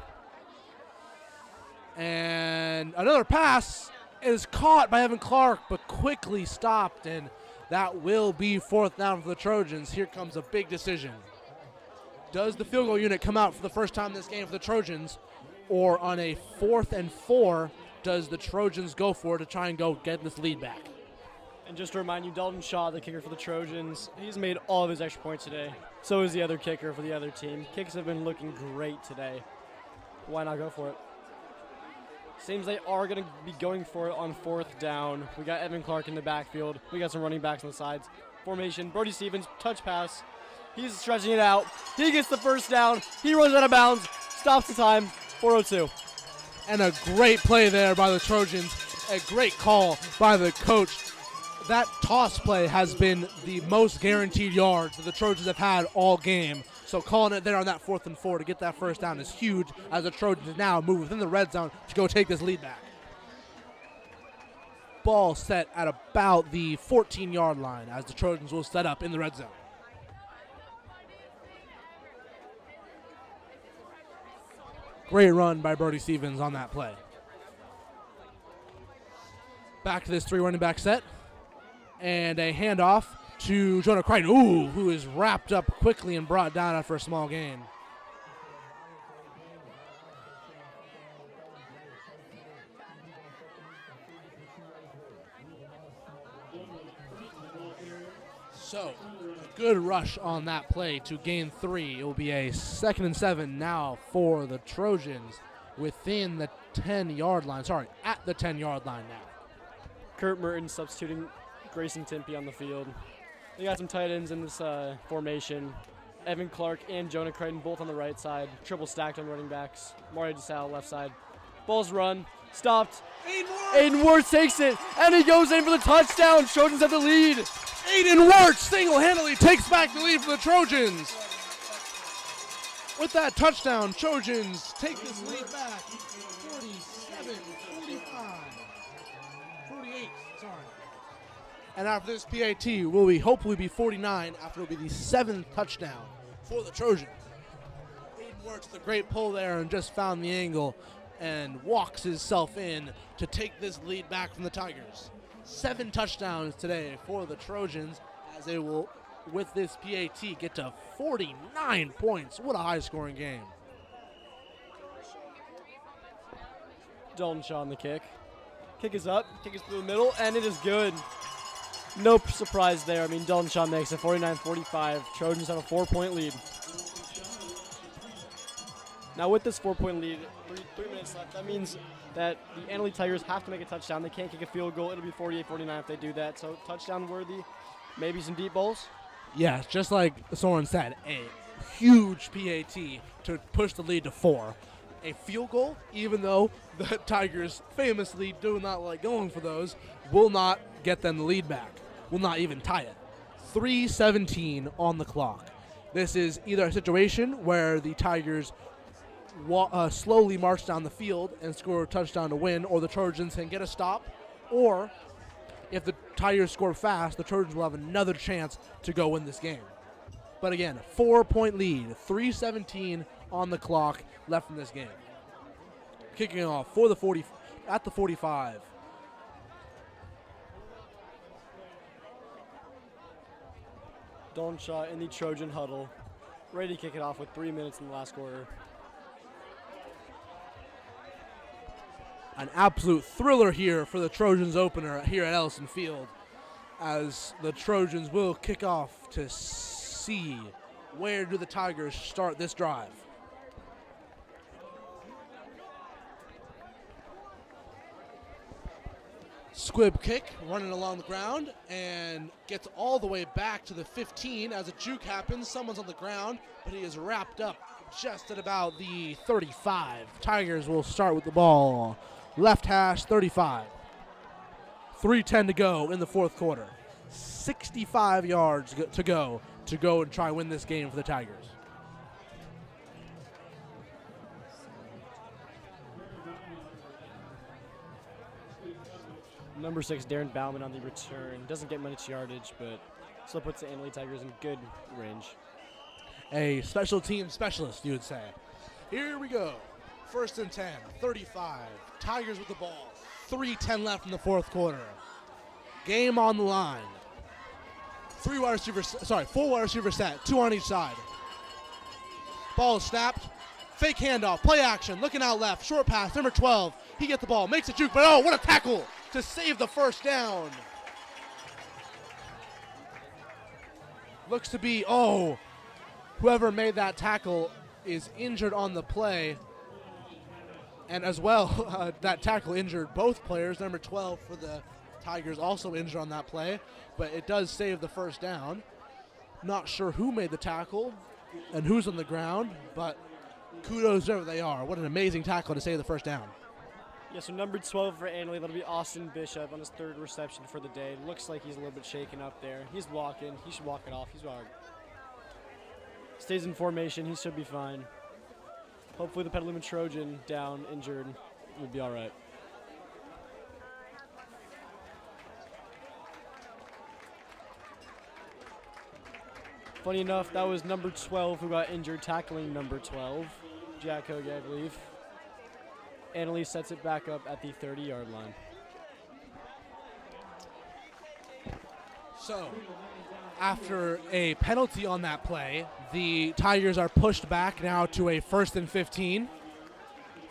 And another pass is caught by Evan Clark, but quickly stopped, and that will be 4th down for the Trojans. Here comes a big decision. Does the field goal unit come out for the first time in this game for the Trojans, or on a 4th and 4, does the Trojans go for it to try and go get this lead back? And just to remind you, Dalton Shaw, the kicker for the Trojans, he's made all of his extra points today. So is the other kicker for the other team. Kicks have been looking great today. Why not go for it? Seems they are going to be going for it on 4th down. We got Evan Clark in the backfield. We got some running backs on the sides. Formation, Brody Stevens, touch pass. He's stretching it out. He gets the first down. He runs out of bounds. Stops the time. 4:02. And a great play there by the Trojans. A great call by the coach. That toss play has been the most guaranteed yards that the Trojans have had all game. So calling it there on that 4th and 4 to get that first down is huge, as the Trojans now move within the red zone to go take this lead back. Ball set at about the 14-yard line as the Trojans will set up in the red zone. Great run by Brody Stevens on that play. Back to this 3 running back set. And a handoff to Jonah Crichton, who is wrapped up quickly and brought down after a small gain. So, a good rush on that play to gain 3. It will be a 2nd and 7 now for the Trojans within the 10-yard line. Sorry, at the 10-yard line now. Kurt Merton substituting Grayson Timpey on the field. They got some tight ends in this formation. Evan Clark and Jonah Crichton both on the right side. Triple stacked on running backs. Mario DeSalle left side. Ball's run. Stopped. Aiden Wirtz takes it, and he goes in for the touchdown. Trojans have the lead. Aiden Wirtz single-handedly takes back the lead for the Trojans. With that touchdown, Trojans take this lead back. 47, 45, 48, sorry. And after this PAT will be hopefully be 49 after it will be the 7th touchdown for the Trojans. Aiden Wirtz, the great pull there, and just found the angle and walks himself in to take this lead back from the Tigers. 7 touchdowns today for the Trojans as they will, with this PAT, get to 49 points. What a high-scoring game. Dalton Shaw on the kick. Kick is up. Kick is through the middle, and it is good. No surprise there. I mean, Dalton Shaw makes it 49-45. Trojans have a 4-point lead. Now with this 4-point lead, 3 minutes left, that means that the Annalee Tigers have to make a touchdown. They can't kick a field goal. It'll be 48-49 if they do that. So touchdown worthy, maybe some deep balls. Yeah, just like Soren said, a huge PAT to push the lead to 4. A field goal, even though the Tigers famously do not like going for those, will not get them the lead back. Will not even tie it. 3:17 on the clock. This is either a situation where the Tigers slowly march down the field and score a touchdown to win, or the Trojans can get a stop, or if the Tigers score fast, the Trojans will have another chance to go win this game. But again, 4-point lead, 3:17 on the clock left in this game. Kicking off for the 40 at the 45. Dalton Shaw in the Trojan huddle, ready to kick it off with 3 minutes in the last quarter. An absolute thriller here for the Trojans opener here at Ellison Field, as the Trojans will kick off to see where do the Tigers start this drive. Squib kick running along the ground and gets all the way back to the 15 as a juke happens. Someone's on the ground, but he is wrapped up just at about the 35. Tigers will start with the ball. Left hash, 35. 3:10 to go in the fourth quarter. 65 yards to go and try and win this game for the Tigers. Number 6, Darren Bauman on the return. Doesn't get much yardage, but still puts the Annalee Tigers in good range. A special team specialist, you would say. Here we go. 1st and 10, 35. Tigers with the ball. 3:10 left in the fourth quarter. Game on the line. 4 wide receiver set, 2 on each side. Ball is snapped. Fake handoff, play action, looking out left, short pass, number 12. He gets the ball, makes a juke, but oh, what a tackle to save the first down. Looks to be, whoever made that tackle is injured on the play. And as well, that tackle injured both players. Number 12 for the Tigers also injured on that play, but it does save the first down. Not sure who made the tackle and who's on the ground, but kudos wherever they are. What an amazing tackle to save the first down. Yeah, so number 12 for Annalee, that'll be Austin Bishop on his 3rd reception for the day. Looks like he's a little bit shaken up there. He's walking. He should walk it off. He's hard. Stays in formation. He should be fine. Hopefully the Petaluma Trojan down, injured, will be all right. Funny enough, that was number 12 who got injured tackling number 12, Jack Hogue, I believe. Annalee sets it back up at the 30-yard line. So, after a penalty on that play, the Tigers are pushed back now to a 1st and 15.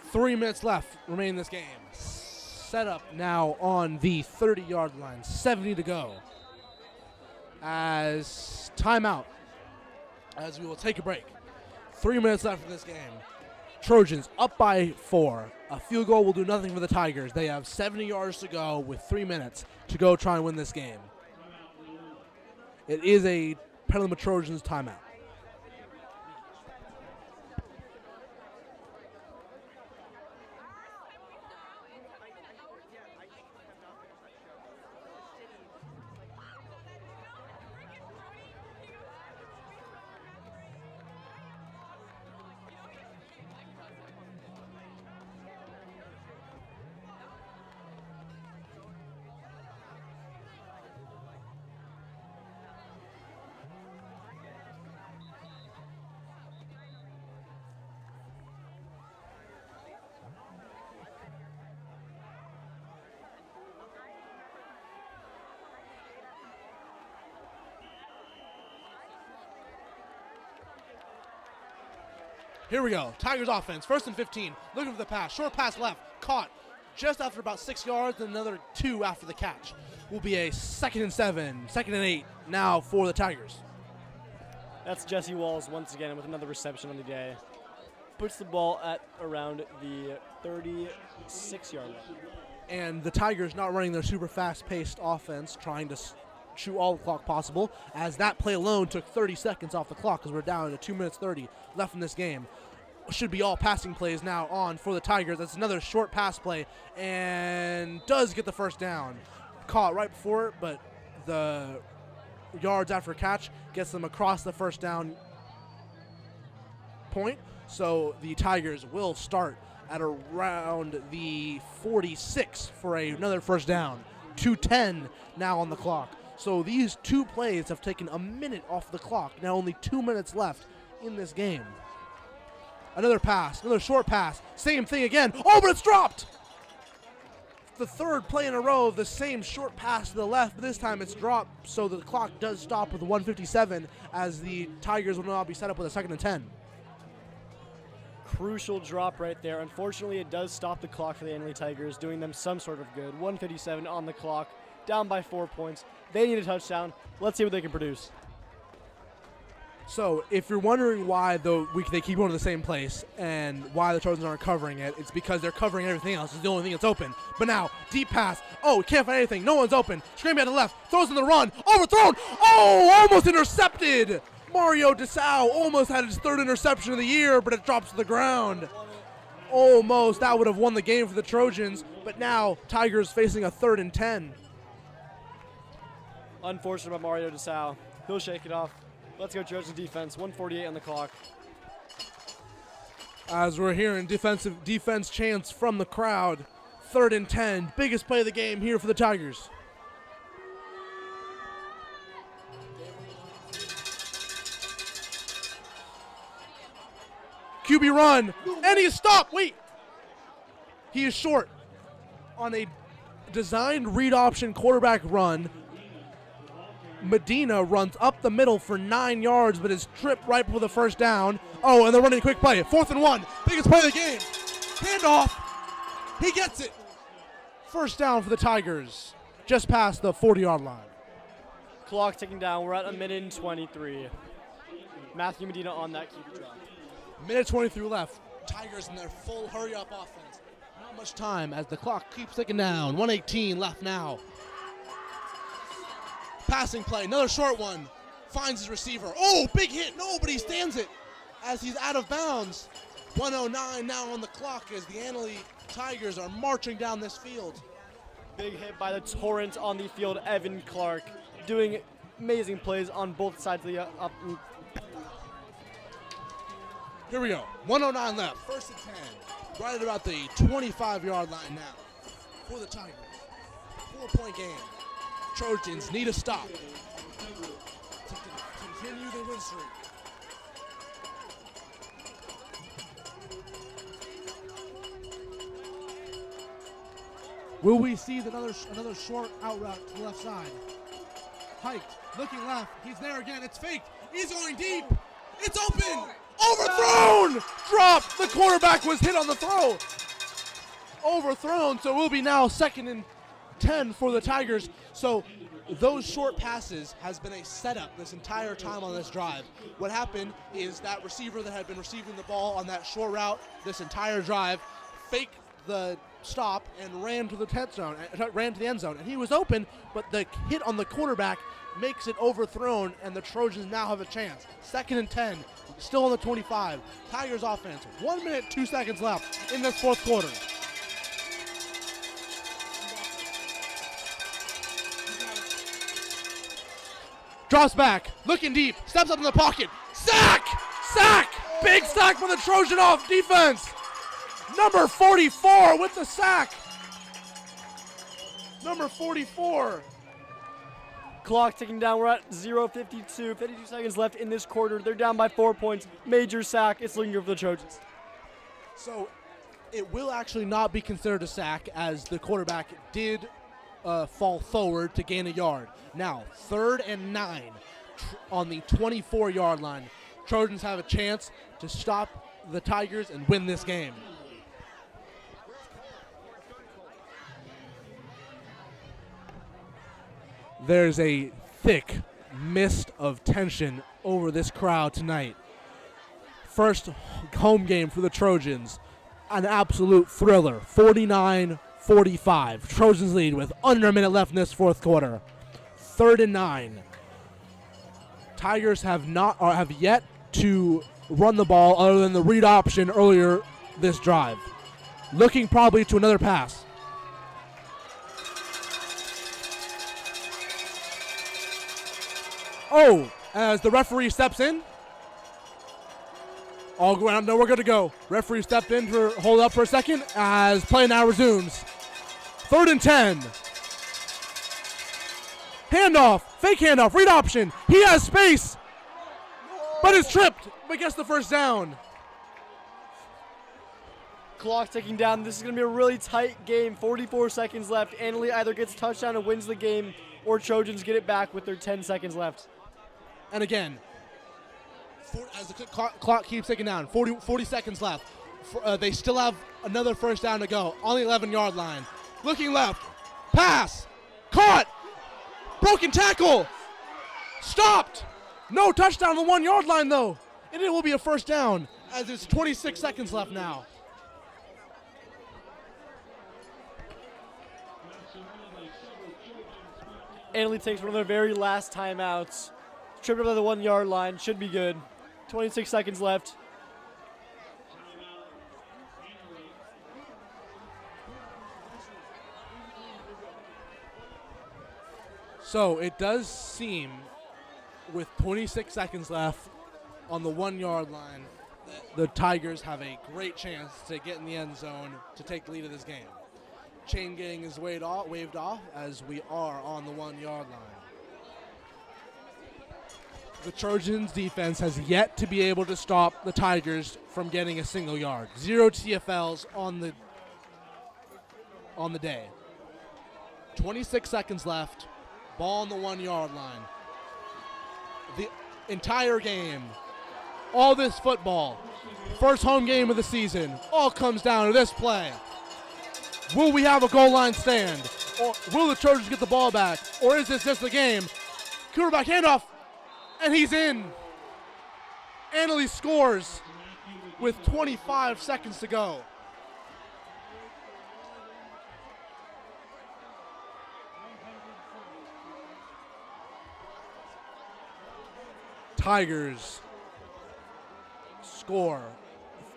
3 minutes left remain in this game. Set up now on the 30-yard line, 70 to go. As timeout, as we will take a break. 3 minutes left in this game. Trojans up by 4. A field goal will do nothing for the Tigers. They have 70 yards to go with 3 minutes to go try and win this game. It is a Petaluma Trojans timeout. Here we go. Tigers offense. 1st and 15. Looking for the pass. Short pass left. Caught just after about 6 yards and another 2 after the catch. Will be a 2nd and 7. 2nd and 8 now for the Tigers. That's Jesse Walls once again with another reception on the day. Puts the ball at around the 36-yard line. And the Tigers not running their super fast-paced offense, trying to chew all the clock possible, as that play alone took 30 seconds off the clock because we're down to 2 minutes 30 left in this game. Should be all passing plays now on for the Tigers. That's another short pass play and does get the first down. Caught right before it, but the yards after catch gets them across the first down point. So the Tigers will start at around the 46 for another first down. 2:10 now on the clock. So these 2 plays have taken a minute off the clock. Now only 2 minutes left in this game. Another pass, another short pass. Same thing again. Oh, but it's dropped! The 3rd play in a row of the same short pass to the left, but this time it's dropped, so the clock does stop with 1:57 as the Tigers will now be set up with a 2nd and 10. Crucial drop right there. Unfortunately, it does stop the clock for the Annalee Tigers, doing them some sort of good. 1:57 on the clock, down by 4 points. They need a touchdown. Let's see what they can produce. So if you're wondering why they keep going to the same place and why the Trojans aren't covering it, it's because they're covering everything else. It's the only thing that's open. But now, deep pass. Oh, can't find anything. No one's open. Screaming at the left. Throws in the run. Overthrown. Oh, almost intercepted. Mario DeSau almost had his 3rd interception of the year, but it drops to the ground. Almost. That would have won the game for the Trojans. But now, Tigers facing a 3rd and 10. Unfortunate about Mario DeSau. He'll shake it off. Let's go Trojan defense. 1:48 on the clock. As we're hearing defense chants from the crowd. 3rd and 10. Biggest play of the game here for the Tigers. QB run. And he's stopped. Wait. He is short on a designed read option quarterback run. Medina runs up the middle for 9 yards, but is tripped right before the first down. Oh, and they're running a quick play. 4th and 1. Biggest play of the game. Handoff. He gets it. First down for the Tigers. Just past the 40-yard line. Clock ticking down. We're at 1:23. Matthew Medina on that QB drop. 1:23 left. Tigers in their full hurry-up offense. Not much time as the clock keeps ticking down. 1:18 left now. Passing play, another short one. Finds his receiver. Oh, big hit. No, but he stands it as he's out of bounds. 1:09 now on the clock as the Annalee Tigers are marching down this field. Big hit by the Torrent on the field. Evan Clark doing amazing plays on both sides of the up. Here we go. 1:09 left. 1st and 10. Right at about the 25-yard line now for the Tigers. 4-point game. Trojans need a stop to continue the win streak. Will we see another short out route to the left side? hiked, looking left. He's there again. It's faked. He's going deep. It's open. Overthrown. Dropped. The quarterback was hit on the throw. Overthrown. So it will be now 2nd and 10 for the Tigers. So those short passes has been a setup this entire time on this drive. What happened is that receiver that had been receiving the ball on that short route this entire drive faked the stop and ran to the end zone, and he was open, but the hit on the quarterback makes it overthrown, and the Trojans now have a chance. 2nd and 10, still on the 25. Tigers offense, 1 minute, 2 seconds left in this fourth quarter. Drops back, looking deep, steps up in the pocket. Sack! Sack! Big sack for the Trojan off defense. Number 44 with the sack. Number 44. Clock ticking down. We're at 0:52. 52 seconds left in this quarter. They're down by 4 points. Major sack. It's looking good for the Trojans. So it will actually not be considered a sack, as the quarterback did fall forward to gain a yard. Now, 3rd and 9 on the 24-yard line. Trojans have a chance to stop the Tigers and win this game. There's a thick mist of tension over this crowd tonight. First home game for the Trojans. An absolute thriller. 49-45. Trojans lead with under a minute left in this fourth quarter. 3rd and 9. Tigers have yet to run the ball other than the read option earlier this drive. Looking probably to another pass. Oh, as the referee steps in. All ground, no, we're good to go. Referee stepped in for hold up for a second as play now resumes. 3rd and 10. Handoff, fake handoff, read option. He has space, but is tripped, but gets the first down. Clock ticking down. This is going to be a really tight game. 44 seconds left. Annalee either gets a touchdown and wins the game, or Trojans get it back with their 10 seconds left. And again, as the clock keeps ticking down, 40 seconds left. They still have another first down to go on the 11-yard line. Looking left, pass, caught, broken tackle, stopped. No touchdown on the 1-yard line though. And it will be a first down as there's 26 seconds left now. Annalee takes one of their very last timeouts. Tripped up at the 1-yard line. Should be good. 26 seconds left. So it does seem, with 26 seconds left on the 1-yard line, that the Tigers have a great chance to get in the end zone to take the lead of this game. Chain gang is waved off as we are on the 1-yard line. The Trojans defense has yet to be able to stop the Tigers from getting a single yard. 0 TFLs on the day. 26 seconds left. Ball on the 1-yard line. The entire game, all this football, first home game of the season, all comes down to this play. Will we have a goal line stand? Or will the Trojans get the ball back? Or is this just a game? Quarterback handoff, and he's in. Annalee scores with 25 seconds to go. Tigers score.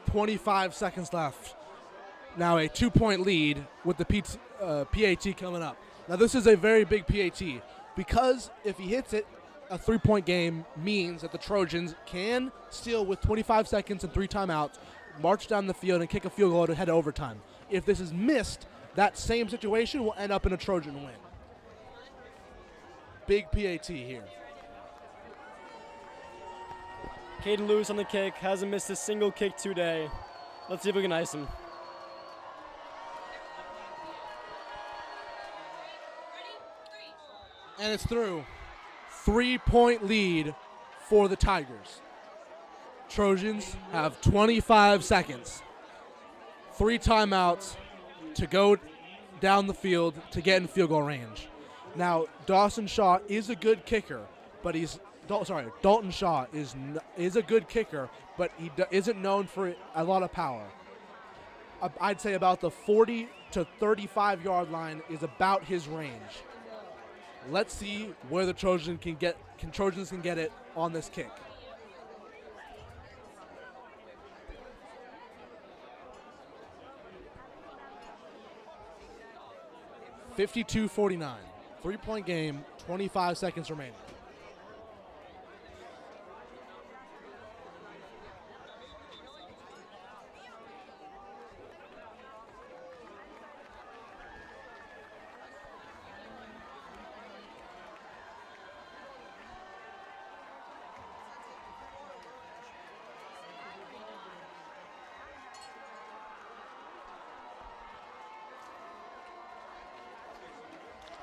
25 seconds left. Now a 2-point lead with the PAT coming up. Now this is a very big PAT because if he hits it, a 3-point game means that the Trojans can still, with 25 seconds and 3 timeouts, march down the field and kick a field goal to head to overtime. If this is missed, that same situation will end up in a Trojan win. Big PAT here. Caden Lewis on the kick. Hasn't missed a single kick today. Let's see if we can ice him. And it's through. 3-point lead for the Tigers. Trojans have 25 seconds. 3 timeouts to go down the field to get in field goal range. Now, Dalton Shaw is a good kicker, but Dalton Shaw is a good kicker, but he isn't known for a lot of power. I'd say about the 40 to 35 yard line is about his range. Let's see where the Trojans can get it on this kick. (52-49). 3-point game, 25 seconds remaining.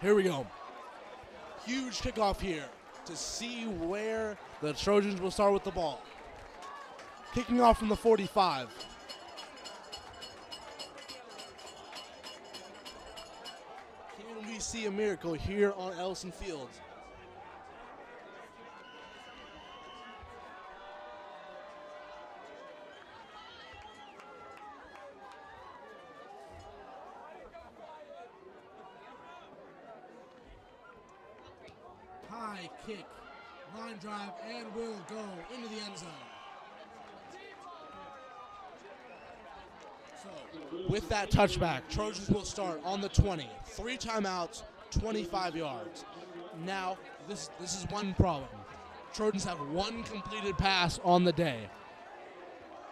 Here we go. Huge kickoff here to see where the Trojans will start with the ball. Kicking off from the 45. Can we see a miracle here on Ellison Field? High kick, line drive, and will go into the end zone. So, with that touchback, Trojans will start on the 20. 3 timeouts, 25 yards. Now, this is one problem. Trojans have 1 completed pass on the day.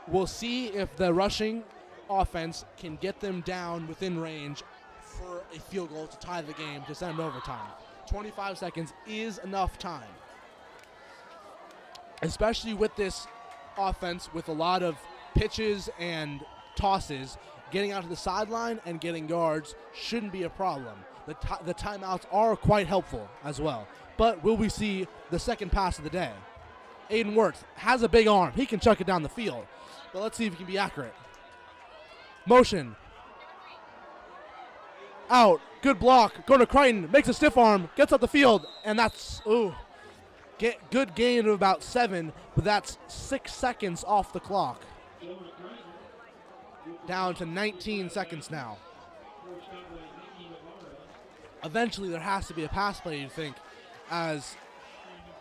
We'll see if the rushing offense can get them down within range for a field goal to tie the game to send overtime. 25 seconds is enough time. Especially with this offense with a lot of pitches and tosses, getting out to the sideline and getting yards shouldn't be a problem. The timeouts are quite helpful as well. But will we see the second pass of the day? Aiden Wirtz has a big arm. He can chuck it down the field. But let's see if he can be accurate. Motion. Out. Good block. Going to Crichton. Makes a stiff arm. Gets up the field. And that's, good gain of about 7. But that's 6 seconds off the clock. Down to 19 seconds now. Eventually there has to be a pass play, you think, as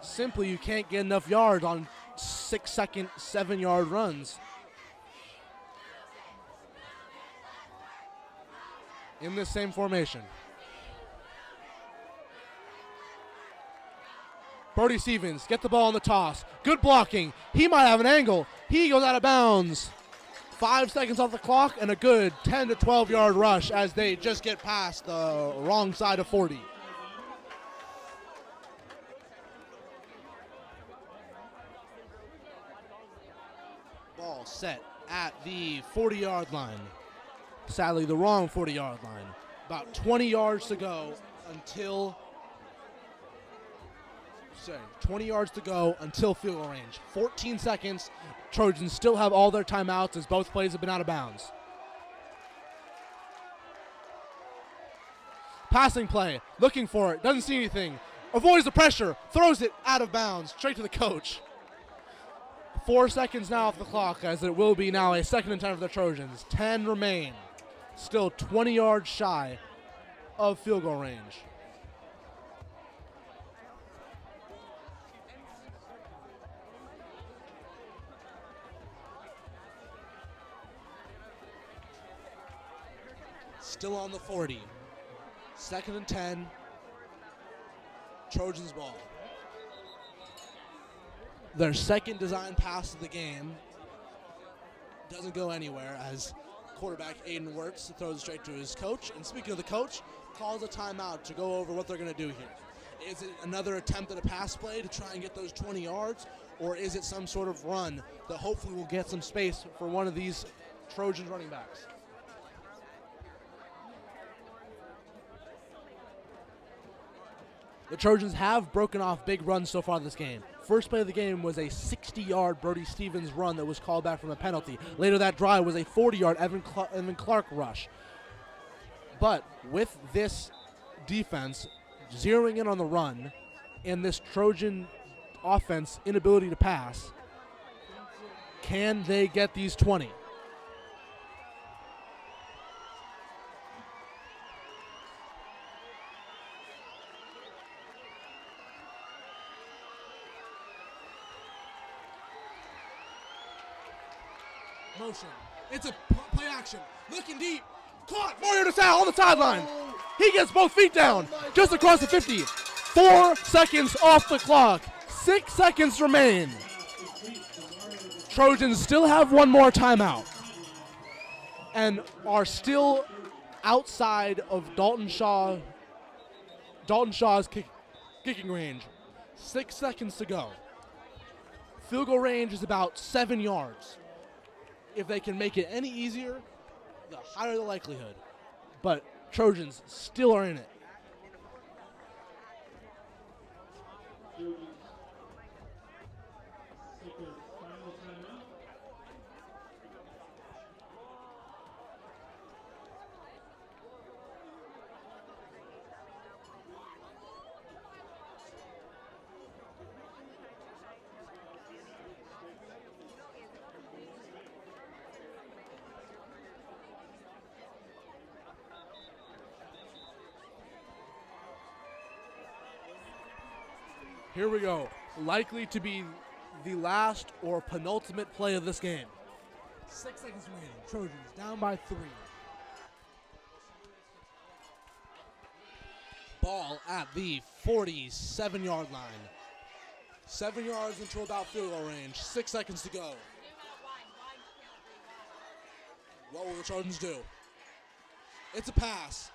simply you can't get enough yards on 6-second, 7-yard runs. In this same formation. Brody Stevens, get the ball on the toss. Good blocking. He might have an angle. He goes out of bounds. 5 seconds off the clock and a good 10 to 12 yard rush as they just get past the wrong side of 40. Ball set at the 40-yard line. Sadly, the wrong 40-yard line. About 20 yards to go until 20 yards to go until field goal range. 14 seconds. Trojans still have all their timeouts as both plays have been out of bounds. Passing play. Looking for it. Doesn't see anything. Avoids the pressure. Throws it out of bounds. Straight to the coach. 4 seconds now off the clock as it will be now a 2nd and 10 for the Trojans. 10 remain. Still 20 yards shy of field goal range. Still on the 40. 2nd and 10. Trojans ball. Their second design pass of the game doesn't go anywhere as quarterback Aiden Wirtz throws it straight to his coach. And speaking of the coach, calls a timeout to go over what they're going to do here. Is it another attempt at a pass play to try and get those 20 yards? Or is it some sort of run that hopefully will get some space for one of these Trojans running backs? The Trojans have broken off big runs so far this game. First play of the game was a 60-yard Brody Stevens run that was called back from a penalty. Later that drive was a 40-yard Evan Clark rush. But with this defense zeroing in on the run and this Trojan offense inability to pass, can they get these 20? Motion. It's a play action. Looking deep. Caught. Mario DeSalle on the sideline. He gets both feet down. Just across the 50. 4 seconds off the clock. 6 seconds remain. Trojans still have one more timeout and are still outside of Dalton Shaw's kicking range. 6 seconds to go. Field goal range is about 7 yards. If they can make it any easier, the higher the likelihood. But Trojans still are in it. Here we go. Likely to be the last or penultimate play of this game. 6 seconds remaining. Trojans down by 3. Ball at the 47-yard line. 7 yards until about field goal range. 6 seconds to go. What will the Trojans do? It's a pass.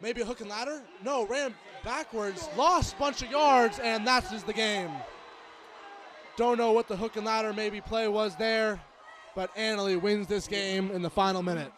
Maybe a hook and ladder? No, ran backwards, lost a bunch of yards, and that's just the game. Don't know what the hook and ladder maybe play was there, but Annalee wins this game in the final minute.